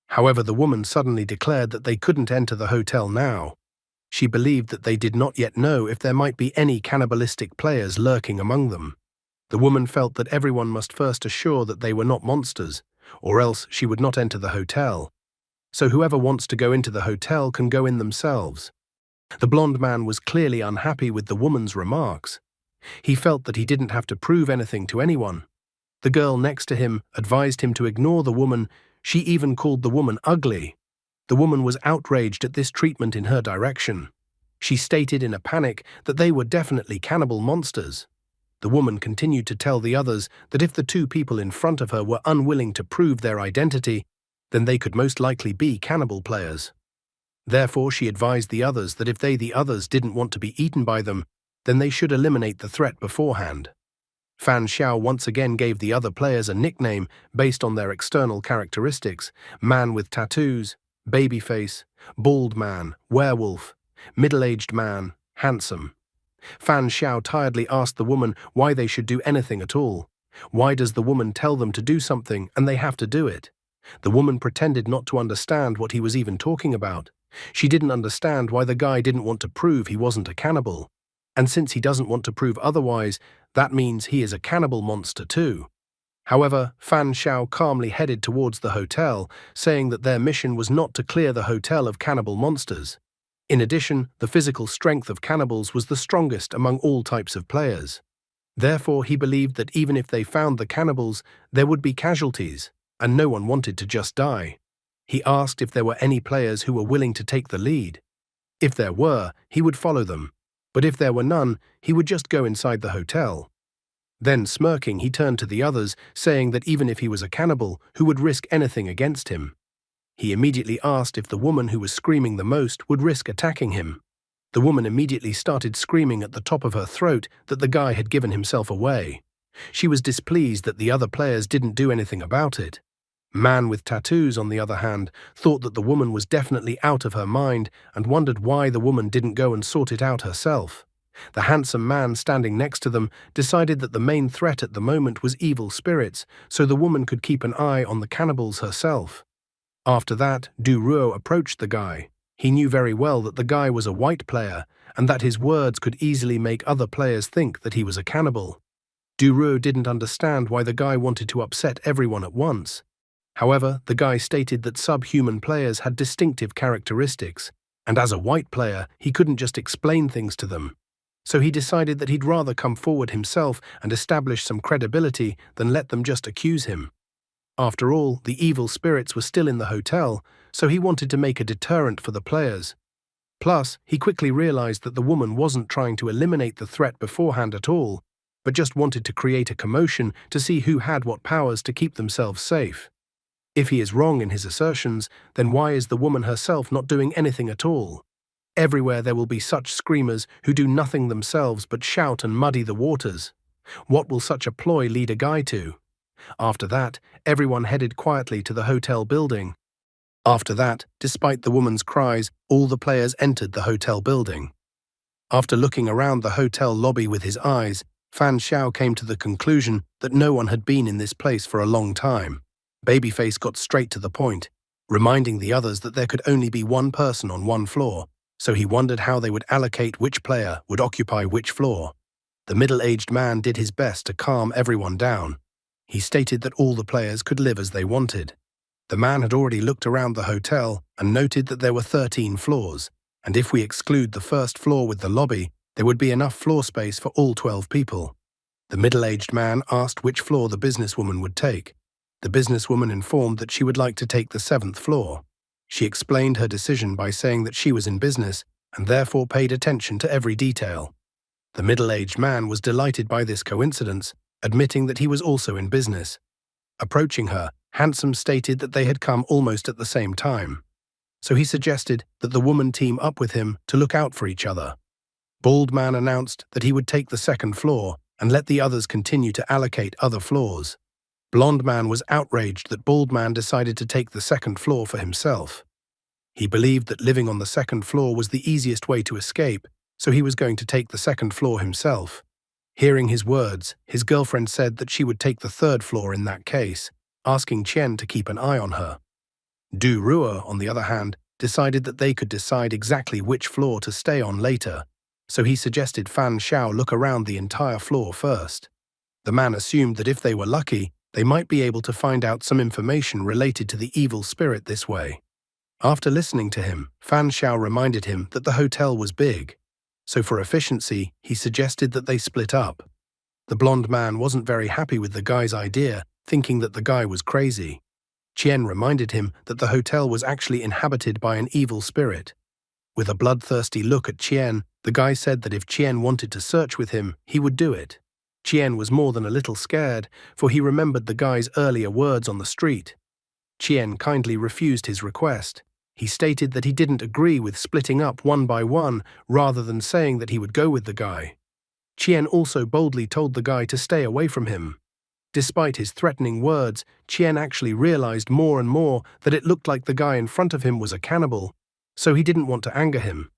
However, the woman suddenly declared that they couldn't enter the hotel now. She believed that they did not yet know if there might be any cannibalistic players lurking among them. The woman felt that everyone must first assure that they were not monsters, or else she would not enter the hotel. So whoever wants to go into the hotel can go in themselves. The blonde man was clearly unhappy with the woman's remarks. He felt that he didn't have to prove anything to anyone. The girl next to him advised him to ignore the woman. She even called the woman ugly. The woman was outraged at this treatment in her direction. She stated in a panic that they were definitely cannibal monsters. The woman continued to tell the others that if the 2 people in front of her were unwilling to prove their identity, then they could most likely be cannibal players. Therefore, she advised the others that if the others didn't want to be eaten by them, then they should eliminate the threat beforehand. Fan Xiao once again gave the other players a nickname based on their external characteristics: man with tattoos, babyface, bald man, werewolf, middle-aged man, handsome. Fan Xiao tiredly asked the woman why they should do anything at all. Why does the woman tell them to do something and they have to do it? The woman pretended not to understand what he was even talking about. She didn't understand why the guy didn't want to prove he wasn't a cannibal. And since he doesn't want to prove otherwise, that means he is a cannibal monster too. However, Fan Xiao calmly headed towards the hotel, saying that their mission was not to clear the hotel of cannibal monsters. In addition, the physical strength of cannibals was the strongest among all types of players. Therefore, he believed that even if they found the cannibals, there would be casualties, and no one wanted to just die. He asked if there were any players who were willing to take the lead. If there were, he would follow them, but if there were none, he would just go inside the hotel. Then, smirking, he turned to the others, saying that even if he was a cannibal, who would risk anything against him? He immediately asked if the woman who was screaming the most would risk attacking him. The woman immediately started screaming at the top of her throat that the guy had given himself away. She was displeased that the other players didn't do anything about it. Man with tattoos, on the other hand, thought that the woman was definitely out of her mind and wondered why the woman didn't go and sort it out herself. The handsome man standing next to them decided that the main threat at the moment was evil spirits, so the woman could keep an eye on the cannibals herself. After that, Du Ruo approached the guy. He knew very well that the guy was a white player and that his words could easily make other players think that he was a cannibal. Du Ruo didn't understand why the guy wanted to upset everyone at once. However, the guy stated that subhuman players had distinctive characteristics, and as a white player, he couldn't just explain things to them. So he decided that he'd rather come forward himself and establish some credibility than let them just accuse him. After all, the evil spirits were still in the hotel, so he wanted to make a deterrent for the players. Plus, he quickly realized that the woman wasn't trying to eliminate the threat beforehand at all, but just wanted to create a commotion to see who had what powers to keep themselves safe. If he is wrong in his assertions, then why is the woman herself not doing anything at all? Everywhere there will be such screamers who do nothing themselves but shout and muddy the waters. What will such a ploy lead a guy to? After that, everyone headed quietly to the hotel building. After that, despite the woman's cries, all the players entered the hotel building. After looking around the hotel lobby with his eyes, Fan Xiao came to the conclusion that no one had been in this place for a long time. Babyface got straight to the point, reminding the others that there could only be one person on one floor, so he wondered how they would allocate which player would occupy which floor. The middle-aged man did his best to calm everyone down. He stated that all the players could live as they wanted. The man had already looked around the hotel and noted that there were 13 floors, and if we exclude the first floor with the lobby, there would be enough floor space for all 12 people. The middle-aged man asked which floor the businesswoman would take. The businesswoman informed that she would like to take the 7th floor. She explained her decision by saying that she was in business and therefore paid attention to every detail. The middle-aged man was delighted by this coincidence, admitting that he was also in business. Approaching her, Handsome stated that they had come almost at the same time, so he suggested that the woman team up with him to look out for each other. Bald Man announced that he would take the 2nd floor and let the others continue to allocate other floors. Blonde Man was outraged that Bald Man decided to take the 2nd floor for himself. He believed that living on the 2nd floor was the easiest way to escape, so he was going to take the 2nd floor himself. Hearing his words, his girlfriend said that she would take the 3rd floor in that case, asking Chen to keep an eye on her. Du Ruo, on the other hand, decided that they could decide exactly which floor to stay on later, so he suggested Fan Xiao look around the entire floor first. The man assumed that if they were lucky, they might be able to find out some information related to the evil spirit this way. After listening to him, Fan Xiao reminded him that the hotel was big, so for efficiency, he suggested that they split up. The blonde man wasn't very happy with the guy's idea, thinking that the guy was crazy. Qian reminded him that the hotel was actually inhabited by an evil spirit. With a bloodthirsty look at Qian, the guy said that if Qian wanted to search with him, he would do it. Qian was more than a little scared, for he remembered the guy's earlier words on the street. Qian kindly refused his request. He stated that he didn't agree with splitting up one by one rather than saying that he would go with the guy. Qian also boldly told the guy to stay away from him. Despite his threatening words, Qian actually realized more and more that it looked like the guy in front of him was a cannibal, so he didn't want to anger him.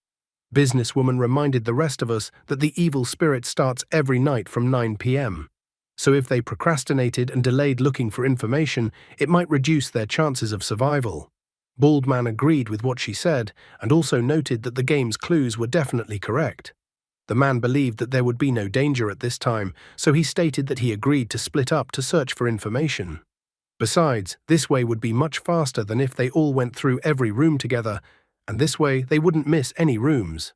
Businesswoman reminded the rest of us that the evil spirit starts every night from 9 p.m. So if they procrastinated and delayed looking for information, it might reduce their chances of survival. Bald Man agreed with what she said and also noted that the game's clues were definitely correct. The man believed that there would be no danger at this time, so he stated that he agreed to split up to search for information. Besides, this way would be much faster than if they all went through every room together, and this way they wouldn't miss any rooms.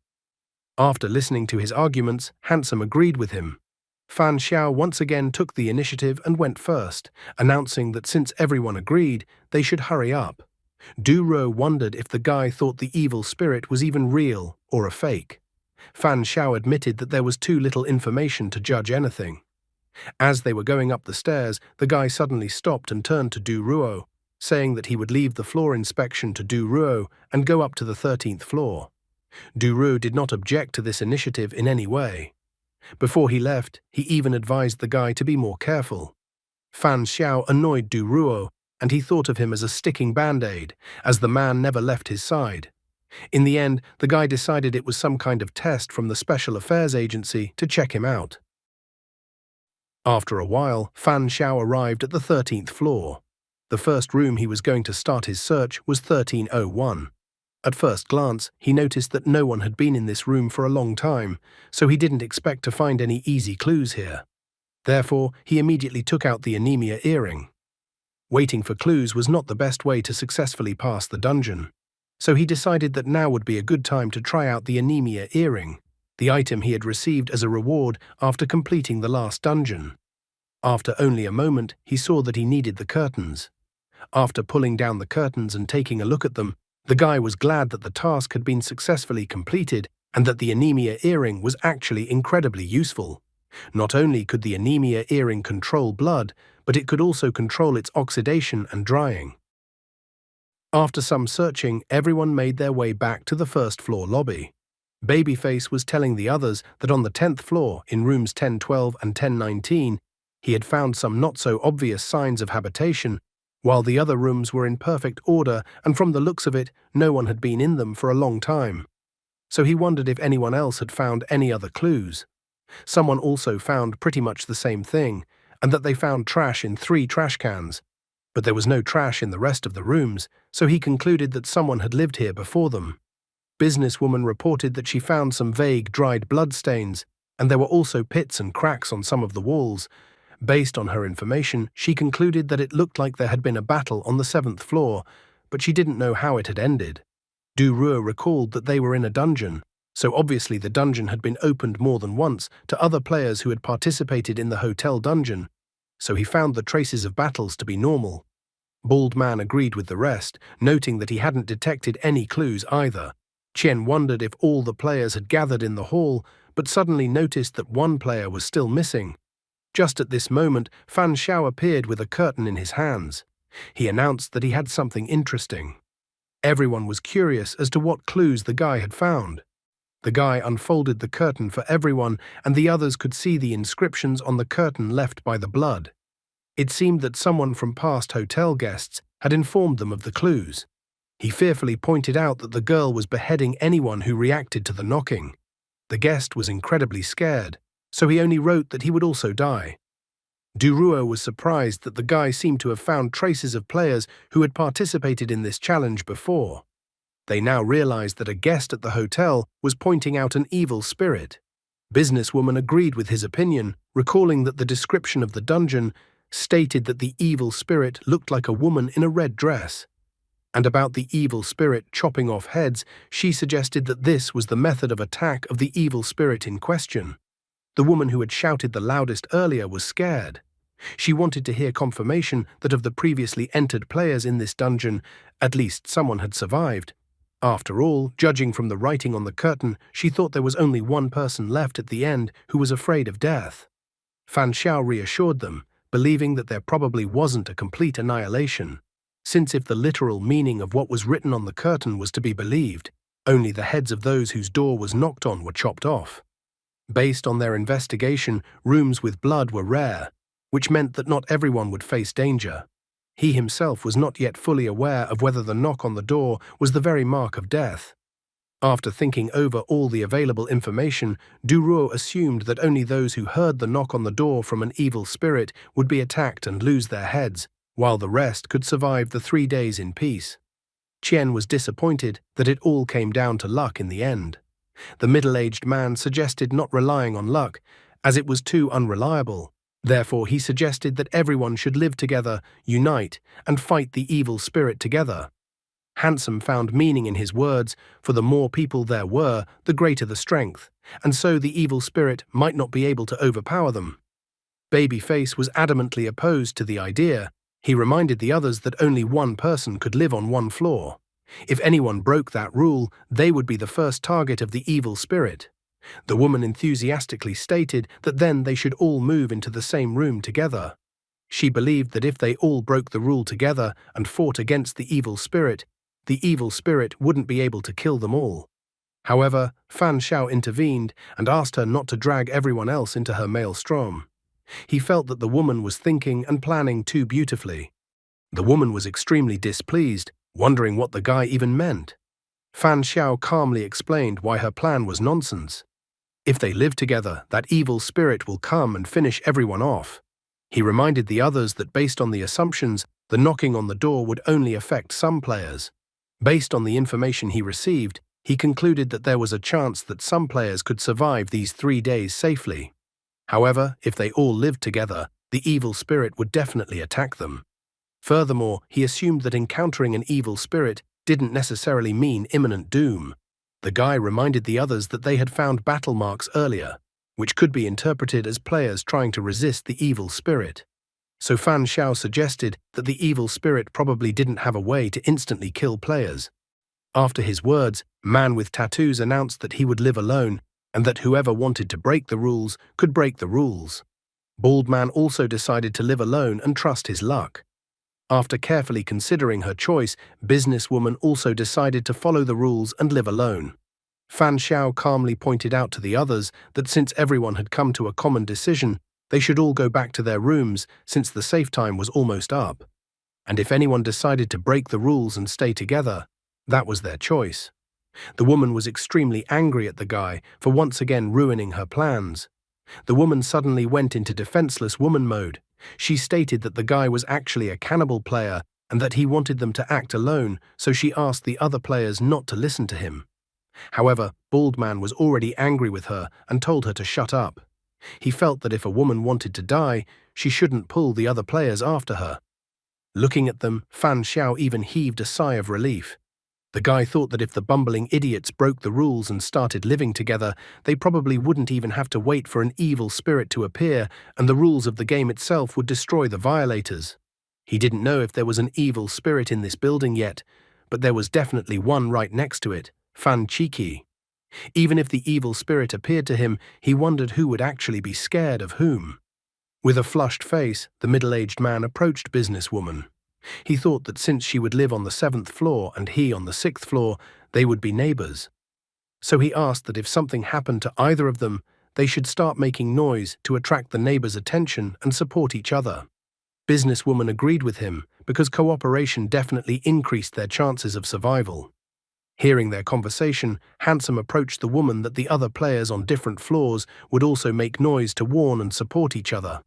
After listening to his arguments, Handsome agreed with him. Fan Xiao once again took the initiative and went first, announcing that since everyone agreed, they should hurry up. Du Ruo wondered if the guy thought the evil spirit was even real or a fake. Fan Xiao admitted that there was too little information to judge anything. As they were going up the stairs, the guy suddenly stopped and turned to Du Ruo, saying that he would leave the floor inspection to Du Ruo and go up to the 13th floor. Du Ruo did not object to this initiative in any way. Before he left, he even advised the guy to be more careful. Fan Xiao annoyed Du Ruo, and he thought of him as a sticking band-aid, as the man never left his side. In the end, the guy decided it was some kind of test from the Special Affairs Agency to check him out. After a while, Fan Xiao arrived at the 13th floor. The first room he was going to start his search was 1301. At first glance, he noticed that no one had been in this room for a long time, so he didn't expect to find any easy clues here. Therefore, he immediately took out the anemia earring. Waiting for clues was not the best way to successfully pass the dungeon, so he decided that now would be a good time to try out the anemia earring, the item he had received as a reward after completing the last dungeon. After only a moment, he saw that he needed the curtains. After pulling down the curtains and taking a look at them, the guy was glad that the task had been successfully completed and that the anemia earring was actually incredibly useful. Not only could the anemia earring control blood, but it could also control its oxidation and drying. After some searching, everyone made their way back to the first floor lobby. Babyface was telling the others that on the 10th floor, in rooms 1012 and 1019, he had found some not-so-obvious signs of habitation, while the other rooms were in perfect order and from the looks of it, no one had been in them for a long time. So he wondered if anyone else had found any other clues. Someone also found pretty much the same thing, and that they found trash in 3 trash cans. But there was no trash in the rest of the rooms, so he concluded that someone had lived here before them. Businesswoman reported that she found some vague dried blood stains, and there were also pits and cracks on some of the walls. Based on her information, she concluded that it looked like there had been a battle on the 7th floor, but she didn't know how it had ended. Du Ruo recalled that they were in a dungeon, so obviously the dungeon had been opened more than once to other players who had participated in the hotel dungeon, so he found the traces of battles to be normal. Bald Man agreed with the rest, noting that he hadn't detected any clues either. Qian wondered if all the players had gathered in the hall, but suddenly noticed that one player was still missing. Just at this moment, Fan Xiao appeared with a curtain in his hands. He announced that he had something interesting. Everyone was curious as to what clues the guy had found. The guy unfolded the curtain for everyone, and the others could see the inscriptions on the curtain left by the blood. It seemed that someone from past hotel guests had informed them of the clues. He fearfully pointed out that the girl was beheading anyone who reacted to the knocking. The guest was incredibly scared, so he only wrote that he would also die. Du Ruo was surprised that the guy seemed to have found traces of players who had participated in this challenge before. They now realized that a guest at the hotel was pointing out an evil spirit. Businesswoman agreed with his opinion, recalling that the description of the dungeon stated that the evil spirit looked like a woman in a red dress. And about the evil spirit chopping off heads, she suggested that this was the method of attack of the evil spirit in question. The woman who had shouted the loudest earlier was scared. She wanted to hear confirmation that of the previously entered players in this dungeon, at least someone had survived. After all, judging from the writing on the curtain, she thought there was only one person left at the end who was afraid of death. Fan Xiao reassured them, believing that there probably wasn't a complete annihilation, since if the literal meaning of what was written on the curtain was to be believed, only the heads of those whose door was knocked on were chopped off. Based on their investigation, rooms with blood were rare, which meant that not everyone would face danger. He himself was not yet fully aware of whether the knock on the door was the very mark of death. After thinking over all the available information, Du Ruo assumed that only those who heard the knock on the door from an evil spirit would be attacked and lose their heads, while the rest could survive the 3 days in peace. Qian was disappointed that it all came down to luck in the end. The middle-aged man suggested not relying on luck, as it was too unreliable. Therefore, he suggested that everyone should live together, unite, and fight the evil spirit together. Handsome found meaning in his words, for the more people there were, the greater the strength, and so the evil spirit might not be able to overpower them. Babyface was adamantly opposed to the idea. He reminded the others that only one person could live on one floor. If anyone broke that rule, they would be the first target of the evil spirit. The woman enthusiastically stated that then they should all move into the same room together. She believed that if they all broke the rule together and fought against the evil spirit wouldn't be able to kill them all. However, Fan Xiao intervened and asked her not to drag everyone else into her maelstrom. He felt that the woman was thinking and planning too beautifully. The woman was extremely displeased, wondering what the guy even meant. Fan Xiao calmly explained why her plan was nonsense. If they live together, that evil spirit will come and finish everyone off. He reminded the others that based on the assumptions, the knocking on the door would only affect some players. Based on the information he received, he concluded that there was a chance that some players could survive these 3 days safely. However, if they all lived together, the evil spirit would definitely attack them. Furthermore, he assumed that encountering an evil spirit didn't necessarily mean imminent doom. The guy reminded the others that they had found battle marks earlier, which could be interpreted as players trying to resist the evil spirit. So Fan Xiao suggested that the evil spirit probably didn't have a way to instantly kill players. After his words, Man with Tattoos announced that he would live alone and that whoever wanted to break the rules could break the rules. Bald Man also decided to live alone and trust his luck. After carefully considering her choice, Businesswoman also decided to follow the rules and live alone. Fan Xiao calmly pointed out to the others that since everyone had come to a common decision, they should all go back to their rooms since the safe time was almost up. And if anyone decided to break the rules and stay together, that was their choice. The woman was extremely angry at the guy for once again ruining her plans. The woman suddenly went into defenseless woman mode. She stated that the guy was actually a cannibal player and that he wanted them to act alone, so she asked the other players not to listen to him. However, Bald Man was already angry with her and told her to shut up. He felt that if a woman wanted to die, she shouldn't pull the other players after her. Looking at them, Fan Xiao even heaved a sigh of relief. The guy thought that if the bumbling idiots broke the rules and started living together, they probably wouldn't even have to wait for an evil spirit to appear, and the rules of the game itself would destroy the violators. He didn't know if there was an evil spirit in this building yet, but there was definitely one right next to it, Fan Chiki. Even if the evil spirit appeared to him, he wondered who would actually be scared of whom. With a flushed face, the middle-aged man approached businesswoman. He thought that since she would live on the 7th floor and he on the 6th floor, they would be neighbors. So he asked that if something happened to either of them, they should start making noise to attract the neighbors' attention and support each other. Businesswoman agreed with him because cooperation definitely increased their chances of survival. Hearing their conversation, Handsome approached the woman that the other players on different floors would also make noise to warn and support each other.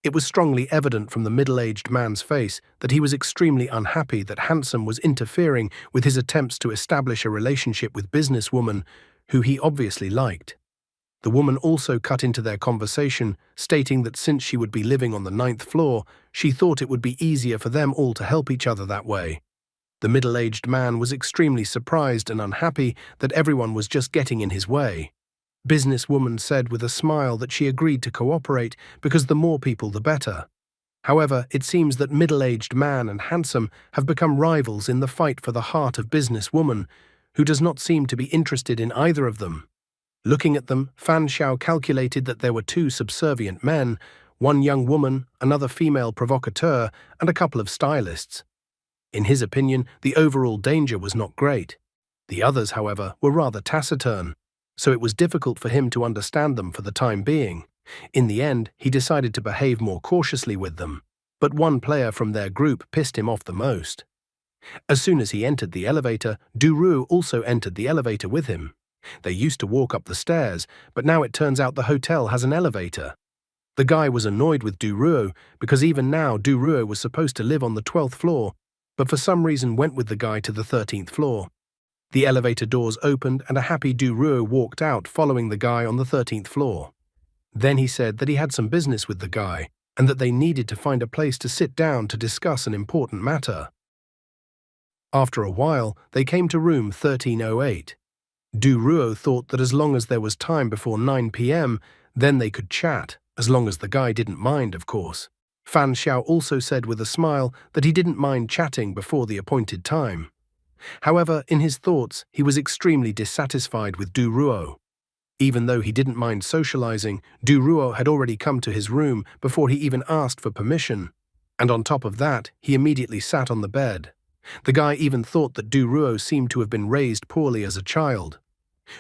It was strongly evident from the middle-aged man's face that he was extremely unhappy that Handsome was interfering with his attempts to establish a relationship with businesswoman, who he obviously liked. The woman also cut into their conversation, stating that since she would be living on the 9th floor, she thought it would be easier for them all to help each other that way. The middle-aged man was extremely surprised and unhappy that everyone was just getting in his way. Businesswoman said with a smile that she agreed to cooperate because the more people the better. However, it seems that middle-aged man and Handsome have become rivals in the fight for the heart of businesswoman, who does not seem to be interested in either of them. Looking at them, Fan Xiao calculated that there were 2 subservient men, one young woman, another female provocateur, and a couple of stylists. In his opinion, the overall danger was not great. The others, however, were rather taciturn, so it was difficult for him to understand them for the time being. In the end, he decided to behave more cautiously with them, but one player from their group pissed him off the most. As soon as he entered the elevator, Duruo also entered the elevator with him. They used to walk up the stairs, but now it turns out the hotel has an elevator. The guy was annoyed with Duruo because even now Duruo was supposed to live on the 12th floor, but for some reason went with the guy to the 13th floor. The elevator doors opened and a happy Duruo walked out following the guy on the 13th floor. Then he said that he had some business with the guy and that they needed to find a place to sit down to discuss an important matter. After a while, they came to room 1308. Duruo thought that as long as there was time before 9 p.m., then they could chat, as long as the guy didn't mind, of course. Fan Xiao also said with a smile that he didn't mind chatting before the appointed time. However, in his thoughts, he was extremely dissatisfied with Duruo. Even though he didn't mind socializing, Duruo had already come to his room before he even asked for permission. And on top of that, he immediately sat on the bed. The guy even thought that Duruo seemed to have been raised poorly as a child.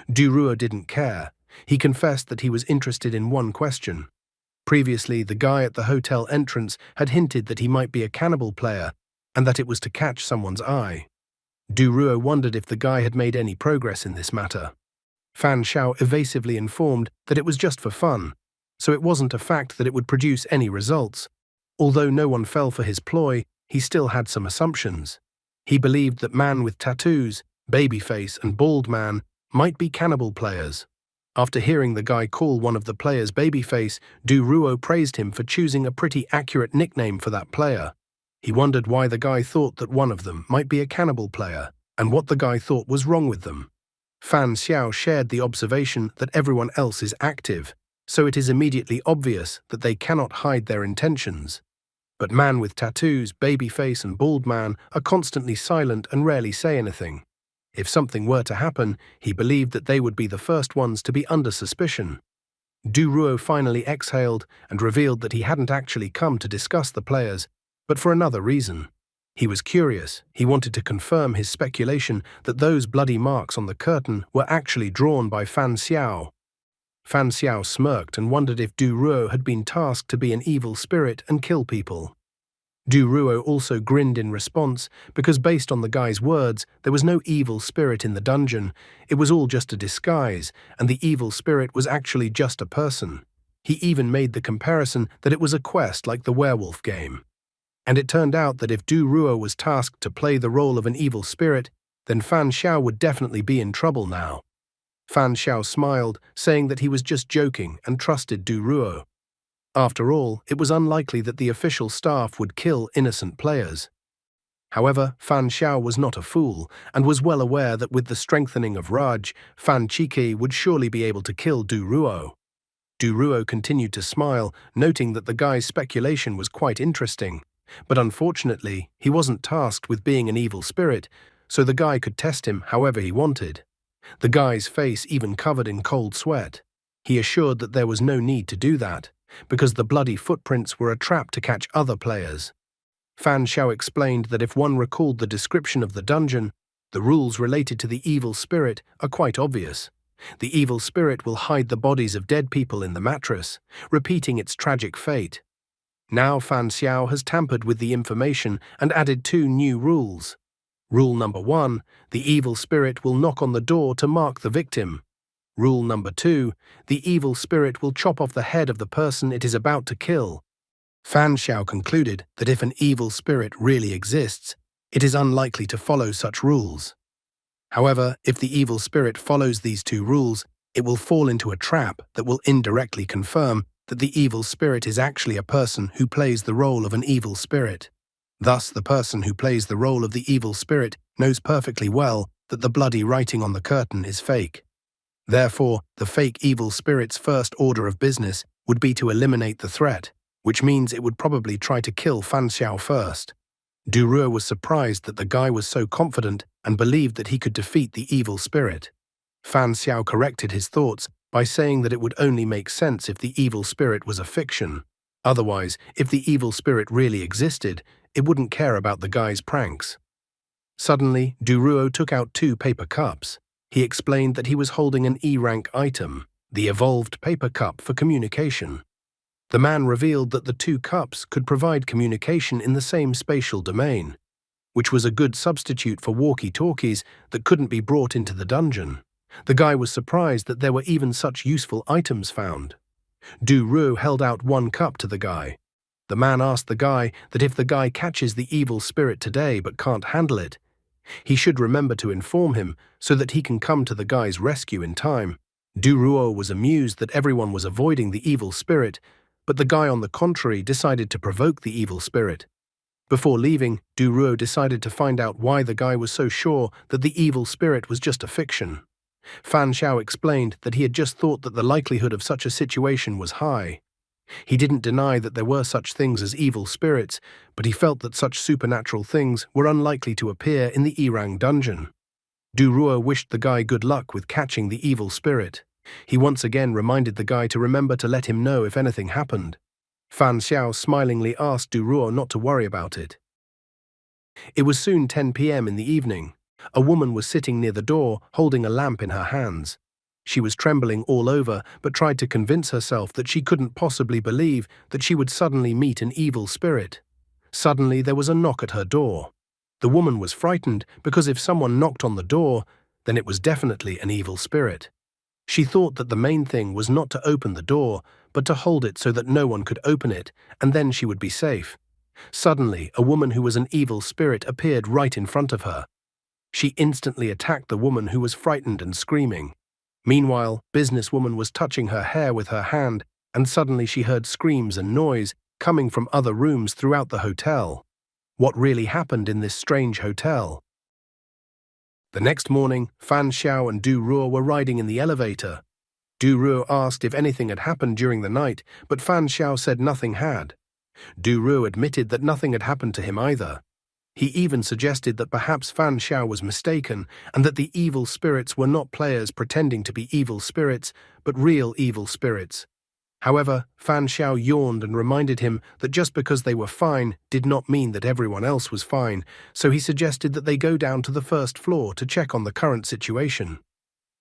Duruo didn't care. He confessed that he was interested in one question. Previously, the guy at the hotel entrance had hinted that he might be a cannibal player and that it was to catch someone's eye. Duruo wondered if the guy had made any progress in this matter. Fan Xiao evasively informed that it was just for fun, so it wasn't a fact that it would produce any results. Although no one fell for his ploy, he still had some assumptions. He believed that man with tattoos, babyface, and bald man might be cannibal players. After hearing the guy call one of the players babyface, Duruo praised him for choosing a pretty accurate nickname for that player. He wondered why the guy thought that one of them might be a cannibal player, and what the guy thought was wrong with them. Fan Xiao shared the observation that everyone else is active, so it is immediately obvious that they cannot hide their intentions. But man with tattoos, babyface, and bald man are constantly silent and rarely say anything. If something were to happen, he believed that they would be the first ones to be under suspicion. Duruo finally exhaled and revealed that he hadn't actually come to discuss the players, but for another reason. He was curious. He wanted to confirm his speculation that those bloody marks on the curtain were actually drawn by Fan Xiao. Fan Xiao smirked and wondered if Du Ruo had been tasked to be an evil spirit and kill people. Du Ruo also grinned in response because based on the guy's words, there was no evil spirit in the dungeon. It was all just a disguise, and the evil spirit was actually just a person. He even made the comparison that it was a quest like the werewolf game. And it turned out that if Du Ruo was tasked to play the role of an evil spirit, then Fan Xiao would definitely be in trouble now. Fan Xiao smiled, saying that he was just joking and trusted Du Ruo. After all, it was unlikely that the official staff would kill innocent players. However, Fan Xiao was not a fool and was well aware that with the strengthening of Raj, Fan Qi would surely be able to kill Du Ruo. Du Ruo continued to smile, noting that the guy's speculation was quite interesting. But unfortunately, he wasn't tasked with being an evil spirit, so the guy could test him however he wanted. The guy's face even covered in cold sweat. He assured that there was no need to do that, because the bloody footprints were a trap to catch other players. Fan Xiao explained that if one recalled the description of the dungeon, the rules related to the evil spirit are quite obvious. The evil spirit will hide the bodies of dead people in the mattress, repeating its tragic fate. Now Fan Xiao has tampered with the information and added 2 new rules. Rule number 1, the evil spirit will knock on the door to mark the victim. Rule number 2, the evil spirit will chop off the head of the person it is about to kill. Fan Xiao concluded that if an evil spirit really exists, it is unlikely to follow such rules. However, if the evil spirit follows these 2 rules, it will fall into a trap that will indirectly confirm that the evil spirit is actually a person who plays the role of an evil spirit. Thus, the person who plays the role of the evil spirit knows perfectly well that the bloody writing on the curtain is fake. Therefore, the fake evil spirit's first order of business would be to eliminate the threat, which means it would probably try to kill Fan Xiao first. Du Ruo was surprised that the guy was so confident and believed that he could defeat the evil spirit. Fan Xiao corrected his thoughts by saying that it would only make sense if the evil spirit was a fiction. Otherwise, if the evil spirit really existed, it wouldn't care about the guy's pranks. Suddenly, Du Ruo took out 2 paper cups. He explained that he was holding an E-rank item, the evolved paper cup for communication. The man revealed that the 2 cups could provide communication in the same spatial domain, which was a good substitute for walkie-talkies that couldn't be brought into the dungeon. The guy was surprised that there were even such useful items found. Du Ruo held out 1 cup to the guy. The man asked the guy that if the guy catches the evil spirit today but can't handle it, he should remember to inform him so that he can come to the guy's rescue in time. Du Ruo was amused that everyone was avoiding the evil spirit, but the guy on the contrary decided to provoke the evil spirit. Before leaving, Du Ruo decided to find out why the guy was so sure that the evil spirit was just a fiction. Fan Xiao explained that he had just thought that the likelihood of such a situation was high. He didn't deny that there were such things as evil spirits, but he felt that such supernatural things were unlikely to appear in the Irang dungeon. Du Ruo wished the guy good luck with catching the evil spirit. He once again reminded the guy to remember to let him know if anything happened. Fan Xiao smilingly asked Du Ruo not to worry about it. It was soon 10 p.m. in the evening. A woman was sitting near the door, holding a lamp in her hands. She was trembling all over, but tried to convince herself that she couldn't possibly believe that she would suddenly meet an evil spirit. Suddenly, there was a knock at her door. The woman was frightened because if someone knocked on the door, then it was definitely an evil spirit. She thought that the main thing was not to open the door, but to hold it so that no one could open it, and then she would be safe. Suddenly, a woman who was an evil spirit appeared right in front of her. She instantly attacked the woman who was frightened and screaming. Meanwhile, businesswoman was touching her hair with her hand, and suddenly she heard screams and noise coming from other rooms throughout the hotel. What really happened in this strange hotel? The next morning, Fan Xiao and Du Ruo were riding in the elevator. Du Ruo asked if anything had happened during the night, but Fan Xiao said nothing had. Du Ruo admitted that nothing had happened to him either. He even suggested that perhaps Fan Xiao was mistaken and that the evil spirits were not players pretending to be evil spirits, but real evil spirits. However, Fan Xiao yawned and reminded him that just because they were fine did not mean that everyone else was fine, so he suggested that they go down to the first floor to check on the current situation.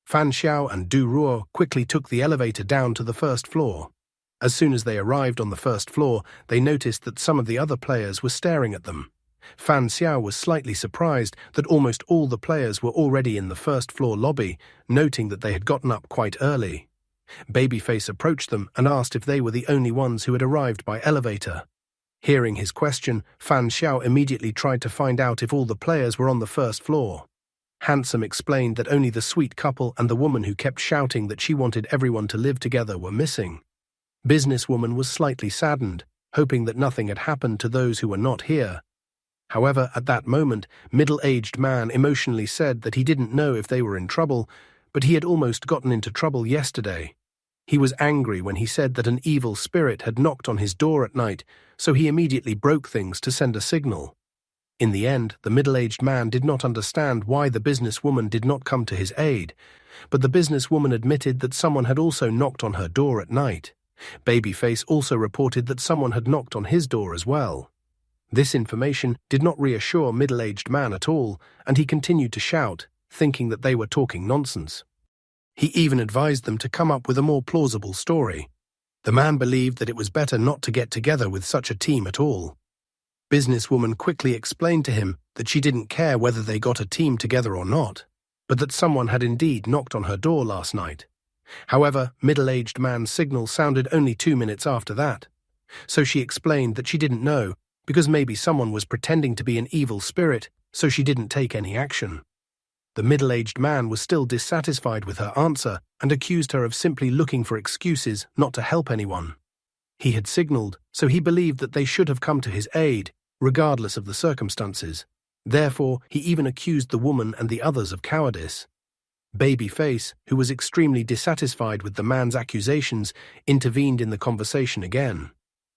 Fan Xiao and Du Ruo quickly took the elevator down to the first floor. As soon as they arrived on the first floor, they noticed that some of the other players were staring at them. Fan Xiao was slightly surprised that almost all the players were already in the first floor lobby, noting that they had gotten up quite early. Babyface approached them and asked if they were the only ones who had arrived by elevator. Hearing his question, Fan Xiao immediately tried to find out if all the players were on the first floor. Handsome explained that only the sweet couple and the woman who kept shouting that she wanted everyone to live together were missing. Businesswoman was slightly saddened, hoping that nothing had happened to those who were not here. However, at that moment, middle-aged man emotionally said that he didn't know if they were in trouble, but he had almost gotten into trouble yesterday. He was angry when he said that an evil spirit had knocked on his door at night, so he immediately broke things to send a signal. In the end, the middle-aged man did not understand why the businesswoman did not come to his aid, but the businesswoman admitted that someone had also knocked on her door at night. Babyface also reported that someone had knocked on his door as well. This information did not reassure middle-aged man at all, and he continued to shout, thinking that they were talking nonsense. He even advised them to come up with a more plausible story. The man believed that it was better not to get together with such a team at all. Businesswoman quickly explained to him that she didn't care whether they got a team together or not, but that someone had indeed knocked on her door last night. However, middle-aged man's signal sounded only 2 minutes after that, so she explained that she didn't know, because maybe someone was pretending to be an evil spirit, so she didn't take any action. The middle-aged man was still dissatisfied with her answer and accused her of simply looking for excuses not to help anyone. He had signaled, so he believed that they should have come to his aid, regardless of the circumstances. Therefore, he even accused the woman and the others of cowardice. Babyface, who was extremely dissatisfied with the man's accusations, intervened in the conversation again.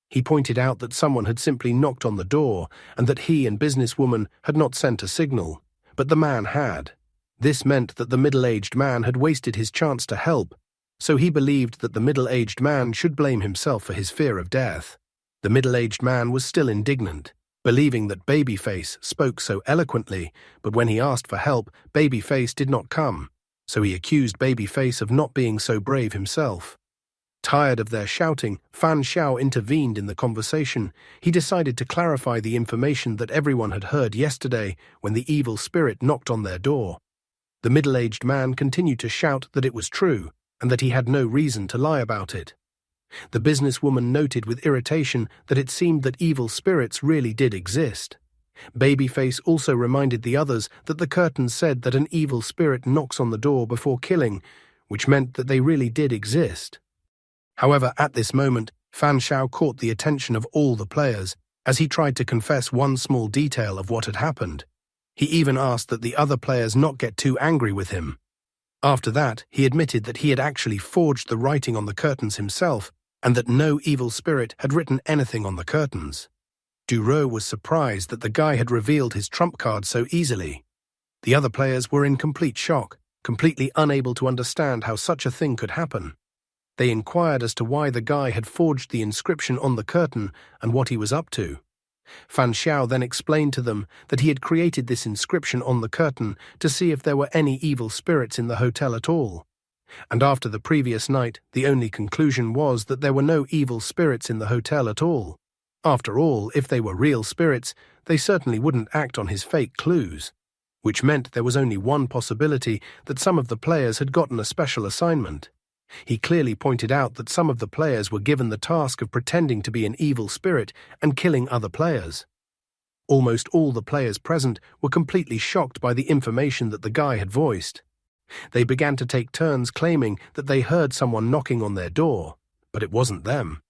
He pointed out that someone had simply knocked on the door and that he and businesswoman had not sent a signal, but the man had. This meant that the middle-aged man had wasted his chance to help, so he believed that the middle-aged man should blame himself for his fear of death. The middle-aged man was still indignant, believing that Babyface spoke so eloquently, but when he asked for help, Babyface did not come, so he accused Babyface of not being so brave himself. Tired of their shouting, Fan Xiao intervened in the conversation. He decided to clarify the information that everyone had heard yesterday when the evil spirit knocked on their door. The middle-aged man continued to shout that it was true and that he had no reason to lie about it. The businesswoman noted with irritation that it seemed that evil spirits really did exist. Babyface also reminded the others that the curtains said that an evil spirit knocks on the door before killing, which meant that they really did exist. However, at this moment, Fan Xiao caught the attention of all the players as he tried to confess one small detail of what had happened. He even asked that the other players not get too angry with him. After that, he admitted that he had actually forged the writing on the curtains himself and that no evil spirit had written anything on the curtains. Duro was surprised that the guy had revealed his trump card so easily. The other players were in complete shock, completely unable to understand how such a thing could happen. They inquired as to why the guy had forged the inscription on the curtain and what he was up to. Fan Xiao then explained to them that he had created this inscription on the curtain to see if there were any evil spirits in the hotel at all. And after the previous night, the only conclusion was that there were no evil spirits in the hotel at all. After all, if they were real spirits, they certainly wouldn't act on his fake clues, which meant there was only one possibility that some of the players had gotten a special assignment. He clearly pointed out that some of the players were given the task of pretending to be an evil spirit and killing other players. Almost all the players present were completely shocked by the information that the guy had voiced. They began to take turns claiming that they heard someone knocking on their door, but it wasn't them.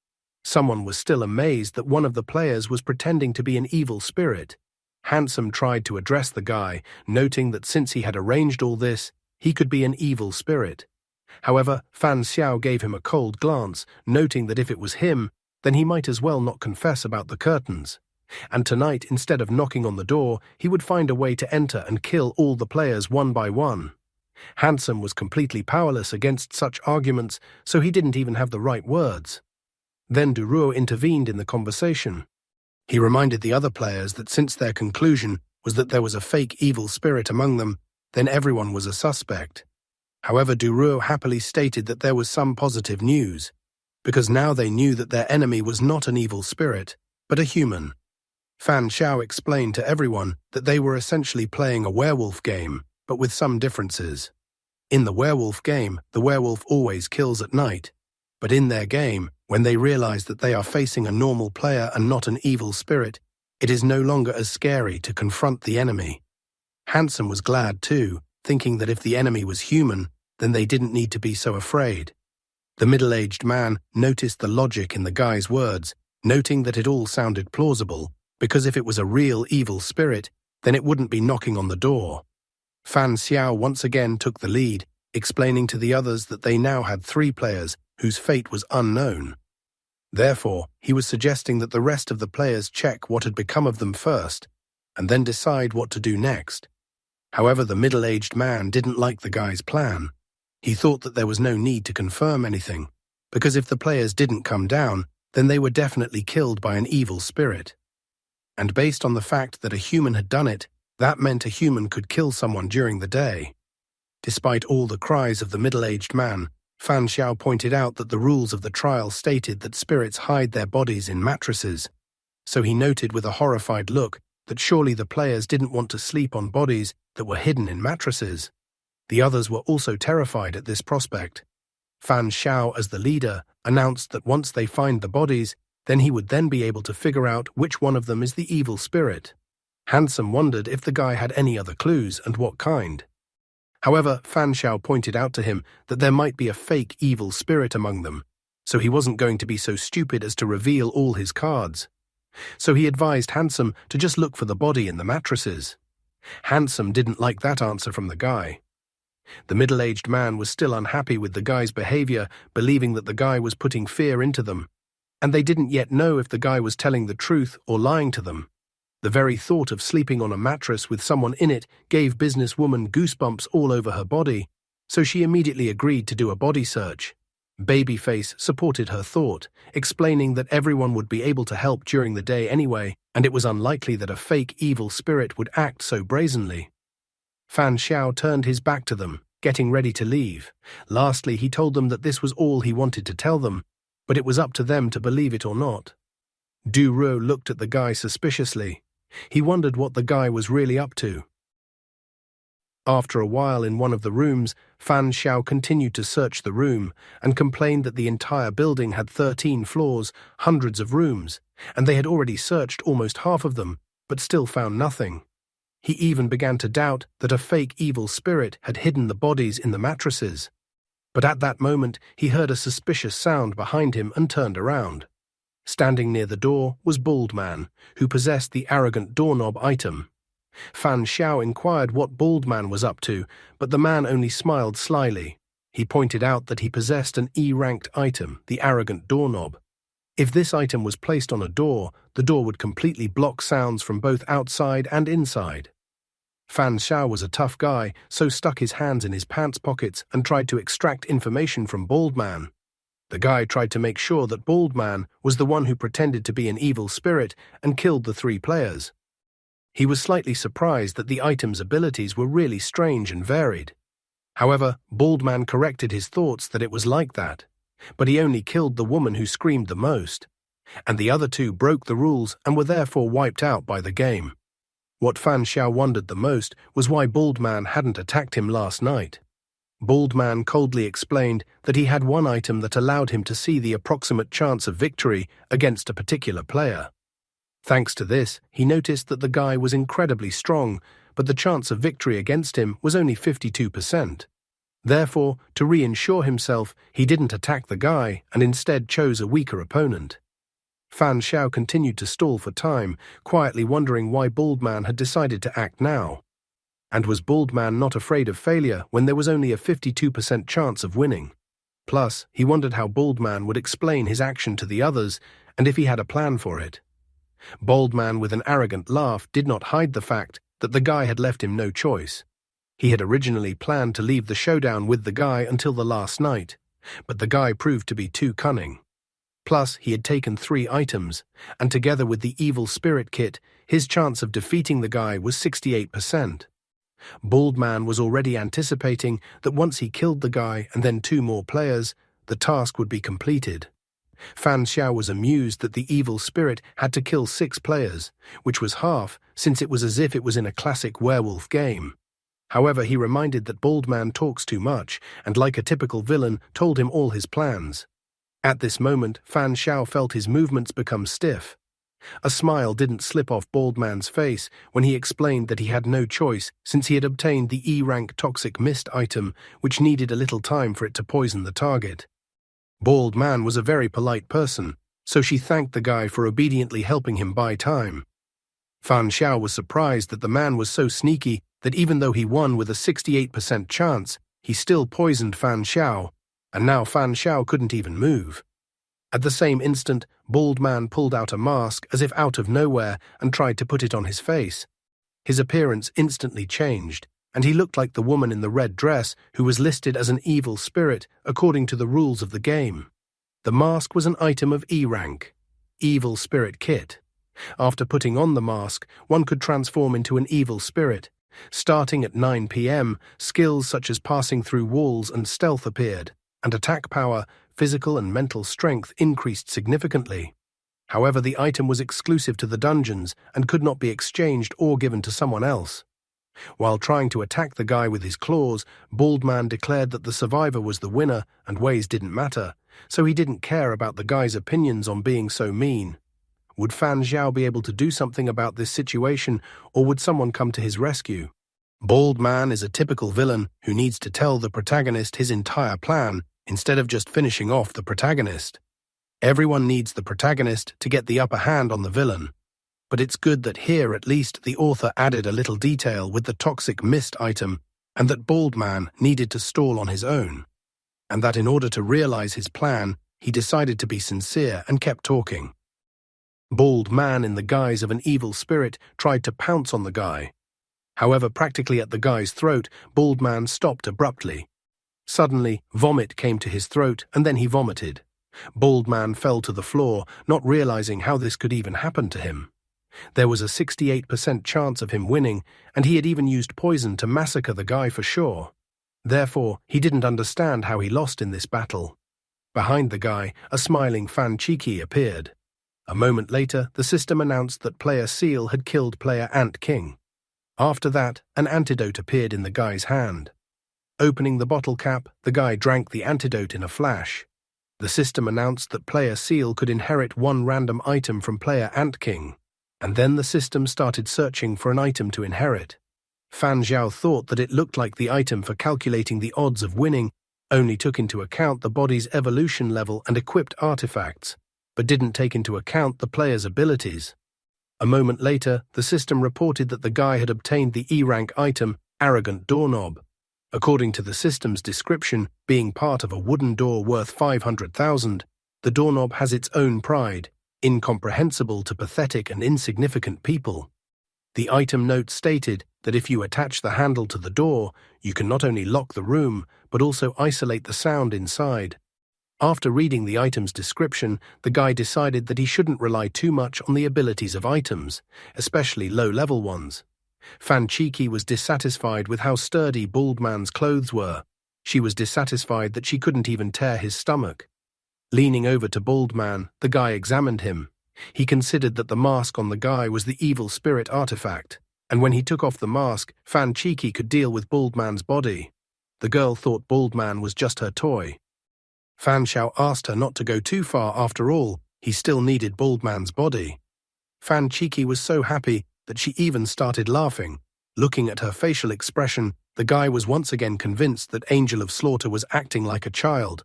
Someone was still amazed that one of the players was pretending to be an evil spirit. Handsome tried to address the guy, noting that since he had arranged all this, he could be an evil spirit. However, Fan Xiao gave him a cold glance, noting that if it was him, then he might as well not confess about the curtains. And tonight, instead of knocking on the door, he would find a way to enter and kill all the players one by one. Handsome was completely powerless against such arguments, so he didn't even have the right words. Then Duruo intervened in the conversation. He reminded the other players that since their conclusion was that there was a fake evil spirit among them, then everyone was a suspect. However, Duruo happily stated that there was some positive news, because now they knew that their enemy was not an evil spirit, but a human. Fan Xiao explained to everyone that they were essentially playing a werewolf game, but with some differences. In the werewolf game, the werewolf always kills at night, but in their game, when they realize that they are facing a normal player and not an evil spirit, it is no longer as scary to confront the enemy. Handsome was glad too, thinking that if the enemy was human, then they didn't need to be so afraid. The middle-aged man noticed the logic in the guy's words, noting that it all sounded plausible, because if it was a real evil spirit, then it wouldn't be knocking on the door. Fan Xiao once again took the lead, explaining to the others that they now had 3 players whose fate was unknown. Therefore, he was suggesting that the rest of the players check what had become of them first, and then decide what to do next. However, the middle-aged man didn't like the guy's plan. He thought that there was no need to confirm anything, because if the players didn't come down, then they were definitely killed by an evil spirit. And based on the fact that a human had done it, that meant a human could kill someone during the day. Despite all the cries of the middle-aged man, Fan Xiao pointed out that the rules of the trial stated that spirits hide their bodies in mattresses, so he noted with a horrified look that surely the players didn't want to sleep on bodies that were hidden in mattresses. The others were also terrified at this prospect. Fan Xiao, as the leader, announced that once they find the bodies, then he would then be able to figure out which one of them is the evil spirit. Handsome wondered if the guy had any other clues and what kind. However, Fan Xiao pointed out to him that there might be a fake evil spirit among them, so he wasn't going to be so stupid as to reveal all his cards. So he advised Handsome to just look for the body in the mattresses. Handsome didn't like that answer from the guy. The middle-aged man was still unhappy with the guy's behavior, believing that the guy was putting fear into them, and they didn't yet know if the guy was telling the truth or lying to them. The very thought of sleeping on a mattress with someone in it gave businesswoman goosebumps all over her body, so she immediately agreed to do a body search. Babyface supported her thought, explaining that everyone would be able to help during the day anyway, and it was unlikely that a fake evil spirit would act so brazenly. Fan Xiao turned his back to them, getting ready to leave. Lastly, he told them that this was all he wanted to tell them, but it was up to them to believe it or not. Du Ruo looked at the guy suspiciously. He wondered what the guy was really up to. After a while in one of the rooms, Fan Xiao continued to search the room and complained that the entire building had 13 floors, hundreds of rooms, and they had already searched almost half of them, but still found nothing. He even began to doubt that a fake evil spirit had hidden the bodies in the mattresses. But at that moment, he heard a suspicious sound behind him and turned around. Standing near the door was Bald Man, who possessed the arrogant doorknob item. Fan Xiao inquired what Bald Man was up to, but the man only smiled slyly. He pointed out that he possessed an E-ranked item, the arrogant doorknob. If this item was placed on a door, the door would completely block sounds from both outside and inside. Fan Xiao was a tough guy, so stuck his hands in his pants pockets and tried to extract information from Bald Man. The guy tried to make sure that Bald Man was the one who pretended to be an evil spirit and killed the 3 players. He was slightly surprised that the item's abilities were really strange and varied. However, Bald Man corrected his thoughts that it was like that, but he only killed the woman who screamed the most, and the other 2 broke the rules and were therefore wiped out by the game. What Fan Xiao wondered the most was why Bald Man hadn't attacked him last night. Bald Man coldly explained that he had one item that allowed him to see the approximate chance of victory against a particular player. Thanks to this, he noticed that the guy was incredibly strong, but the chance of victory against him was only 52%. Therefore, to reassure himself, he didn't attack the guy and instead chose a weaker opponent. Fan Xiao continued to stall for time, quietly wondering why Bald Man had decided to act now. And was Bald Man not afraid of failure when there was only a 52% chance of winning? Plus, he wondered how Bald Man would explain his action to the others and if he had a plan for it. Bald Man, with an arrogant laugh, did not hide the fact that the guy had left him no choice. He had originally planned to leave the showdown with the guy until the last night, but the guy proved to be too cunning. Plus, he had taken 3 items, and together with the evil spirit kit, his chance of defeating the guy was 68%. Bald Man was already anticipating that once he killed the guy and then 2 more players, the task would be completed. Fan Xiao was amused that the evil spirit had to kill 6 players, which was half, since it was as if it was in a classic werewolf game. However, he reminded that Bald Man talks too much, and like a typical villain, told him all his plans. At this moment, Fan Xiao felt his movements become stiff. A smile didn't slip off Bald Man's face when he explained that he had no choice since he had obtained the E-rank toxic mist item, which needed a little time for it to poison the target. Bald Man was a very polite person, so she thanked the guy for obediently helping him buy time. Fan Xiao was surprised that the man was so sneaky that even though he won with a 68% chance, he still poisoned Fan Xiao, and now Fan Xiao couldn't even move. At the same instant, Bald Man pulled out a mask as if out of nowhere and tried to put it on his face. His appearance instantly changed, and he looked like the woman in the red dress who was listed as an evil spirit according to the rules of the game. The mask was an item of E-rank, Evil Spirit Kit. After putting on the mask, one could transform into an evil spirit. Starting at 9 p.m., skills such as passing through walls and stealth appeared, and attack power, physical and mental strength increased significantly. However, the item was exclusive to the dungeons and could not be exchanged or given to someone else. While trying to attack the guy with his claws, Bald Man declared that the survivor was the winner and ways didn't matter, so he didn't care about the guy's opinions on being so mean. Would Fan Xiao be able to do something about this situation, or would someone come to his rescue? Bald Man is a typical villain who needs to tell the protagonist his entire plan instead of just finishing off the protagonist. Everyone needs the protagonist to get the upper hand on the villain. But it's good that here at least the author added a little detail with the toxic mist item, and that Bald Man needed to stall on his own. And that in order to realize his plan, he decided to be sincere and kept talking. Bald Man, in the guise of an evil spirit, tried to pounce on the guy. However, practically at the guy's throat, Bald Man stopped abruptly. Suddenly, vomit came to his throat, and then he vomited. Bald Man fell to the floor, not realizing how this could even happen to him. There was a 68% chance of him winning, and he had even used poison to massacre the guy for sure. Therefore, he didn't understand how he lost in this battle. Behind the guy, a smiling Fan Cheeky appeared. A moment later, the system announced that player Seal had killed player Ant King. After that, an antidote appeared in the guy's hand. Opening the bottle cap, the guy drank the antidote in a flash. The system announced that player Seal could inherit 1 random item from player Ant King, and then the system started searching for an item to inherit. Fan Xiao thought that it looked like the item for calculating the odds of winning only took into account the body's evolution level and equipped artifacts, but didn't take into account the player's abilities. A moment later, the system reported that the guy had obtained the E-rank item, Arrogant Doorknob. According to the system's description, being part of a wooden door worth 500,000, the doorknob has its own pride, incomprehensible to pathetic and insignificant people. The item note stated that if you attach the handle to the door, you can not only lock the room, but also isolate the sound inside. After reading the item's description, the guy decided that he shouldn't rely too much on the abilities of items, especially low-level ones. Fan Cheeky was dissatisfied with how sturdy Bald Man's clothes were. She was dissatisfied that she couldn't even tear his stomach. Leaning over to Bald Man, the guy examined him. He considered that the mask on the guy was the evil spirit artifact, and when he took off the mask, Fan Cheeky could deal with Bald Man's body. The girl thought Bald Man was just her toy. Fan Xiao asked her not to go too far after all, he still needed Bald Man's body. Fan Cheeky was so happy that she even started laughing. Looking at her facial expression, the guy was once again convinced that Angel of Slaughter was acting like a child.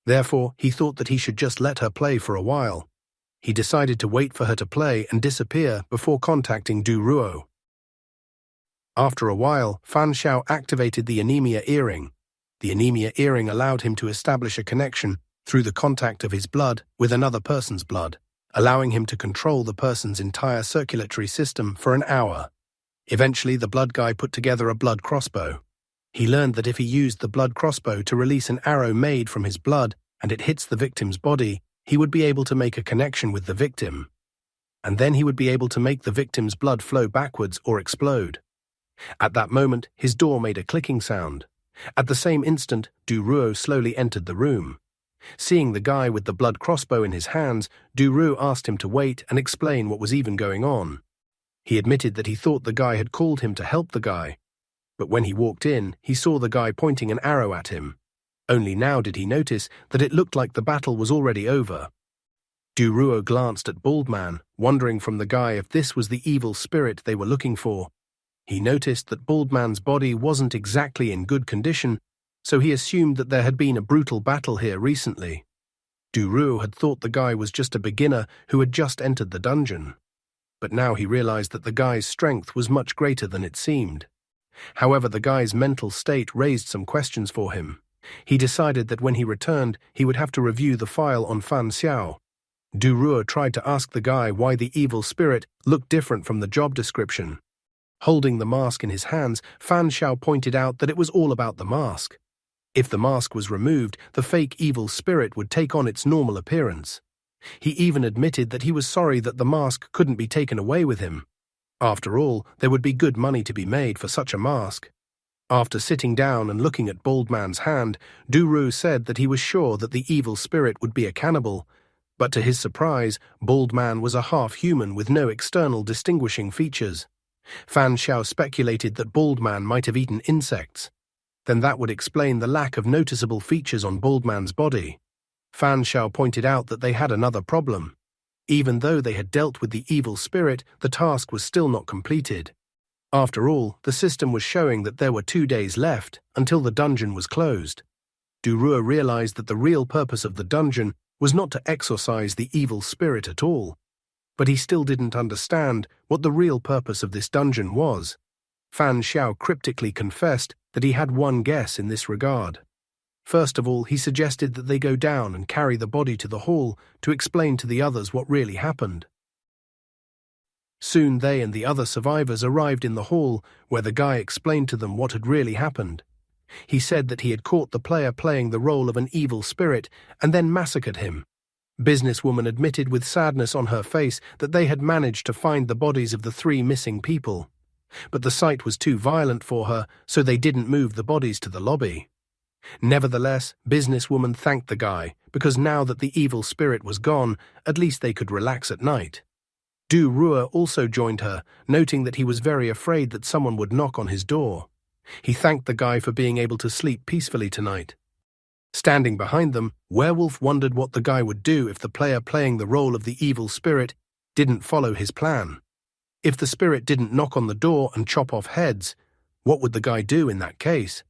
Therefore, he thought that he should just let her play for a while. He decided to wait for her to play and disappear before contacting Du Ruo. After a while, Fan Xiao activated the anemia earring. The anemia earring allowed him to establish a connection through the contact of his blood with another person's blood, allowing him to control the person's entire circulatory system for an hour. Eventually, the blood guy put together a blood crossbow. He learned that if he used the blood crossbow to release an arrow made from his blood and it hits the victim's body, he would be able to make a connection with the victim. And then he would be able to make the victim's blood flow backwards or explode. At that moment, his door made a clicking sound. At the same instant, Du Ruo slowly entered the room. Seeing the guy with the blood crossbow in his hands, Du Ruo asked him to wait and explain what was even going on. He admitted that he thought the guy had called him to help the guy. But when he walked in, he saw the guy pointing an arrow at him. Only now did he notice that it looked like the battle was already over. Du Ruo glanced at Baldman, wondering from the guy if this was the evil spirit they were looking for. He noticed that Baldman's body wasn't exactly in good condition, so he assumed that there had been a brutal battle here recently. Du Ruo had thought the guy was just a beginner who had just entered the dungeon. But now he realized that the guy's strength was much greater than it seemed. However, the guy's mental state raised some questions for him. He decided that when he returned, he would have to review the file on Fan Xiao. Du Ruo tried to ask the guy why the evil spirit looked different from the job description. Holding the mask in his hands, Fan Xiao pointed out that it was all about the mask. If the mask was removed, the fake evil spirit would take on its normal appearance. He even admitted that he was sorry that the mask couldn't be taken away with him. After all, there would be good money to be made for such a mask. After sitting down and looking at Baldman's hand, Du Ruo said that he was sure that the evil spirit would be a cannibal, but to his surprise, Baldman was a half-human with no external distinguishing features. Fan Xiao speculated that Baldman might have eaten insects. Then that would explain the lack of noticeable features on Baldman's body. Fan Xiao pointed out that they had another problem. Even though they had dealt with the evil spirit, the task was still not completed. After all, the system was showing that there were 2 days left until the dungeon was closed. Du Ruo realized that the real purpose of the dungeon was not to exorcise the evil spirit at all. But he still didn't understand what the real purpose of this dungeon was. Fan Xiao cryptically confessed that he had one guess in this regard. First of all, he suggested that they go down and carry the body to the hall to explain to the others what really happened. Soon they and the other survivors arrived in the hall, where the guy explained to them what had really happened. He said that he had caught the player playing the role of an evil spirit and then massacred him. Businesswoman admitted with sadness on her face that they had managed to find the bodies of the 3 missing people. But the sight was too violent for her, so they didn't move the bodies to the lobby. Nevertheless, Businesswoman thanked the guy, because now that the evil spirit was gone, at least they could relax at night. Du Ruo also joined her, noting that he was very afraid that someone would knock on his door. He thanked the guy for being able to sleep peacefully tonight. Standing behind them, Werewolf wondered what the guy would do if the player playing the role of the evil spirit didn't follow his plan. If the spirit didn't knock on the door and chop off heads, what would the guy do in that case?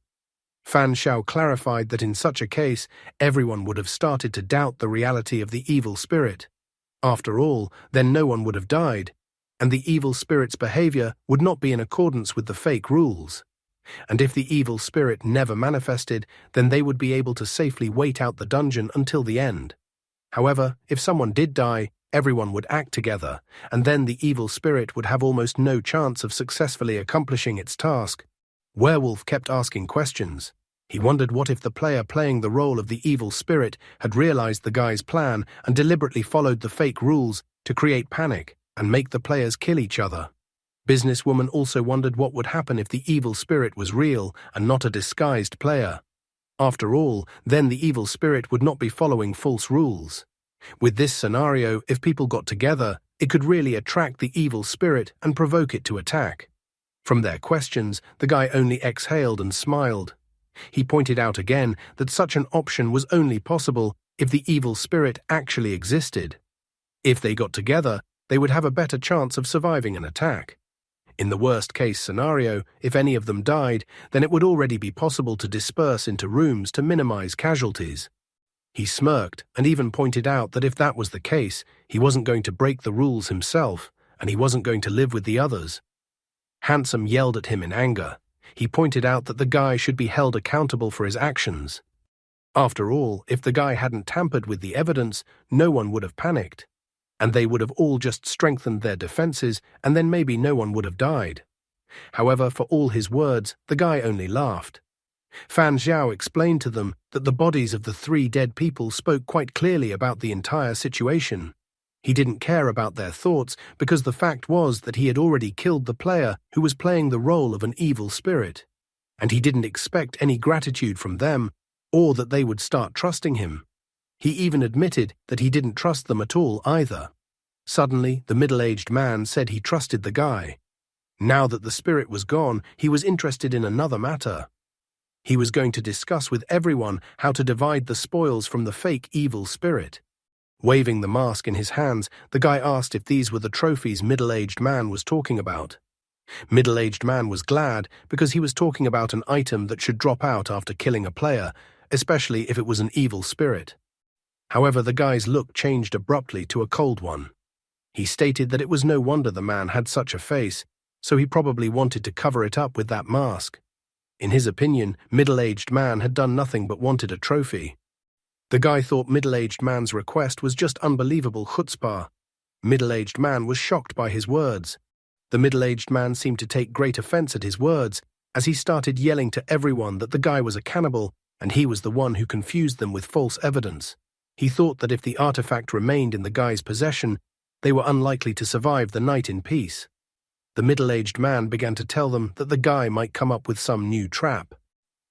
Fan Xiao clarified that in such a case, everyone would have started to doubt the reality of the evil spirit. After all, then no one would have died, and the evil spirit's behavior would not be in accordance with the fake rules. And if the evil spirit never manifested, then they would be able to safely wait out the dungeon until the end. However, if someone did die, everyone would act together, and then the evil spirit would have almost no chance of successfully accomplishing its task. Werewolf kept asking questions. He wondered what if the player playing the role of the evil spirit had realized the guy's plan and deliberately followed the fake rules to create panic and make the players kill each other. Businesswoman also wondered what would happen if the evil spirit was real and not a disguised player. After all, then the evil spirit would not be following false rules. With this scenario, if people got together, it could really attract the evil spirit and provoke it to attack. From their questions, the guy only exhaled and smiled. He pointed out again that such an option was only possible if the evil spirit actually existed. If they got together, they would have a better chance of surviving an attack. In the worst-case scenario, if any of them died, then it would already be possible to disperse into rooms to minimize casualties. He smirked and even pointed out that if that was the case, he wasn't going to break the rules himself, and he wasn't going to live with the others. Handsome yelled at him in anger. He pointed out that the guy should be held accountable for his actions. After all, if the guy hadn't tampered with the evidence, no one would have panicked. And they would have all just strengthened their defenses, and then maybe no one would have died. However, for all his words, the guy only laughed. Fan Xiao explained to them that the bodies of the 3 dead people spoke quite clearly about the entire situation. He didn't care about their thoughts because the fact was that he had already killed the player who was playing the role of an evil spirit, and he didn't expect any gratitude from them or that they would start trusting him. He even admitted that he didn't trust them at all either. Suddenly, the middle-aged man said he trusted the guy. Now that the spirit was gone, he was interested in another matter. He was going to discuss with everyone how to divide the spoils from the fake evil spirit. Waving the mask in his hands, the guy asked if these were the trophies middle-aged man was talking about. Middle-aged man was glad because he was talking about an item that should drop out after killing a player, especially if it was an evil spirit. However, the guy's look changed abruptly to a cold one. He stated that it was no wonder the man had such a face, so he probably wanted to cover it up with that mask. In his opinion, middle-aged man had done nothing but wanted a trophy. The guy thought middle-aged man's request was just unbelievable chutzpah. Middle-aged man was shocked by his words. The middle-aged man seemed to take great offense at his words, as he started yelling to everyone that the guy was a cannibal and he was the one who confused them with false evidence. He thought that if the artifact remained in the guy's possession, they were unlikely to survive the night in peace. The middle-aged man began to tell them that the guy might come up with some new trap.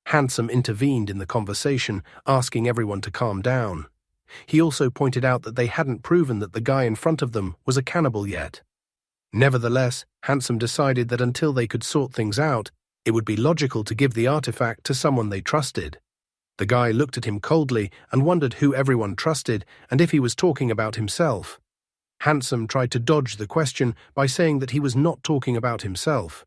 Handsome intervened in the conversation, asking everyone to calm down. He also pointed out that they hadn't proven that the guy in front of them was a cannibal yet. Nevertheless, Handsome decided that until they could sort things out, it would be logical to give the artifact to someone they trusted. The guy looked at him coldly and wondered who everyone trusted and if he was talking about himself. Handsome tried to dodge the question by saying that he was not talking about himself.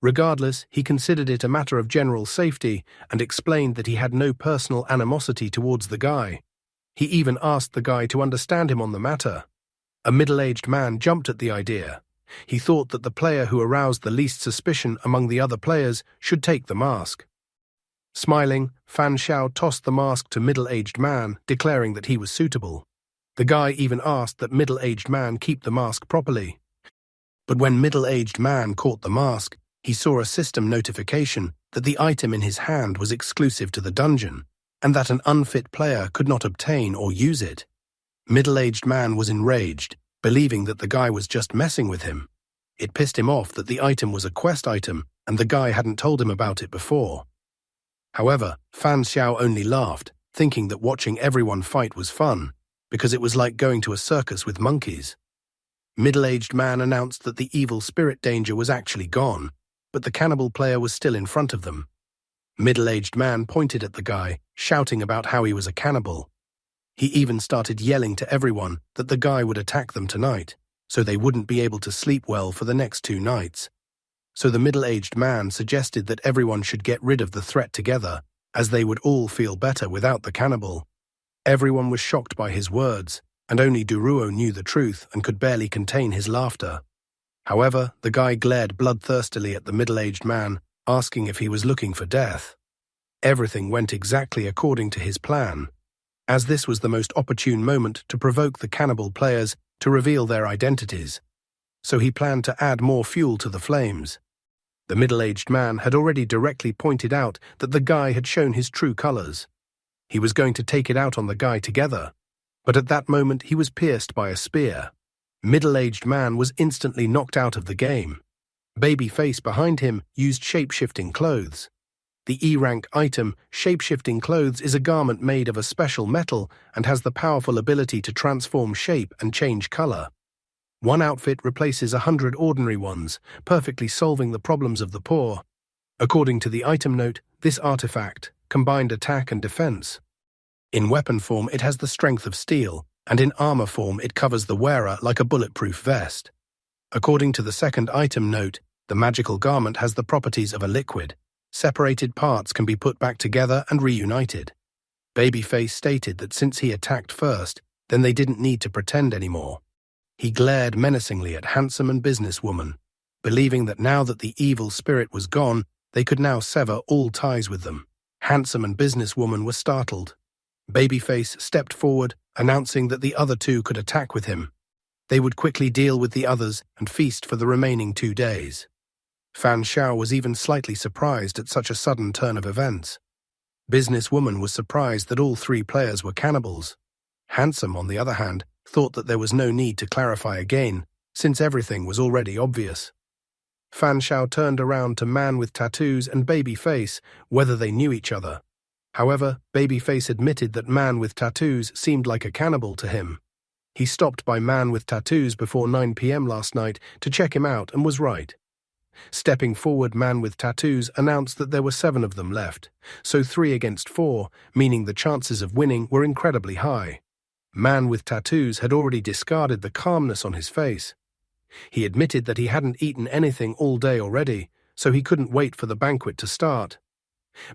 Regardless, he considered it a matter of general safety and explained that he had no personal animosity towards the guy. He even asked the guy to understand him on the matter. A middle-aged man jumped at the idea. He thought that the player who aroused the least suspicion among the other players should take the mask. Smiling, Fan Xiao tossed the mask to middle-aged man, declaring that he was suitable. The guy even asked that middle-aged man keep the mask properly. But when middle-aged man caught the mask, he saw a system notification that the item in his hand was exclusive to the dungeon, and that an unfit player could not obtain or use it. Middle-aged man was enraged, believing that the guy was just messing with him. It pissed him off that the item was a quest item, and the guy hadn't told him about it before. However, Fan Xiao only laughed, thinking that watching everyone fight was fun, because it was like going to a circus with monkeys. Middle-aged man announced that the evil spirit danger was actually gone, but the cannibal player was still in front of them. Middle-aged man pointed at the guy, shouting about how he was a cannibal. He even started yelling to everyone that the guy would attack them tonight, so they wouldn't be able to sleep well for the next 2 nights. So the middle-aged man suggested that everyone should get rid of the threat together, as they would all feel better without the cannibal. Everyone was shocked by his words, and only Duruo knew the truth and could barely contain his laughter. However, the guy glared bloodthirstily at the middle-aged man, asking if he was looking for death. Everything went exactly according to his plan, as this was the most opportune moment to provoke the cannibal players to reveal their identities, so he planned to add more fuel to the flames. The middle-aged man had already directly pointed out that the guy had shown his true colors. He was going to take it out on the guy together, but at that moment he was pierced by a spear. Middle-aged man was instantly knocked out of the game. Babyface behind him used shape-shifting clothes. The E-rank item, shape-shifting clothes, is a garment made of a special metal and has the powerful ability to transform shape and change color. One outfit replaces 100 ordinary ones, perfectly solving the problems of the poor. According to the item note, this artifact combined attack and defense. In weapon form, it has the strength of steel, and in armor form, it covers the wearer like a bulletproof vest. According to the second item note, the magical garment has the properties of a liquid. Separated parts can be put back together and reunited. Babyface stated that since he attacked first, then they didn't need to pretend anymore. He glared menacingly at Handsome and Businesswoman, believing that now that the evil spirit was gone, they could now sever all ties with them. Handsome and Businesswoman were startled. Babyface stepped forward, announcing that the other 2 could attack with him. They would quickly deal with the others and feast for the remaining 2 days. Fan Xiao was even slightly surprised at such a sudden turn of events. Businesswoman was surprised that all three players were cannibals. Handsome, on the other hand, thought that there was no need to clarify again, since everything was already obvious. Fan Xiao turned around to Man with Tattoos and Babyface, whether they knew each other. However, Babyface admitted that Man with Tattoos seemed like a cannibal to him. He stopped by Man with Tattoos before 9 p.m. last night to check him out and was right. Stepping forward, Man with Tattoos announced that there were 7 of them left, so 3 against 4, meaning the chances of winning were incredibly high. Man with Tattoos had already discarded the calmness on his face. He admitted that he hadn't eaten anything all day already, so he couldn't wait for the banquet to start.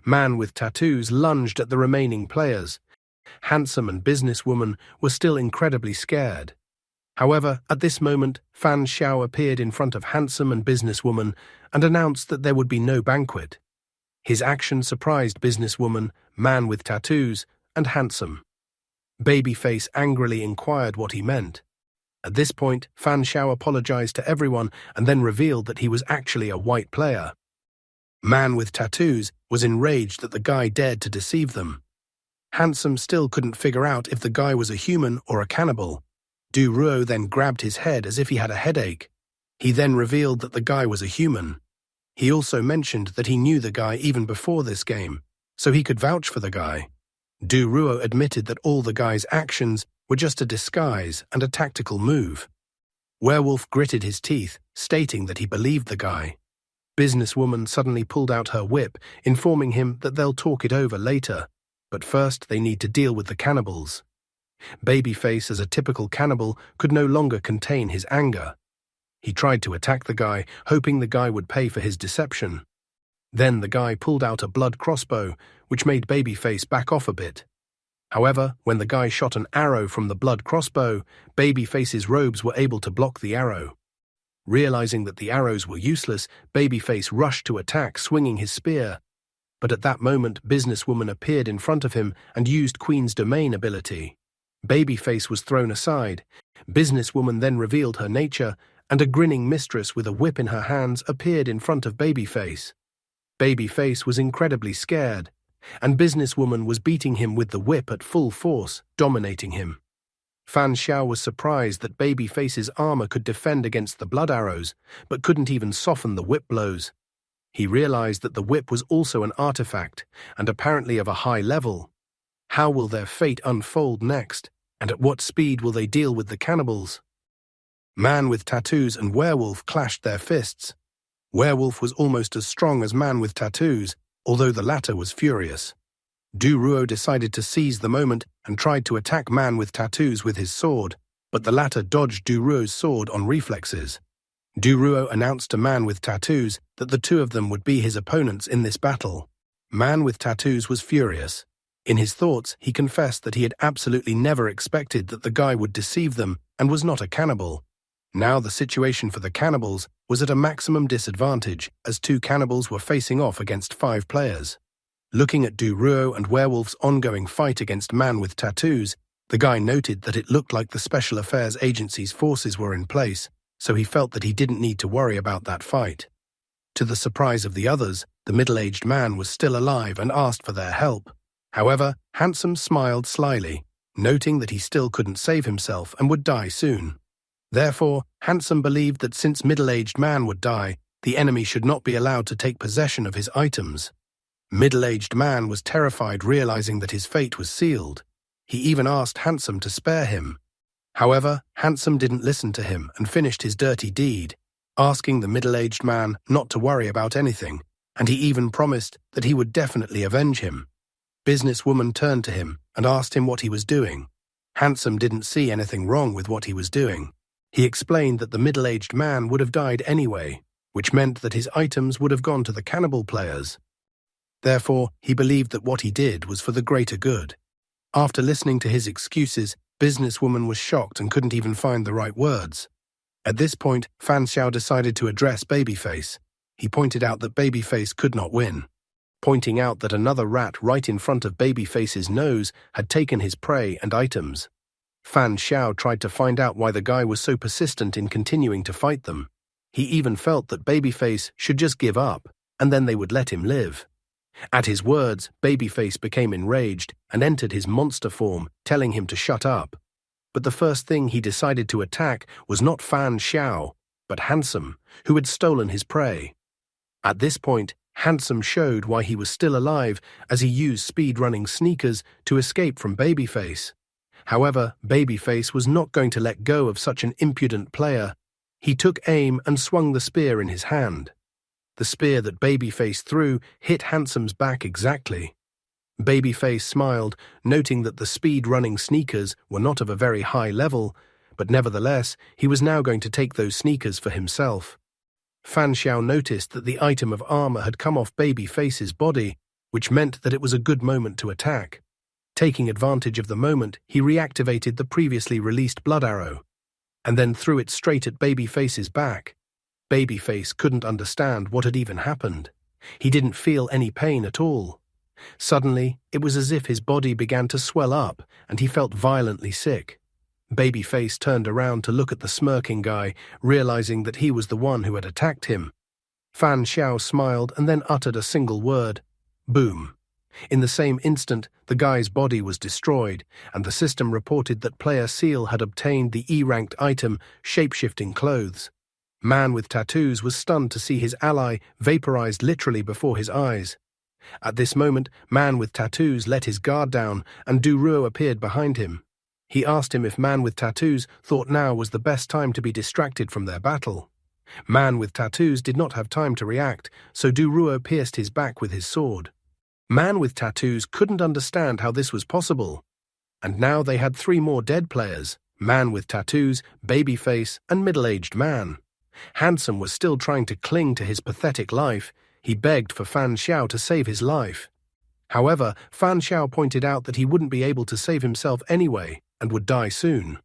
Man with Tattoos lunged at the remaining players. Handsome and Businesswoman were still incredibly scared. However, at this moment, Fan Xiao appeared in front of Handsome and Businesswoman and announced that there would be no banquet. His action surprised Businesswoman, Man with Tattoos, and Handsome. Babyface angrily inquired what he meant. At this point, Fan Xiao apologized to everyone and then revealed that he was actually a white player. Man with Tattoos was enraged that the guy dared to deceive them. Handsome still couldn't figure out if the guy was a human or a cannibal. Du Ruo then grabbed his head as if he had a headache. He then revealed that the guy was a human. He also mentioned that he knew the guy even before this game, so he could vouch for the guy. Du Ruo admitted that all the guy's actions were just a disguise and a tactical move. Werewolf gritted his teeth, stating that he believed the guy. Businesswoman suddenly pulled out her whip, informing him that they'll talk it over later, but first they need to deal with the cannibals. Babyface, as a typical cannibal, could no longer contain his anger. He tried to attack the guy, hoping the guy would pay for his deception. Then the guy pulled out a blood crossbow, which made Babyface back off a bit. However, when the guy shot an arrow from the blood crossbow, Babyface's robes were able to block the arrow. Realizing that the arrows were useless, Babyface rushed to attack, swinging his spear. But at that moment, Businesswoman appeared in front of him and used Queen's Domain ability. Babyface was thrown aside. Businesswoman then revealed her nature, and a grinning mistress with a whip in her hands appeared in front of Babyface. Babyface was incredibly scared, and Businesswoman was beating him with the whip at full force, dominating him. Fan Xiao was surprised that Babyface's armor could defend against the blood arrows, but couldn't even soften the whip blows. He realized that the whip was also an artifact, and apparently of a high level. How will their fate unfold next, and at what speed will they deal with the cannibals? Man with Tattoos and Werewolf clashed their fists. Werewolf was almost as strong as Man with Tattoos, although the latter was furious. Du Ruo decided to seize the moment and tried to attack Man with Tattoos with his sword, but the latter dodged Du Ruo's sword on reflexes. Du Ruo announced to Man with Tattoos that the two of them would be his opponents in this battle. Man with Tattoos was furious. In his thoughts, he confessed that he had absolutely never expected that the guy would deceive them and was not a cannibal. Now the situation for the cannibals was at a maximum disadvantage, as 2 cannibals were facing off against 5 players. Looking at Du Ruo and Werewolf's ongoing fight against Man with Tattoos, the guy noted that it looked like the Special Affairs Agency's forces were in place, so he felt that he didn't need to worry about that fight. To the surprise of the others, the middle-aged man was still alive and asked for their help. However, Handsome smiled slyly, noting that he still couldn't save himself and would die soon. Therefore, Handsome believed that since middle-aged man would die, the enemy should not be allowed to take possession of his items. Middle-aged man was terrified, realizing that his fate was sealed. He even asked Handsome to spare him. However, Handsome didn't listen to him and finished his dirty deed, asking the middle-aged man not to worry about anything, and he even promised that he would definitely avenge him. Businesswoman turned to him and asked him what he was doing. Handsome didn't see anything wrong with what he was doing. He explained that the middle-aged man would have died anyway, which meant that his items would have gone to the cannibal players. Therefore, he believed that what he did was for the greater good. After listening to his excuses, Businesswoman was shocked and couldn't even find the right words. At this point, Fan Xiao decided to address Babyface. He pointed out that Babyface could not win, pointing out that another rat right in front of Babyface's nose had taken his prey and items. Fan Xiao tried to find out why the guy was so persistent in continuing to fight them. He even felt that Babyface should just give up, and then they would let him live. At his words, Babyface became enraged and entered his monster form, telling him to shut up. But the first thing he decided to attack was not Fan Xiao, but Handsome, who had stolen his prey. At this point, Handsome showed why he was still alive as he used speed-running sneakers to escape from Babyface. However, Babyface was not going to let go of such an impudent player. He took aim and swung the spear in his hand. The spear that Babyface threw hit Handsome's back exactly. Babyface smiled, noting that the speed-running sneakers were not of a very high level, but nevertheless, he was now going to take those sneakers for himself. Fan Xiao noticed that the item of armor had come off Babyface's body, which meant that it was a good moment to attack. Taking advantage of the moment, he reactivated the previously released blood arrow, and then threw it straight at Babyface's back. Babyface couldn't understand what had even happened. He didn't feel any pain at all. Suddenly, it was as if his body began to swell up, and he felt violently sick. Babyface turned around to look at the smirking guy, realizing that he was the one who had attacked him. Fan Xiao smiled and then uttered a single word: boom. In the same instant, the guy's body was destroyed, and the system reported that player Seal had obtained the E-ranked item, Shape-Shifting Clothes. Man with Tattoos was stunned to see his ally vaporized literally before his eyes. At this moment, Man with Tattoos let his guard down, and Duruo appeared behind him. He asked him if Man with Tattoos thought now was the best time to be distracted from their battle. Man with Tattoos did not have time to react, so Duruo pierced his back with his sword. Man with Tattoos couldn't understand how this was possible. And now they had 3 more dead players: Man with Tattoos, Babyface, and Middle-Aged Man. Handsome was still trying to cling to his pathetic life. He begged for Fan Xiao to save his life. However, Fan Xiao pointed out that he wouldn't be able to save himself anyway and would die soon.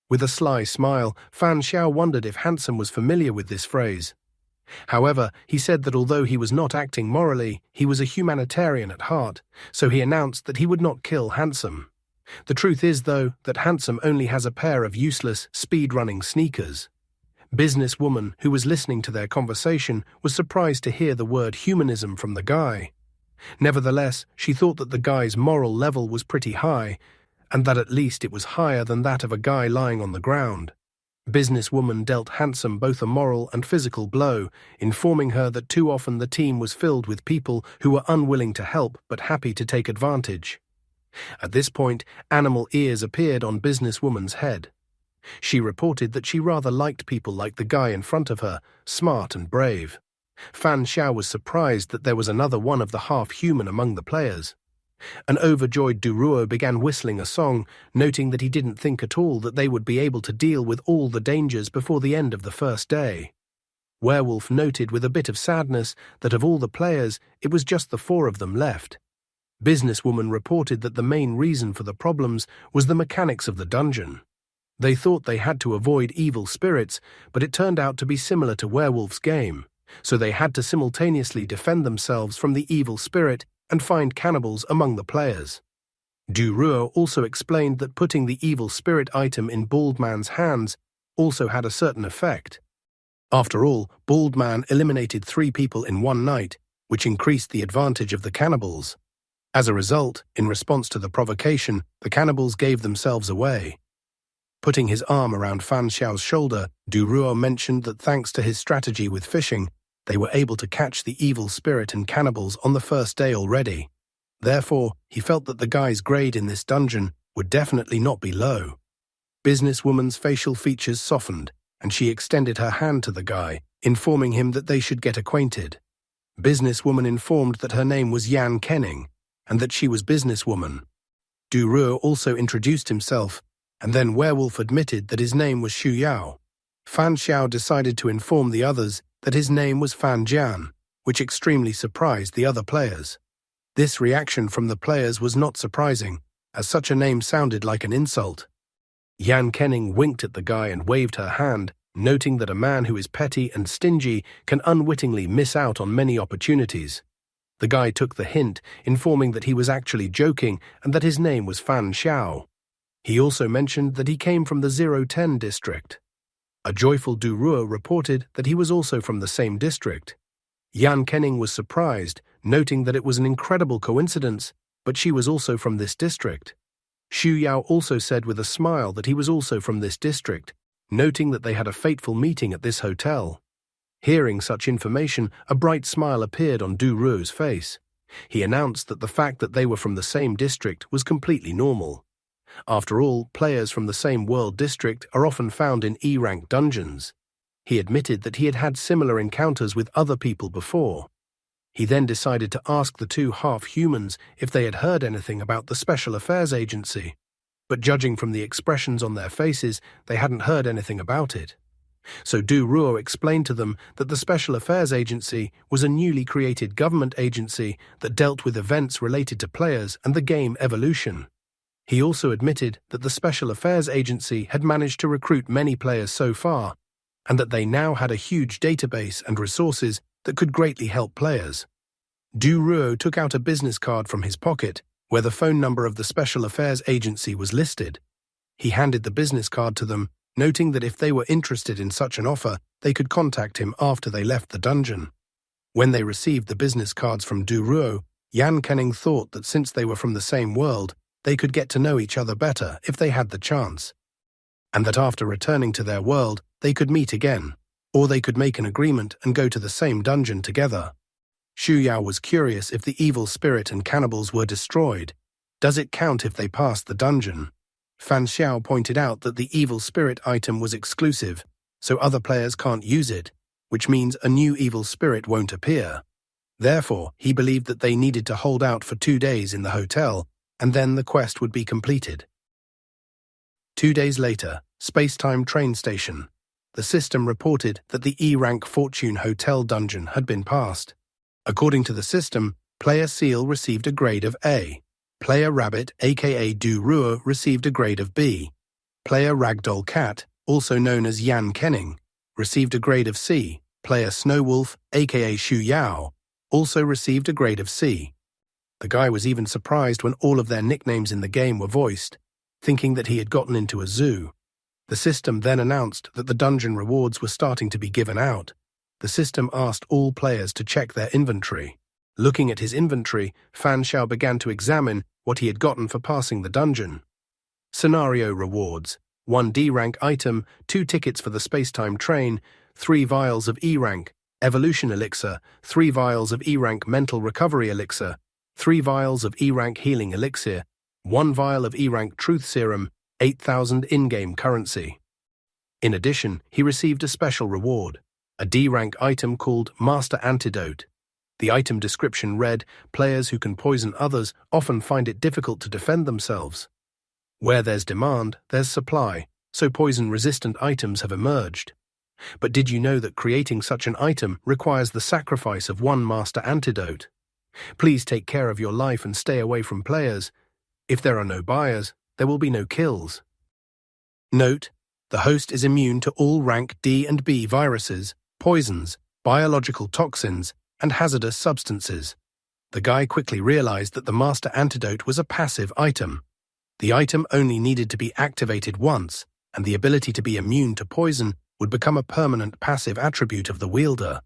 With a sly smile, Fan Xiao wondered if Handsome was familiar with this phrase. However, he said that although he was not acting morally, he was a humanitarian at heart, so he announced that he would not kill Handsome. The truth is, though, that Handsome only has a pair of useless, speed-running sneakers. Businesswoman, who was listening to their conversation, was surprised to hear the word humanism from the guy. Nevertheless, she thought that the guy's moral level was pretty high, and that at least it was higher than that of a guy lying on the ground. Businesswoman dealt Handsome both a moral and physical blow, informing her that too often the team was filled with people who were unwilling to help but happy to take advantage. At this point, animal ears appeared on Businesswoman's head. She reported that she rather liked people like the guy in front of her, smart and brave. Fan Xiao was surprised that there was another one of the half-human among the players. An overjoyed Duruo began whistling a song, noting that he didn't think at all that they would be able to deal with all the dangers before the end of the first day. Werewolf noted with a bit of sadness that of all the players, it was just the 4 of them left. Businesswoman reported that the main reason for the problems was the mechanics of the dungeon. They thought they had to avoid evil spirits, but it turned out to be similar to Werewolf's game, so they had to simultaneously defend themselves from the evil spirit and find cannibals among the players. Duruo also explained that putting the evil spirit item in Bald Man's hands also had a certain effect. After all, Bald Man eliminated 3 people in one night, which increased the advantage of the cannibals. As a result, in response to the provocation, the cannibals gave themselves away. Putting his arm around Fan Xiao's shoulder, Duruo mentioned that thanks to his strategy with fishing, they were able to catch the evil spirit and cannibals on the first day already. Therefore, he felt that the guy's grade in this dungeon would definitely not be low. Businesswoman's facial features softened, and she extended her hand to the guy, informing him that they should get acquainted. Businesswoman informed that her name was Yan Kenning, and that she was Businesswoman. Duruo also introduced himself, and then Werewolf admitted that his name was Xu Yao. Fan Xiao decided to inform the others that his name was Fan Jian, which extremely surprised the other players. This reaction from the players was not surprising, as such a name sounded like an insult. Yan Kenning winked at the guy and waved her hand, noting that a man who is petty and stingy can unwittingly miss out on many opportunities. The guy took the hint, informing that he was actually joking and that his name was Fan Xiao. He also mentioned that he came from the 010 district. A joyful Duruo reported that he was also from the same district. Yan Kenning was surprised, noting that it was an incredible coincidence, but she was also from this district. Xu Yao also said with a smile that he was also from this district, noting that they had a fateful meeting at this hotel. Hearing such information, a bright smile appeared on Du Ruo's face. He announced that the fact that they were from the same district was completely normal. After all, players from the same world district are often found in E-rank dungeons. He admitted that he had had similar encounters with other people before. He then decided to ask the two half-humans if they had heard anything about the Special Affairs Agency, but judging from the expressions on their faces, they hadn't heard anything about it. So Du Ruo explained to them that the Special Affairs Agency was a newly created government agency that dealt with events related to players and the game evolution. He also admitted that the Special Affairs Agency had managed to recruit many players so far, and that they now had a huge database and resources that could greatly help players. Du Ruo took out a business card from his pocket, where the phone number of the Special Affairs Agency was listed. He handed the business card to them, noting that if they were interested in such an offer, they could contact him after they left the dungeon. When they received the business cards from Du Ruo, Yan Kenning thought that since they were from the same world, they could get to know each other better if they had the chance, and that after returning to their world, they could meet again, or they could make an agreement and go to the same dungeon together. Xu Yao was curious if the evil spirit and cannibals were destroyed. Does it count if they passed the dungeon? Fan Xiao pointed out that the evil spirit item was exclusive, so other players can't use it, which means a new evil spirit won't appear. Therefore, he believed that they needed to hold out for 2 days in the hotel, and then the quest would be completed. 2 days later, Space-Time Train Station. The system reported that the E-rank Fortune Hotel dungeon had been passed. According to the system, Player Seal received a grade of A. Player Rabbit, aka Du Ruo, received a grade of B. Player Ragdoll Cat, also known as Yan Kenning, received a grade of C. Player Snowwolf, aka Xu Yao, also received a grade of C. The guy was even surprised when all of their nicknames in the game were voiced, thinking that he had gotten into a zoo. The system then announced that the dungeon rewards were starting to be given out. The system asked all players to check their inventory. Looking at his inventory, Fan Xiao began to examine what he had gotten for passing the dungeon. Scenario rewards: 1 D-rank item, 2 tickets for the space-time train, 3 vials of E-rank evolution elixir, 3 vials of E-rank mental recovery elixir, 3 vials of E-rank healing elixir, 1 vial of E-rank truth serum, 8,000 in-game currency. In addition, he received a special reward, a D-rank item called Master Antidote. The item description read, "Players who can poison others often find it difficult to defend themselves. Where there's demand, there's supply, so poison-resistant items have emerged. But did you know that creating such an item requires the sacrifice of 1 Master Antidote? Please take care of your life and stay away from players. If there are no buyers, there will be no kills." Note: the host is immune to all rank D and B viruses, poisons, biological toxins, and hazardous substances. The guy quickly realized that the Master Antidote was a passive item. The item only needed to be activated once, and the ability to be immune to poison would become a permanent passive attribute of the wielder.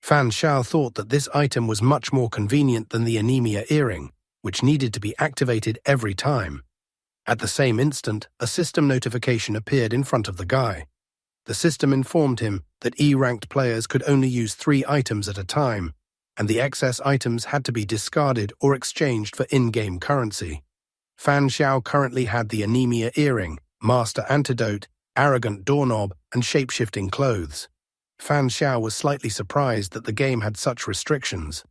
Fan Xiao thought that this item was much more convenient than the anemia earring, which needed to be activated every time. At the same instant, a system notification appeared in front of the guy. The system informed him that E-ranked players could only use 3 items at a time, and the excess items had to be discarded or exchanged for in-game currency. Fan Xiao currently had the anemia earring, Master Antidote, arrogant doorknob, and shape-shifting clothes. Fan Xiao was slightly surprised that the game had such restrictions.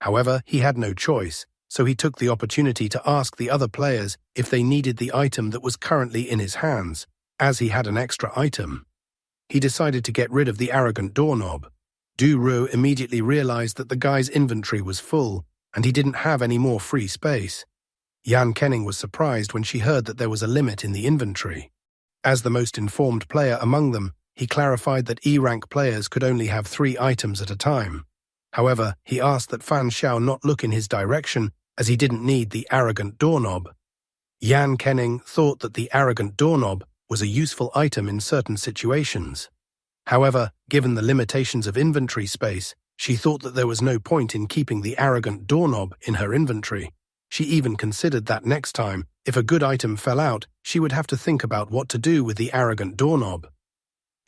However, he had no choice, so he took the opportunity to ask the other players if they needed the item that was currently in his hands, as he had an extra item. He decided to get rid of the arrogant doorknob. Du Ruo immediately realized that the guy's inventory was full, and he didn't have any more free space. Yan Kenning was surprised when she heard that there was a limit in the inventory. As the most informed player among them, he clarified that E-rank players could only have 3 items at a time. However, he asked that Fan Xiao not look in his direction, as he didn't need the arrogant doorknob. Yan Kenning thought that the arrogant doorknob was a useful item in certain situations. However, given the limitations of inventory space, She thought that there was no point in keeping the arrogant doorknob in her inventory. She even considered that next time, if a good item fell out, she would have to think about what to do with the arrogant doorknob.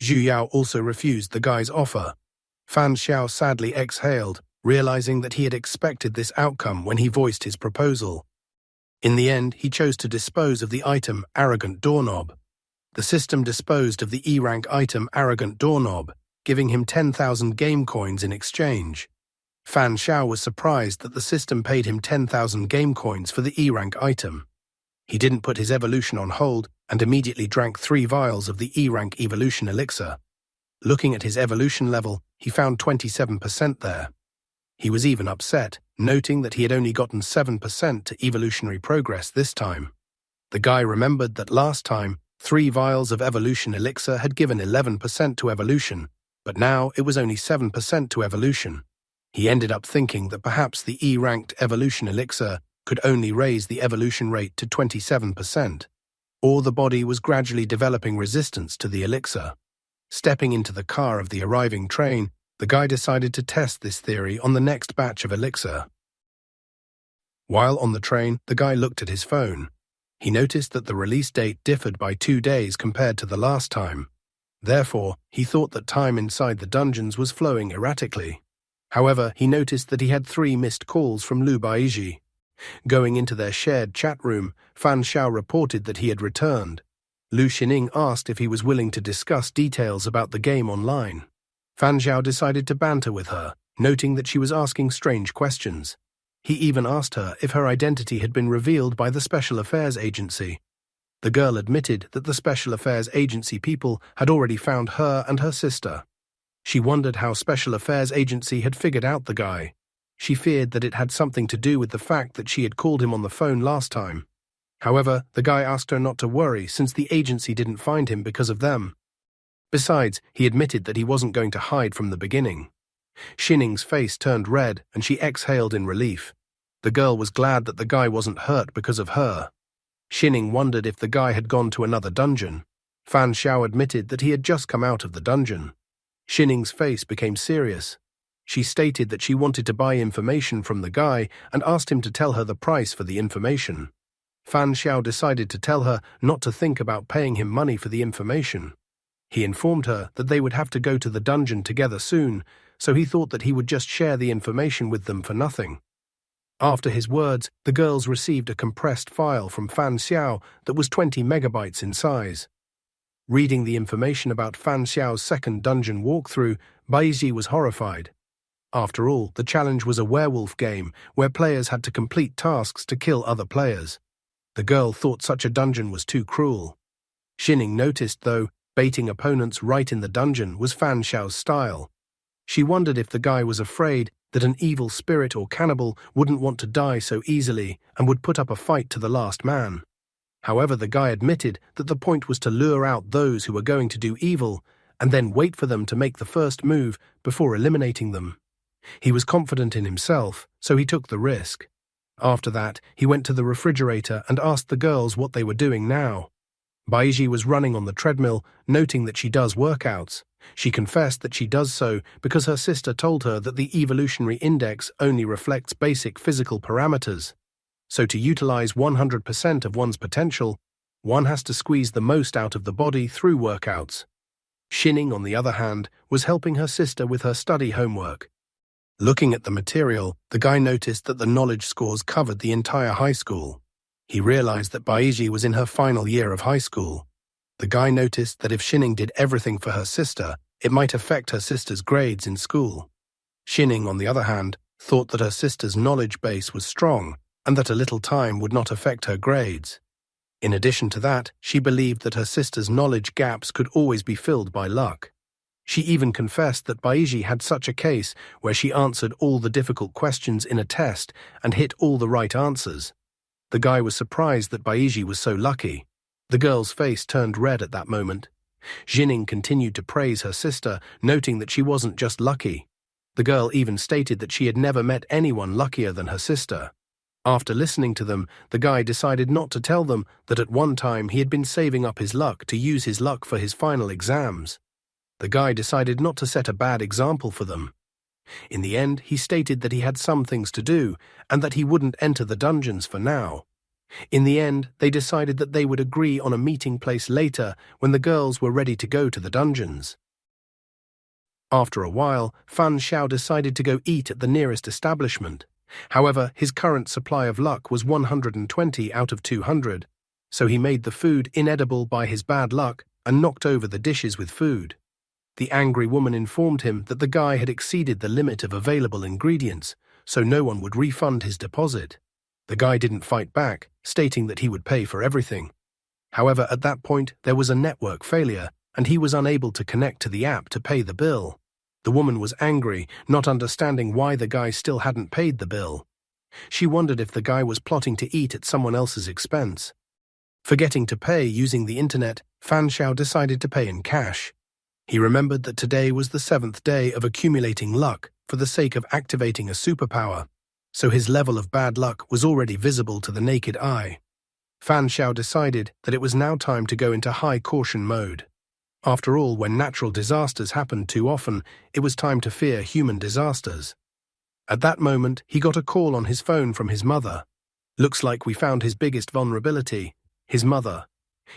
Zhu Yao also refused the guy's offer. Fan Xiao sadly exhaled, realizing that he had expected this outcome when he voiced his proposal. In the end, he chose to dispose of the item arrogant doorknob. The system disposed of the E-rank item arrogant doorknob, giving him 10,000 game coins in exchange. Fan Xiao was surprised that the system paid him 10,000 game coins for the E-rank item. He didn't put his evolution on hold and immediately drank 3 vials of the E-rank evolution elixir. Looking at his evolution level, he found 27% there. He was even upset, noting that he had only gotten 7% to evolutionary progress this time. The guy remembered that last time, 3 vials of evolution elixir had given 11% to evolution, but now it was only 7% to evolution. He ended up thinking that perhaps the E-ranked evolution elixir could only raise the evolution rate to 27%, or the body was gradually developing resistance to the elixir. Stepping into the car of the arriving train, the guy decided to test this theory on the next batch of elixir. While on the train, the guy looked at his phone. He noticed that the release date differed by 2 days compared to the last time. Therefore, he thought that time inside the dungeons was flowing erratically. However, he noticed that he had 3 missed calls from Lu Baiji. Going into their shared chat room, Fan Xiao reported that he had returned. Lu Xining asked if he was willing to discuss details about the game online. Fan Xiao decided to banter with her, noting that she was asking strange questions. He even asked her if her identity had been revealed by the Special Affairs Agency. The girl admitted that the Special Affairs Agency people had already found her and her sister. She wondered how Special Affairs Agency had figured out the guy. She feared that it had something to do with the fact that she had called him on the phone last time. However, the guy asked her not to worry since the agency didn't find him because of them. Besides, he admitted that he wasn't going to hide from the beginning. Xining's face turned red and she exhaled in relief. The girl was glad that the guy wasn't hurt because of her. Xining wondered if the guy had gone to another dungeon. Fan Xiao admitted that he had just come out of the dungeon. Xining's face became serious. She stated that she wanted to buy information from the guy and asked him to tell her the price for the information. Fan Xiao decided to tell her not to think about paying him money for the information. He informed her that they would have to go to the dungeon together soon, so he thought that he would just share the information with them for nothing. After his words, the girls received a compressed file from Fan Xiao that was 20 megabytes in size. Reading the information about Fan Xiao's second dungeon walkthrough, Baiji was horrified. After all, the challenge was a werewolf game where players had to complete tasks to kill other players. The girl thought such a dungeon was too cruel. Xining noticed, though, baiting opponents right in the dungeon was Fan Xiao's style. She wondered if the guy was afraid that an evil spirit or cannibal wouldn't want to die so easily and would put up a fight to the last man. However, the guy admitted that the point was to lure out those who were going to do evil and then wait for them to make the first move before eliminating them. He was confident in himself, so he took the risk. After that, he went to the refrigerator and asked the girls what they were doing now. Baiji was running on the treadmill, noting that she does workouts. She confessed that she does so because her sister told her that the evolutionary index only reflects basic physical parameters. So to utilize 100% of one's potential, one has to squeeze the most out of the body through workouts. Xining, on the other hand, was helping her sister with her study homework. Looking at the material, the guy noticed that the knowledge scores covered the entire high school. He realized that Baiji was in her final year of high school. The guy noticed that if Xining did everything for her sister, it might affect her sister's grades in school. Xining, on the other hand, thought that her sister's knowledge base was strong and that a little time would not affect her grades. In addition to that, she believed that her sister's knowledge gaps could always be filled by luck. She even confessed that Baiji had such a case where she answered all the difficult questions in a test and hit all the right answers. The guy was surprised that Baiji was so lucky. The girl's face turned red at that moment. Xining continued to praise her sister, noting that she wasn't just lucky. The girl even stated that she had never met anyone luckier than her sister. After listening to them, the guy decided not to tell them that at one time he had been saving up his luck to use his luck for his final exams. The guy decided not to set a bad example for them. In the end, he stated that he had some things to do and that he wouldn't enter the dungeons for now. In the end, they decided that they would agree on a meeting place later when the girls were ready to go to the dungeons. After a while, Fan Xiao decided to go eat at the nearest establishment. However, his current supply of luck was 120 out of 200, so he made the food inedible by his bad luck and knocked over the dishes with food. The angry woman informed him that the guy had exceeded the limit of available ingredients, so no one would refund his deposit. The guy didn't fight back, stating that he would pay for everything. However, at that point, there was a network failure, and he was unable to connect to the app to pay the bill. The woman was angry, not understanding why the guy still hadn't paid the bill. She wondered if the guy was plotting to eat at someone else's expense. Forgetting to pay using the internet, Fan Xiao decided to pay in cash. He remembered that today was the 7th day of accumulating luck for the sake of activating a superpower, so his level of bad luck was already visible to the naked eye. Fan Xiao decided that it was now time to go into high caution mode. After all, when natural disasters happened too often, it was time to fear human disasters. At that moment, he got a call on his phone from his mother. Looks like we found his biggest vulnerability, his mother.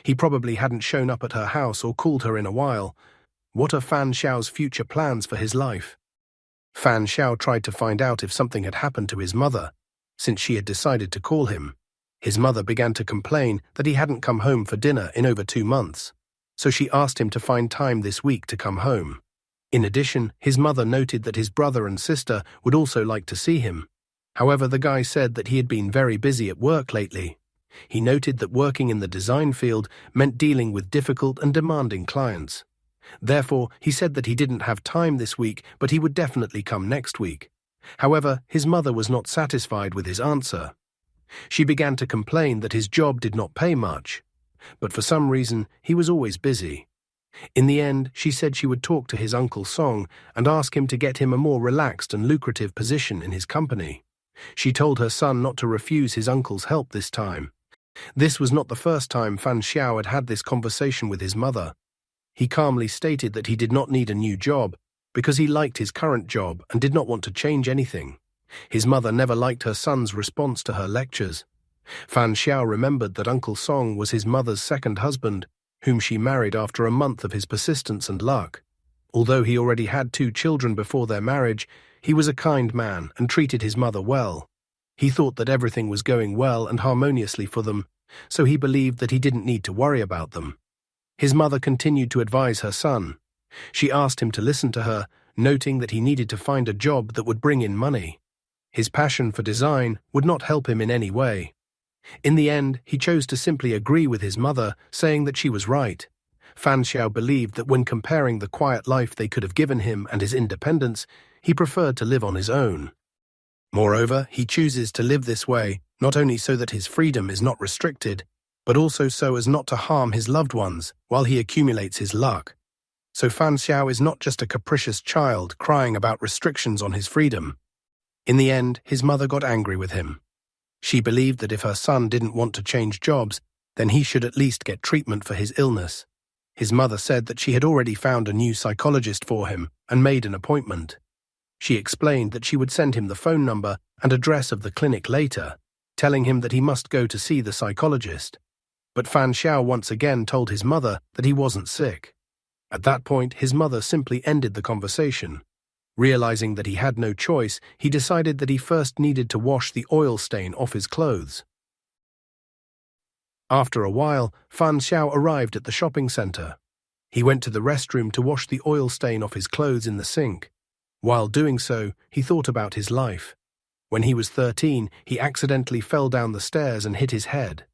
He probably hadn't shown up at her house or called her in a while. What are Fan Xiao's future plans for his life? Fan Xiao tried to find out if something had happened to his mother, since she had decided to call him. His mother began to complain that he hadn't come home for dinner in over 2 months, so she asked him to find time this week to come home. In addition, his mother noted that his brother and sister would also like to see him. However, the guy said that he had been very busy at work lately. He noted that working in the design field meant dealing with difficult and demanding clients. Therefore, he said that he didn't have time this week, but he would definitely come next week. However, his mother was not satisfied with his answer. She began to complain that his job did not pay much, but for some reason, he was always busy. In the end, she said she would talk to his Uncle Song and ask him to get him a more relaxed and lucrative position in his company. She told her son not to refuse his uncle's help this time. This was not the first time Fan Xiao had had this conversation with his mother. He calmly stated that he did not need a new job because he liked his current job and did not want to change anything. His mother never liked her son's response to her lectures. Fan Xiao remembered that Uncle Song was his mother's second husband, whom she married after a month of his persistence and luck. Although he already had 2 children before their marriage, he was a kind man and treated his mother well. He thought that everything was going well and harmoniously for them, so he believed that he didn't need to worry about them. His mother continued to advise her son. She asked him to listen to her, noting that he needed to find a job that would bring in money. His passion for design would not help him in any way. In the end, he chose to simply agree with his mother, saying that she was right. Fan Xiao believed that when comparing the quiet life they could have given him and his independence, he preferred to live on his own. Moreover, he chooses to live this way, not only so that his freedom is not restricted, but also so as not to harm his loved ones while he accumulates his luck. So Fan Xiao is not just a capricious child crying about restrictions on his freedom. In the end, his mother got angry with him. She believed that if her son didn't want to change jobs, then he should at least get treatment for his illness. His mother said that she had already found a new psychologist for him and made an appointment. She explained that she would send him the phone number and address of the clinic later, telling him that he must go to see the psychologist. But Fan Xiao once again told his mother that he wasn't sick. At that point, his mother simply ended the conversation. Realizing that he had no choice, he decided that he first needed to wash the oil stain off his clothes. After a while, Fan Xiao arrived at the shopping center. He went to the restroom to wash the oil stain off his clothes in the sink. While doing so, he thought about his life. When he was 13, he accidentally fell down the stairs and hit his head.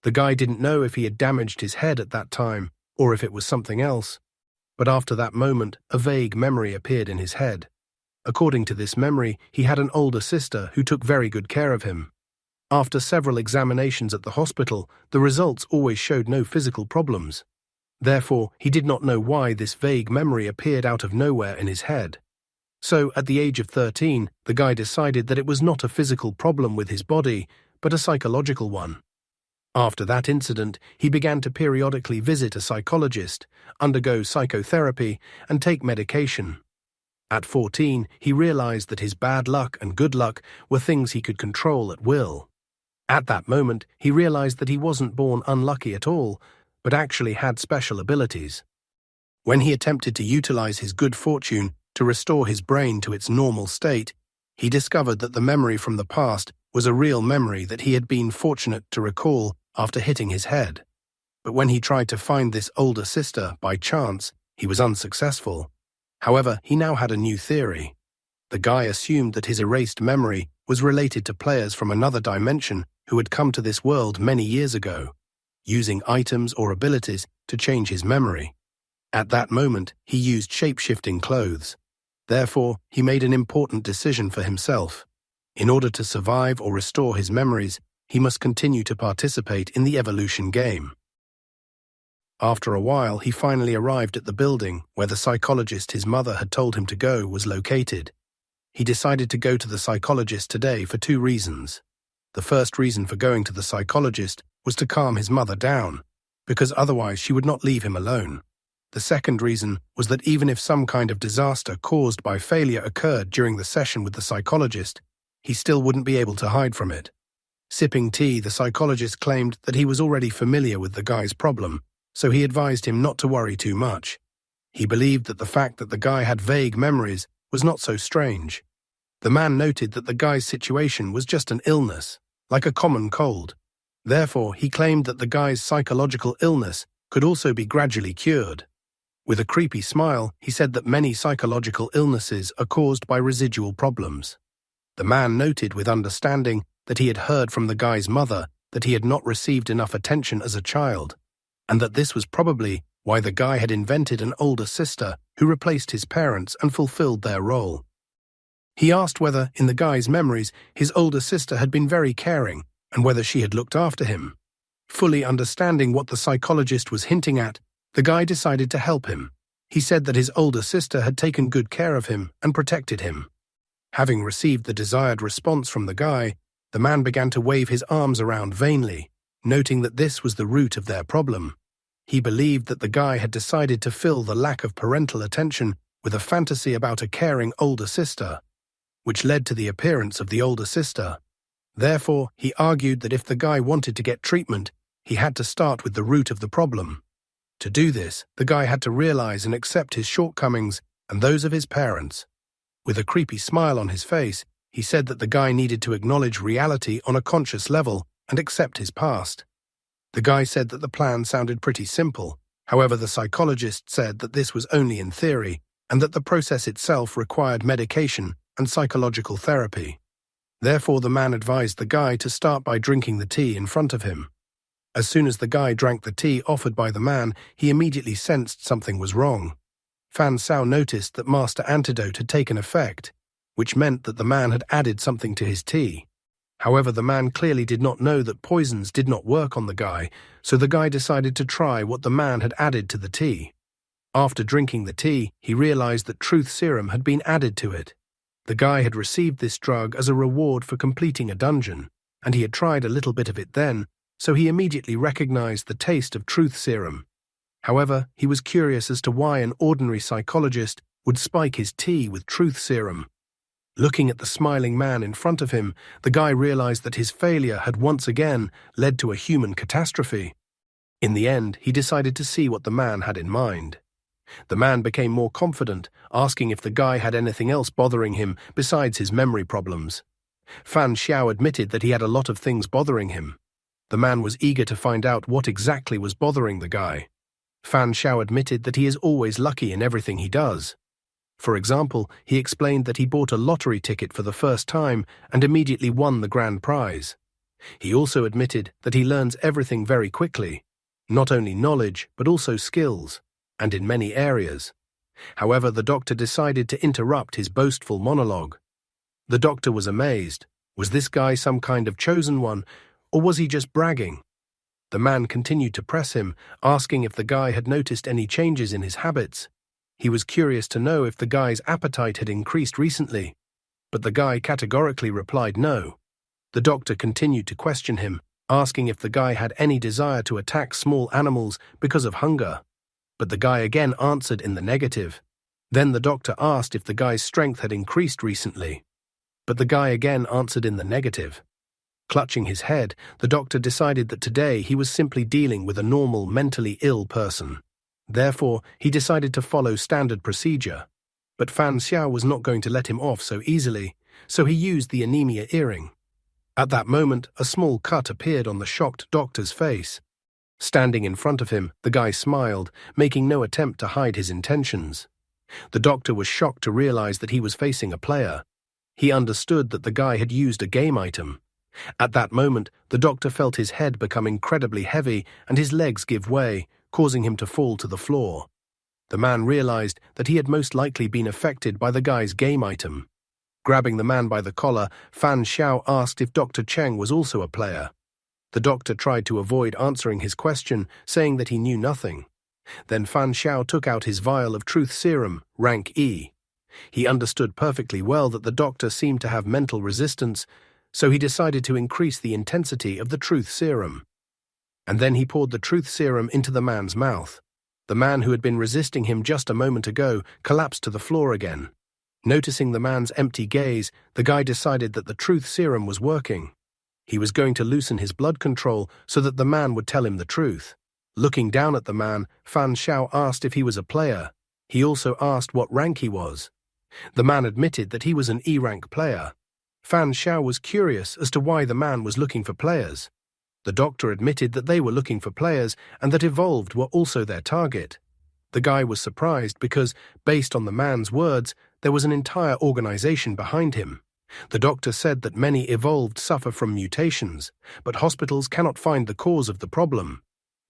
The guy didn't know if he had damaged his head at that time, or if it was something else. But after that moment, a vague memory appeared in his head. According to this memory, he had an older sister who took very good care of him. After several examinations at the hospital, the results always showed no physical problems. Therefore, he did not know why this vague memory appeared out of nowhere in his head. So, at the age of 13, the guy decided that it was not a physical problem with his body, but a psychological one. After that incident, he began to periodically visit a psychologist, undergo psychotherapy, and take medication. At 14, he realized that his bad luck and good luck were things he could control at will. At that moment, he realized that he wasn't born unlucky at all, but actually had special abilities. When he attempted to utilize his good fortune to restore his brain to its normal state, he discovered that the memory from the past was a real memory that he had been fortunate to recall after hitting his head. But when he tried to find this older sister by chance, he was unsuccessful. However, he now had a new theory. The guy assumed that his erased memory was related to players from another dimension who had come to this world many years ago, using items or abilities to change his memory. At that moment, he used shape-shifting clothes. Therefore, he made an important decision for himself. In order to survive or restore his memories, he must continue to participate in the evolution game. After a while, he finally arrived at the building where the psychologist his mother had told him to go was located. He decided to go to the psychologist today for 2 reasons. The first reason for going to the psychologist was to calm his mother down, because otherwise she would not leave him alone. The second reason was that even if some kind of disaster caused by failure occurred during the session with the psychologist, he still wouldn't be able to hide from it. Sipping tea, the psychologist claimed that he was already familiar with the guy's problem, so he advised him not to worry too much. He believed that the fact that the guy had vague memories was not so strange. The man noted that the guy's situation was just an illness, like a common cold. Therefore, he claimed that the guy's psychological illness could also be gradually cured. With a creepy smile, he said that many psychological illnesses are caused by residual problems. The man noted with understanding that he had heard from the guy's mother that he had not received enough attention as a child, and that this was probably why the guy had invented an older sister who replaced his parents and fulfilled their role. He asked whether, in the guy's memories, his older sister had been very caring and whether she had looked after him. Fully understanding what the psychologist was hinting at, the guy decided to help him. He said that his older sister had taken good care of him and protected him. Having received the desired response from the guy, the man began to wave his arms around vainly, noting that this was the root of their problem. He believed that the guy had decided to fill the lack of parental attention with a fantasy about a caring older sister, which led to the appearance of the older sister. Therefore, he argued that if the guy wanted to get treatment, he had to start with the root of the problem. To do this, the guy had to realize and accept his shortcomings and those of his parents. With a creepy smile on his face, he said that the guy needed to acknowledge reality on a conscious level and accept his past. The guy said that the plan sounded pretty simple. However, the psychologist said that this was only in theory and that the process itself required medication and psychological therapy. Therefore, the man advised the guy to start by drinking the tea in front of him. As soon as the guy drank the tea offered by the man, he immediately sensed something was wrong. Fan Sao noticed that Master Antidote had taken effect, which meant that the man had added something to his tea. However, the man clearly did not know that poisons did not work on the guy, so the guy decided to try what the man had added to the tea. After drinking the tea, he realized that truth serum had been added to it. The guy had received this drug as a reward for completing a dungeon, and he had tried a little bit of it then, so he immediately recognized the taste of truth serum. However, he was curious as to why an ordinary psychologist would spike his tea with truth serum. Looking at the smiling man in front of him, the guy realized that his failure had once again led to a human catastrophe. In the end, he decided to see what the man had in mind. The man became more confident, asking if the guy had anything else bothering him besides his memory problems. Fan Xiao admitted that he had a lot of things bothering him. The man was eager to find out what exactly was bothering the guy. Fan Xiao admitted that he is always lucky in everything he does. For example, he explained that he bought a lottery ticket for the first time and immediately won the grand prize. He also admitted that he learns everything very quickly, not only knowledge but also skills, and in many areas. However, the doctor decided to interrupt his boastful monologue. The doctor was amazed. Was this guy some kind of chosen one, or was he just bragging? The man continued to press him, asking if the guy had noticed any changes in his habits. He was curious to know if the guy's appetite had increased recently, but the guy categorically replied no. The doctor continued to question him, asking if the guy had any desire to attack small animals because of hunger, but the guy again answered in the negative. Then the doctor asked if the guy's strength had increased recently, but the guy again answered in the negative. Clutching his head, the doctor decided that today he was simply dealing with a normal, mentally ill person. Therefore, he decided to follow standard procedure. But Fan Xiao was not going to let him off so easily, so he used the anemia earring. At that moment, a small cut appeared on the shocked doctor's face. Standing in front of him, the guy smiled, making no attempt to hide his intentions. The doctor was shocked to realize that he was facing a player. He understood that the guy had used a game item. At that moment, the doctor felt his head become incredibly heavy and his legs give way, causing him to fall to the floor. The man realized that he had most likely been affected by the guy's game item. Grabbing the man by the collar, Fan Xiao asked if Dr. Cheng was also a player. The doctor tried to avoid answering his question, saying that he knew nothing. Then Fan Xiao took out his vial of truth serum, rank E. He understood perfectly well that the doctor seemed to have mental resistance, so he decided to increase the intensity of the truth serum. And then he poured the truth serum into the man's mouth. The man who had been resisting him just a moment ago collapsed to the floor again. Noticing the man's empty gaze, the guy decided that the truth serum was working. He was going to loosen his blood control so that the man would tell him the truth. Looking down at the man, Fan Xiao asked if he was a player. He also asked what rank he was. The man admitted that he was an E-rank player. Fan Xiao was curious as to why the man was looking for players. The doctor admitted that they were looking for players and that evolved were also their target. The guy was surprised because, based on the man's words, there was an entire organization behind him. The doctor said that many evolved suffer from mutations, but hospitals cannot find the cause of the problem.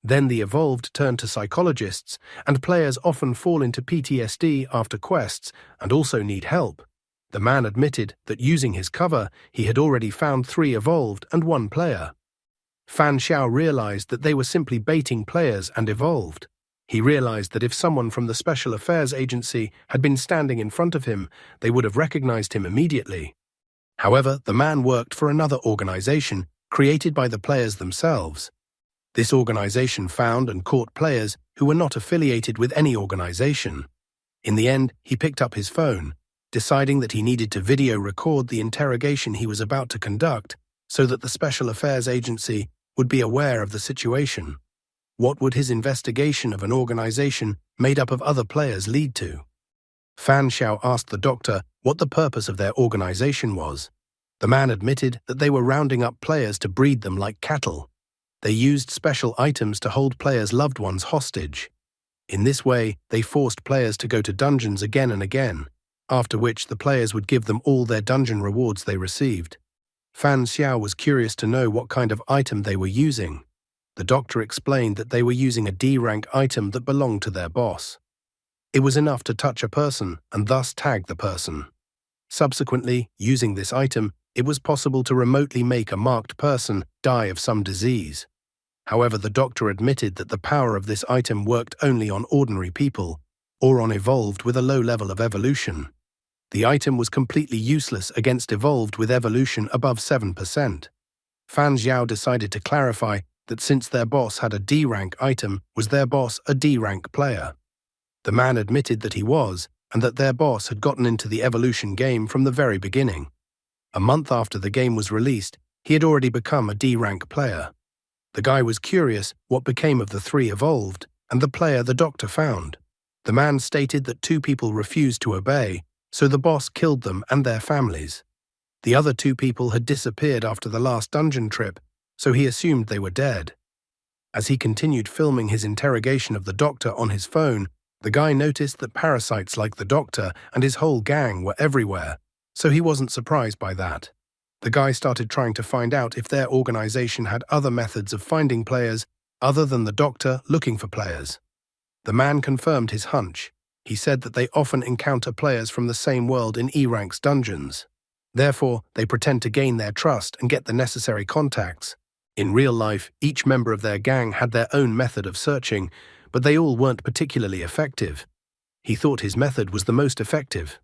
Then the evolved turn to psychologists, and players often fall into PTSD after quests and also need help. The man admitted that using his cover, he had already found 3 evolved and 1 player. Fan Xiao realized that they were simply baiting players and evolved. He realized that if someone from the Special Affairs Agency had been standing in front of him, they would have recognized him immediately. However, the man worked for another organization created by the players themselves. This organization found and caught players who were not affiliated with any organization. In the end, he picked up his phone, deciding that he needed to video record the interrogation he was about to conduct so that the Special Affairs Agency would be aware of the situation. What would his investigation of an organization made up of other players lead to? Fan Xiao asked the doctor what the purpose of their organization was. The man admitted that they were rounding up players to breed them like cattle. They used special items to hold players' loved ones hostage. In this way, they forced players to go to dungeons again and again, after which the players would give them all their dungeon rewards they received. Fan Xiao was curious to know what kind of item they were using. The doctor explained that they were using a D-rank item that belonged to their boss. It was enough to touch a person and thus tag the person. Subsequently, using this item, it was possible to remotely make a marked person die of some disease. However, the doctor admitted that the power of this item worked only on ordinary people, or on evolved with a low level of evolution. The item was completely useless against evolved with evolution above 7%. Fan Xiao decided to clarify that since their boss had a D-rank item, was their boss a D-rank player? The man admitted that he was, and that their boss had gotten into the evolution game from the very beginning. A month after the game was released, he had already become a D-rank player. The guy was curious what became of the 3 evolved, and the player the doctor found. The man stated that 2 people refused to obey, so the boss killed them and their families. The other 2 people had disappeared after the last dungeon trip, so he assumed they were dead. As he continued filming his interrogation of the doctor on his phone, the guy noticed that parasites like the doctor and his whole gang were everywhere, so he wasn't surprised by that. The guy started trying to find out if their organization had other methods of finding players other than the doctor looking for players. The man confirmed his hunch. He said that they often encounter players from the same world in E-Rank's dungeons. Therefore, they pretend to gain their trust and get the necessary contacts. In real life, each member of their gang had their own method of searching, but they all weren't particularly effective. He thought his method was the most effective.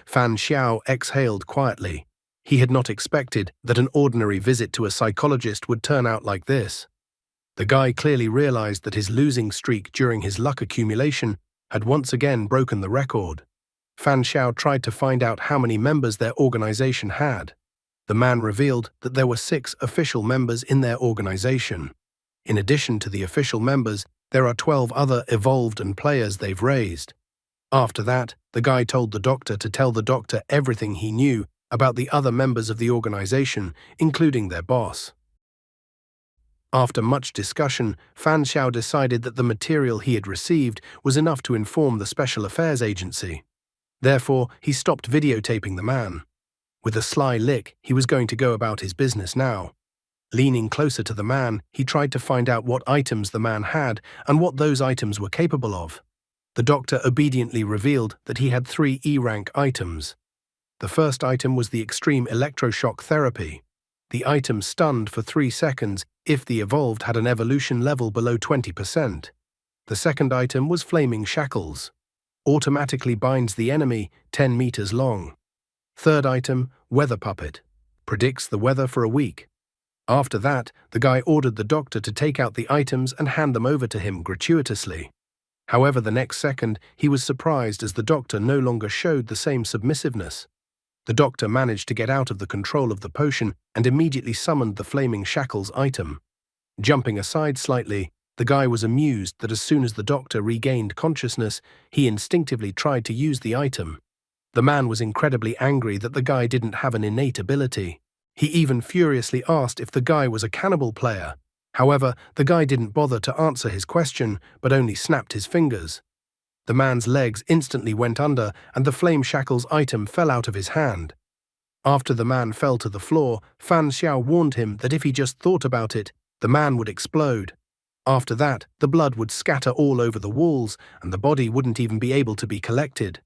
Fan Xiao exhaled quietly. He had not expected that an ordinary visit to a psychologist would turn out like this. The guy clearly realized that his losing streak during his luck accumulation had once again broken the record. Fan Xiao tried to find out how many members their organization had. The man revealed that there were 6 official members in their organization. In addition to the official members, there are 12 other evolved and players they've raised. After that, the guy told the doctor to tell the doctor everything he knew about the other members of the organization, including their boss. After much discussion, Fan Xiao decided that the material he had received was enough to inform the Special Affairs Agency. Therefore, he stopped videotaping the man. With a sly lick, he was going to go about his business now. Leaning closer to the man, he tried to find out what items the man had and what those items were capable of. The doctor obediently revealed that he had 3 E-rank items. The first item was the extreme electroshock therapy. The item stunned for 3 seconds if the evolved had an evolution level below 20%. The second item was flaming shackles. Automatically binds the enemy 10 meters long. Third item, weather puppet. Predicts the weather for a week. After that, the guy ordered the doctor to take out the items and hand them over to him gratuitously. However, the next second, he was surprised as the doctor no longer showed the same submissiveness. The doctor managed to get out of the control of the potion and immediately summoned the flaming shackles item. Jumping aside slightly, the guy was amused that as soon as the doctor regained consciousness, he instinctively tried to use the item. The man was incredibly angry that the guy didn't have an innate ability. He even furiously asked if the guy was a cannibal player. However, the guy didn't bother to answer his question, but only snapped his fingers. The man's legs instantly went under and the flame shackles item fell out of his hand. After the man fell to the floor, Fan Xiao warned him that if he just thought about it, the man would explode. After that, the blood would scatter all over the walls and the body wouldn't even be able to be collected.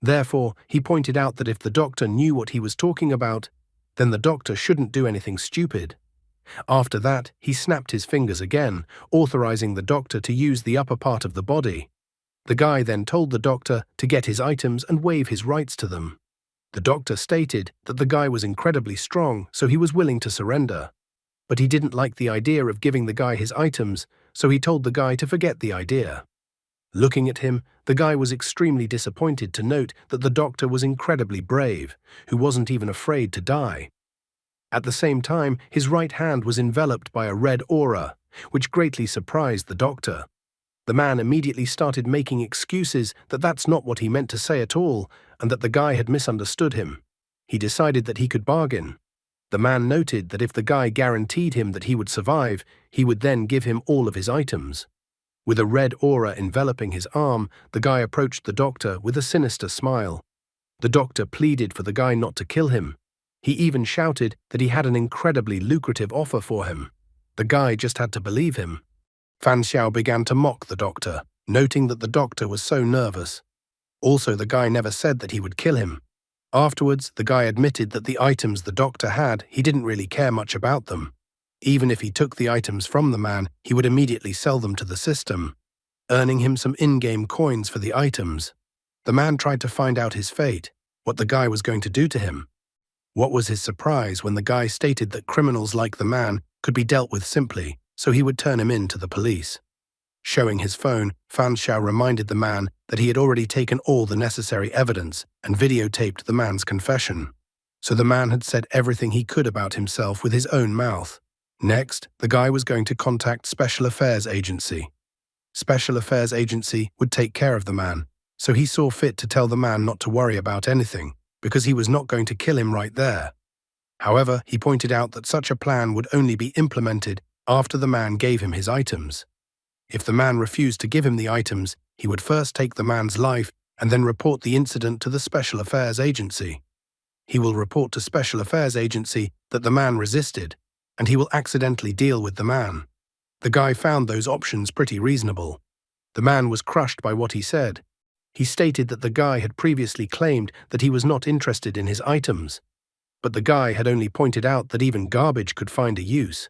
Therefore, he pointed out that if the doctor knew what he was talking about, then the doctor shouldn't do anything stupid. After that, he snapped his fingers again, authorizing the doctor to use the upper part of the body. The guy then told the doctor to get his items and waive his rights to them. The doctor stated that the guy was incredibly strong, so he was willing to surrender. But he didn't like the idea of giving the guy his items, so he told the guy to forget the idea. Looking at him, the guy was extremely disappointed to note that the doctor was incredibly brave, who wasn't even afraid to die. At the same time, his right hand was enveloped by a red aura, which greatly surprised the doctor. The man immediately started making excuses that that's not what he meant to say at all, and that the guy had misunderstood him. He decided that he could bargain. The man noted that if the guy guaranteed him that he would survive, he would then give him all of his items. With a red aura enveloping his arm, the guy approached the doctor with a sinister smile. The doctor pleaded for the guy not to kill him. He even shouted that he had an incredibly lucrative offer for him. The guy just had to believe him. Fan Xiao began to mock the doctor, noting that the doctor was so nervous. Also, the guy never said that he would kill him. Afterwards, the guy admitted that the items the doctor had, he didn't really care much about them. Even if he took the items from the man, he would immediately sell them to the system, earning him some in-game coins for the items. The man tried to find out his fate, what the guy was going to do to him. What was his surprise when the guy stated that criminals like the man could be dealt with simply, so he would turn him in to the police. Showing his phone, Fan Xiao reminded the man that he had already taken all the necessary evidence and videotaped the man's confession. So the man had said everything he could about himself with his own mouth. Next, the guy was going to contact Special Affairs Agency. Special Affairs Agency would take care of the man, so he saw fit to tell the man not to worry about anything, because he was not going to kill him right there. However, he pointed out that such a plan would only be implemented after the man gave him his items. If the man refused to give him the items, he would first take the man's life and then report the incident to the Special Affairs Agency. He will report to Special Affairs Agency that the man resisted, and he will accidentally deal with the man. The guy found those options pretty reasonable. The man was crushed by what he said. He stated that the guy had previously claimed that he was not interested in his items, but the guy had only pointed out that even garbage could find a use.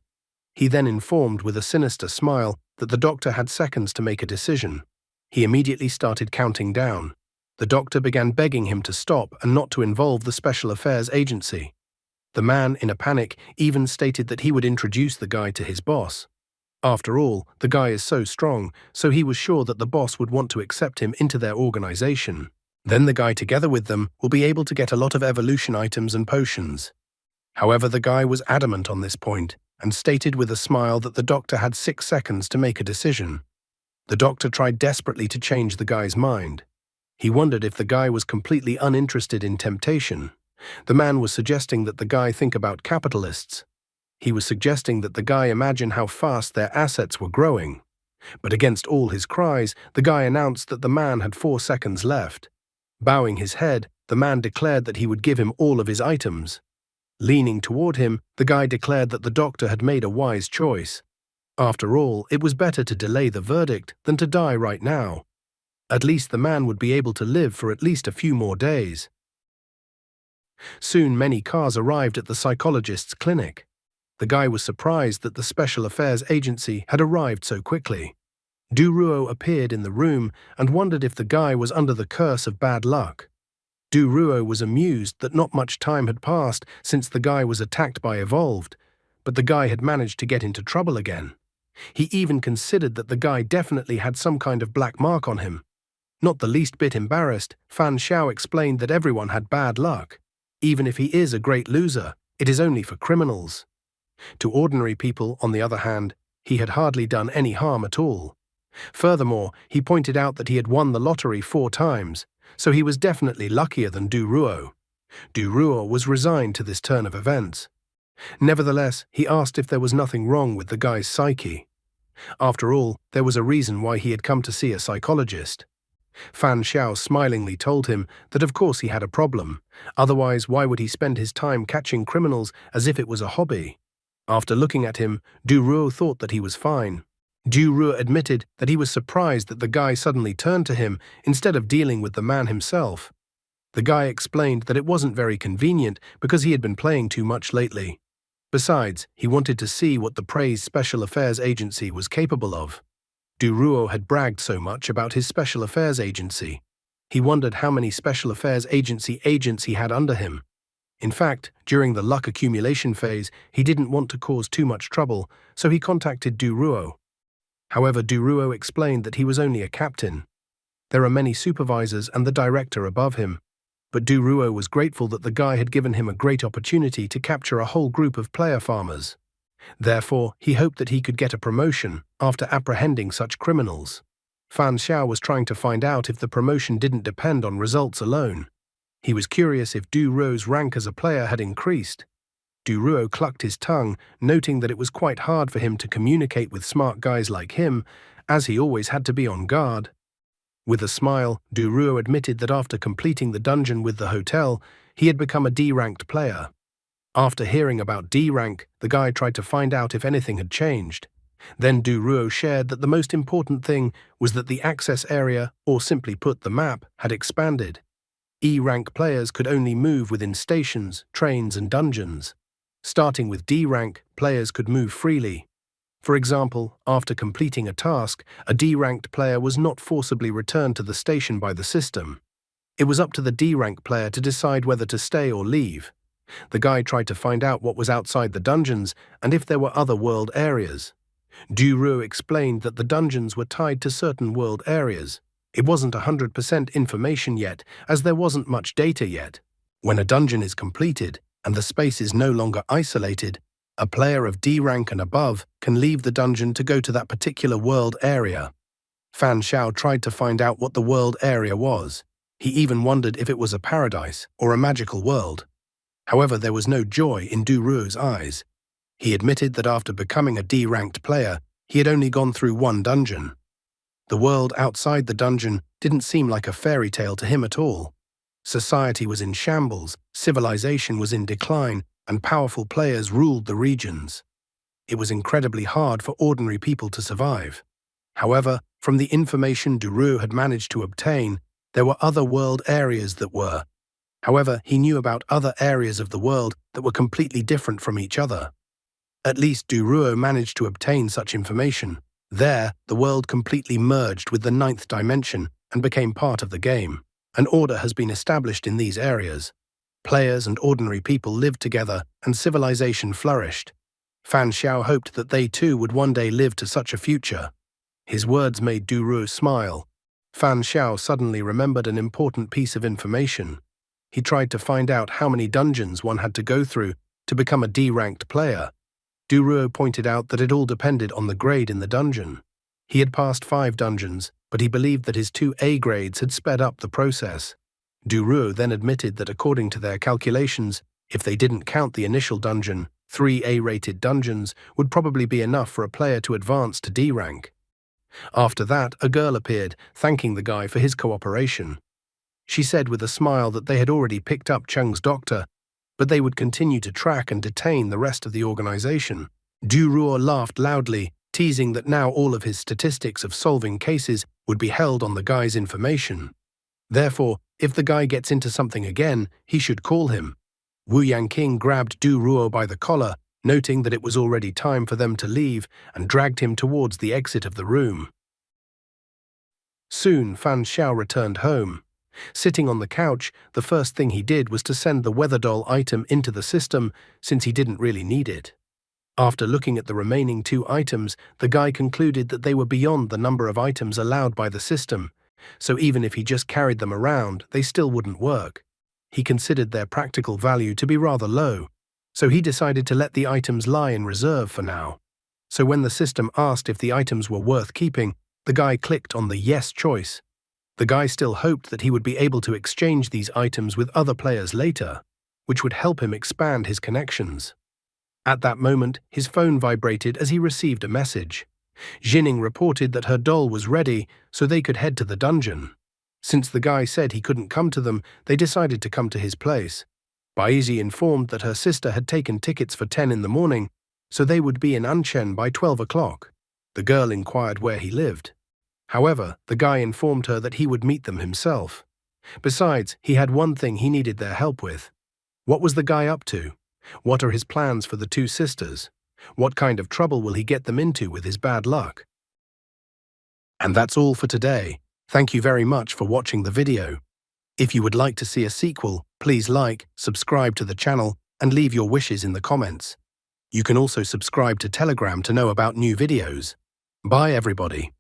He then informed with a sinister smile that the doctor had seconds to make a decision. He immediately started counting down. The doctor began begging him to stop and not to involve the Special Affairs Agency. The man, in a panic, even stated that he would introduce the guy to his boss. After all, the guy is so strong, so he was sure that the boss would want to accept him into their organization. Then the guy together with them will be able to get a lot of evolution items and potions. However, the guy was adamant on this point and stated with a smile that the doctor had 6 seconds to make a decision. The doctor tried desperately to change the guy's mind. He wondered if the guy was completely uninterested in temptation. The man was suggesting that the guy think about capitalists. He was suggesting that the guy imagine how fast their assets were growing. But against all his cries, the guy announced that the man had 4 seconds left. Bowing his head, the man declared that he would give him all of his items. Leaning toward him, the guy declared that the doctor had made a wise choice. After all, it was better to delay the verdict than to die right now. At least the man would be able to live for at least a few more days. Soon many cars arrived at the psychologist's clinic. The guy was surprised that the Special Affairs Agency had arrived so quickly. Duruo appeared in the room and wondered if the guy was under the curse of bad luck. Duruo was amused that not much time had passed since the guy was attacked by Evolved, but the guy had managed to get into trouble again. He even considered that the guy definitely had some kind of black mark on him. Not the least bit embarrassed, Fan Xiao explained that everyone had bad luck. Even if he is a great loser, it is only for criminals. To ordinary people, on the other hand, he had hardly done any harm at all. Furthermore, he pointed out that he had won the lottery 4 times, so he was definitely luckier than Duruo. Duruo was resigned to this turn of events. Nevertheless, he asked if there was nothing wrong with the guy's psyche. After all, there was a reason why he had come to see a psychologist. Fan Xiao smilingly told him that of course he had a problem, otherwise why would he spend his time catching criminals as if it was a hobby? After looking at him, Duruo thought that he was fine. Duruo admitted that he was surprised that the guy suddenly turned to him instead of dealing with the man himself. The guy explained that it wasn't very convenient because he had been playing too much lately. Besides, he wanted to see what the praised Special Affairs Agency was capable of. Duruo had bragged so much about his Special Affairs Agency. He wondered how many Special Affairs Agency agents he had under him. In fact, during the luck accumulation phase, he didn't want to cause too much trouble, so he contacted Duruo. However, Duruo explained that he was only a captain. There are many supervisors and the director above him, but Duruo was grateful that the guy had given him a great opportunity to capture a whole group of player farmers. Therefore, he hoped that he could get a promotion after apprehending such criminals. Fan Xiao was trying to find out if the promotion didn't depend on results alone. He was curious if Duruo's rank as a player had increased. Duruo clucked his tongue, noting that it was quite hard for him to communicate with smart guys like him, as he always had to be on guard. With a smile, Duruo admitted that after completing the dungeon with the hotel, he had become a D-ranked player. After hearing about D-rank, the guy tried to find out if anything had changed. Then Duruo shared that the most important thing was that the access area, or simply put the map, had expanded. E-rank players could only move within stations, trains and dungeons. Starting with D-rank, players could move freely. For example, after completing a task, a D-ranked player was not forcibly returned to the station by the system. It was up to the D-rank player to decide whether to stay or leave. The guy tried to find out what was outside the dungeons and if there were other world areas. Duruo explained that the dungeons were tied to certain world areas. It wasn't 100% information yet, as there wasn't much data yet. When a dungeon is completed, and the space is no longer isolated, a player of D rank and above can leave the dungeon to go to that particular world area. Fan Xiao tried to find out what the world area was. He even wondered if it was a paradise or a magical world. However, there was no joy in Duruo's eyes. He admitted that after becoming a D-ranked player, he had only gone through one dungeon. The world outside the dungeon didn't seem like a fairy tale to him at all. Society was in shambles, civilization was in decline, and powerful players ruled the regions. It was incredibly hard for ordinary people to survive. However, from the information Duruo had managed to obtain, there were other world areas that were. However, he knew about other areas of the world that were completely different from each other. At least Duruo managed to obtain such information. There, the world completely merged with the 9th dimension and became part of the game. An order has been established in these areas. Players and ordinary people lived together and civilization flourished. Fan Xiao hoped that they too would one day live to such a future. His words made Duruo smile. Fan Xiao suddenly remembered an important piece of information. He tried to find out how many dungeons one had to go through to become a D-ranked player. Duruo pointed out that it all depended on the grade in the dungeon. He had passed 5 dungeons, but he believed that his 2 A grades had sped up the process. Duruo then admitted that according to their calculations, if they didn't count the initial dungeon, 3 A-rated dungeons would probably be enough for a player to advance to D rank. After that, a girl appeared, thanking the guy for his cooperation. She said with a smile that they had already picked up Cheng's doctor, but they would continue to track and detain the rest of the organization. Duruo laughed loudly, teasing that now all of his statistics of solving cases would be held on the guy's information. Therefore, if the guy gets into something again, he should call him. Wu Yangqing grabbed Duruo by the collar, noting that it was already time for them to leave, and dragged him towards the exit of the room. Soon, Fan Xiao returned home. Sitting on the couch, the first thing he did was to send the weather doll item into the system, since he didn't really need it. After looking at the remaining 2 items, the guy concluded that they were beyond the number of items allowed by the system, so even if he just carried them around, they still wouldn't work. He considered their practical value to be rather low, so he decided to let the items lie in reserve for now. So when the system asked if the items were worth keeping, the guy clicked on the yes choice. The guy still hoped that he would be able to exchange these items with other players later, which would help him expand his connections. At that moment, his phone vibrated as he received a message. Jining reported that her doll was ready, so they could head to the dungeon. Since the guy said he couldn't come to them, they decided to come to his place. Baizi informed that her sister had taken tickets for 10 in the morning, so they would be in Anchen by 12 o'clock. The girl inquired where he lived. However, the guy informed her that he would meet them himself. Besides, he had one thing he needed their help with. What was the guy up to? What are his plans for the 2 sisters? What kind of trouble will he get them into with his bad luck? And that's all for today. Thank you very much for watching the video. If you would like to see a sequel, please like, subscribe to the channel, and leave your wishes in the comments. You can also subscribe to Telegram to know about new videos. Bye everybody.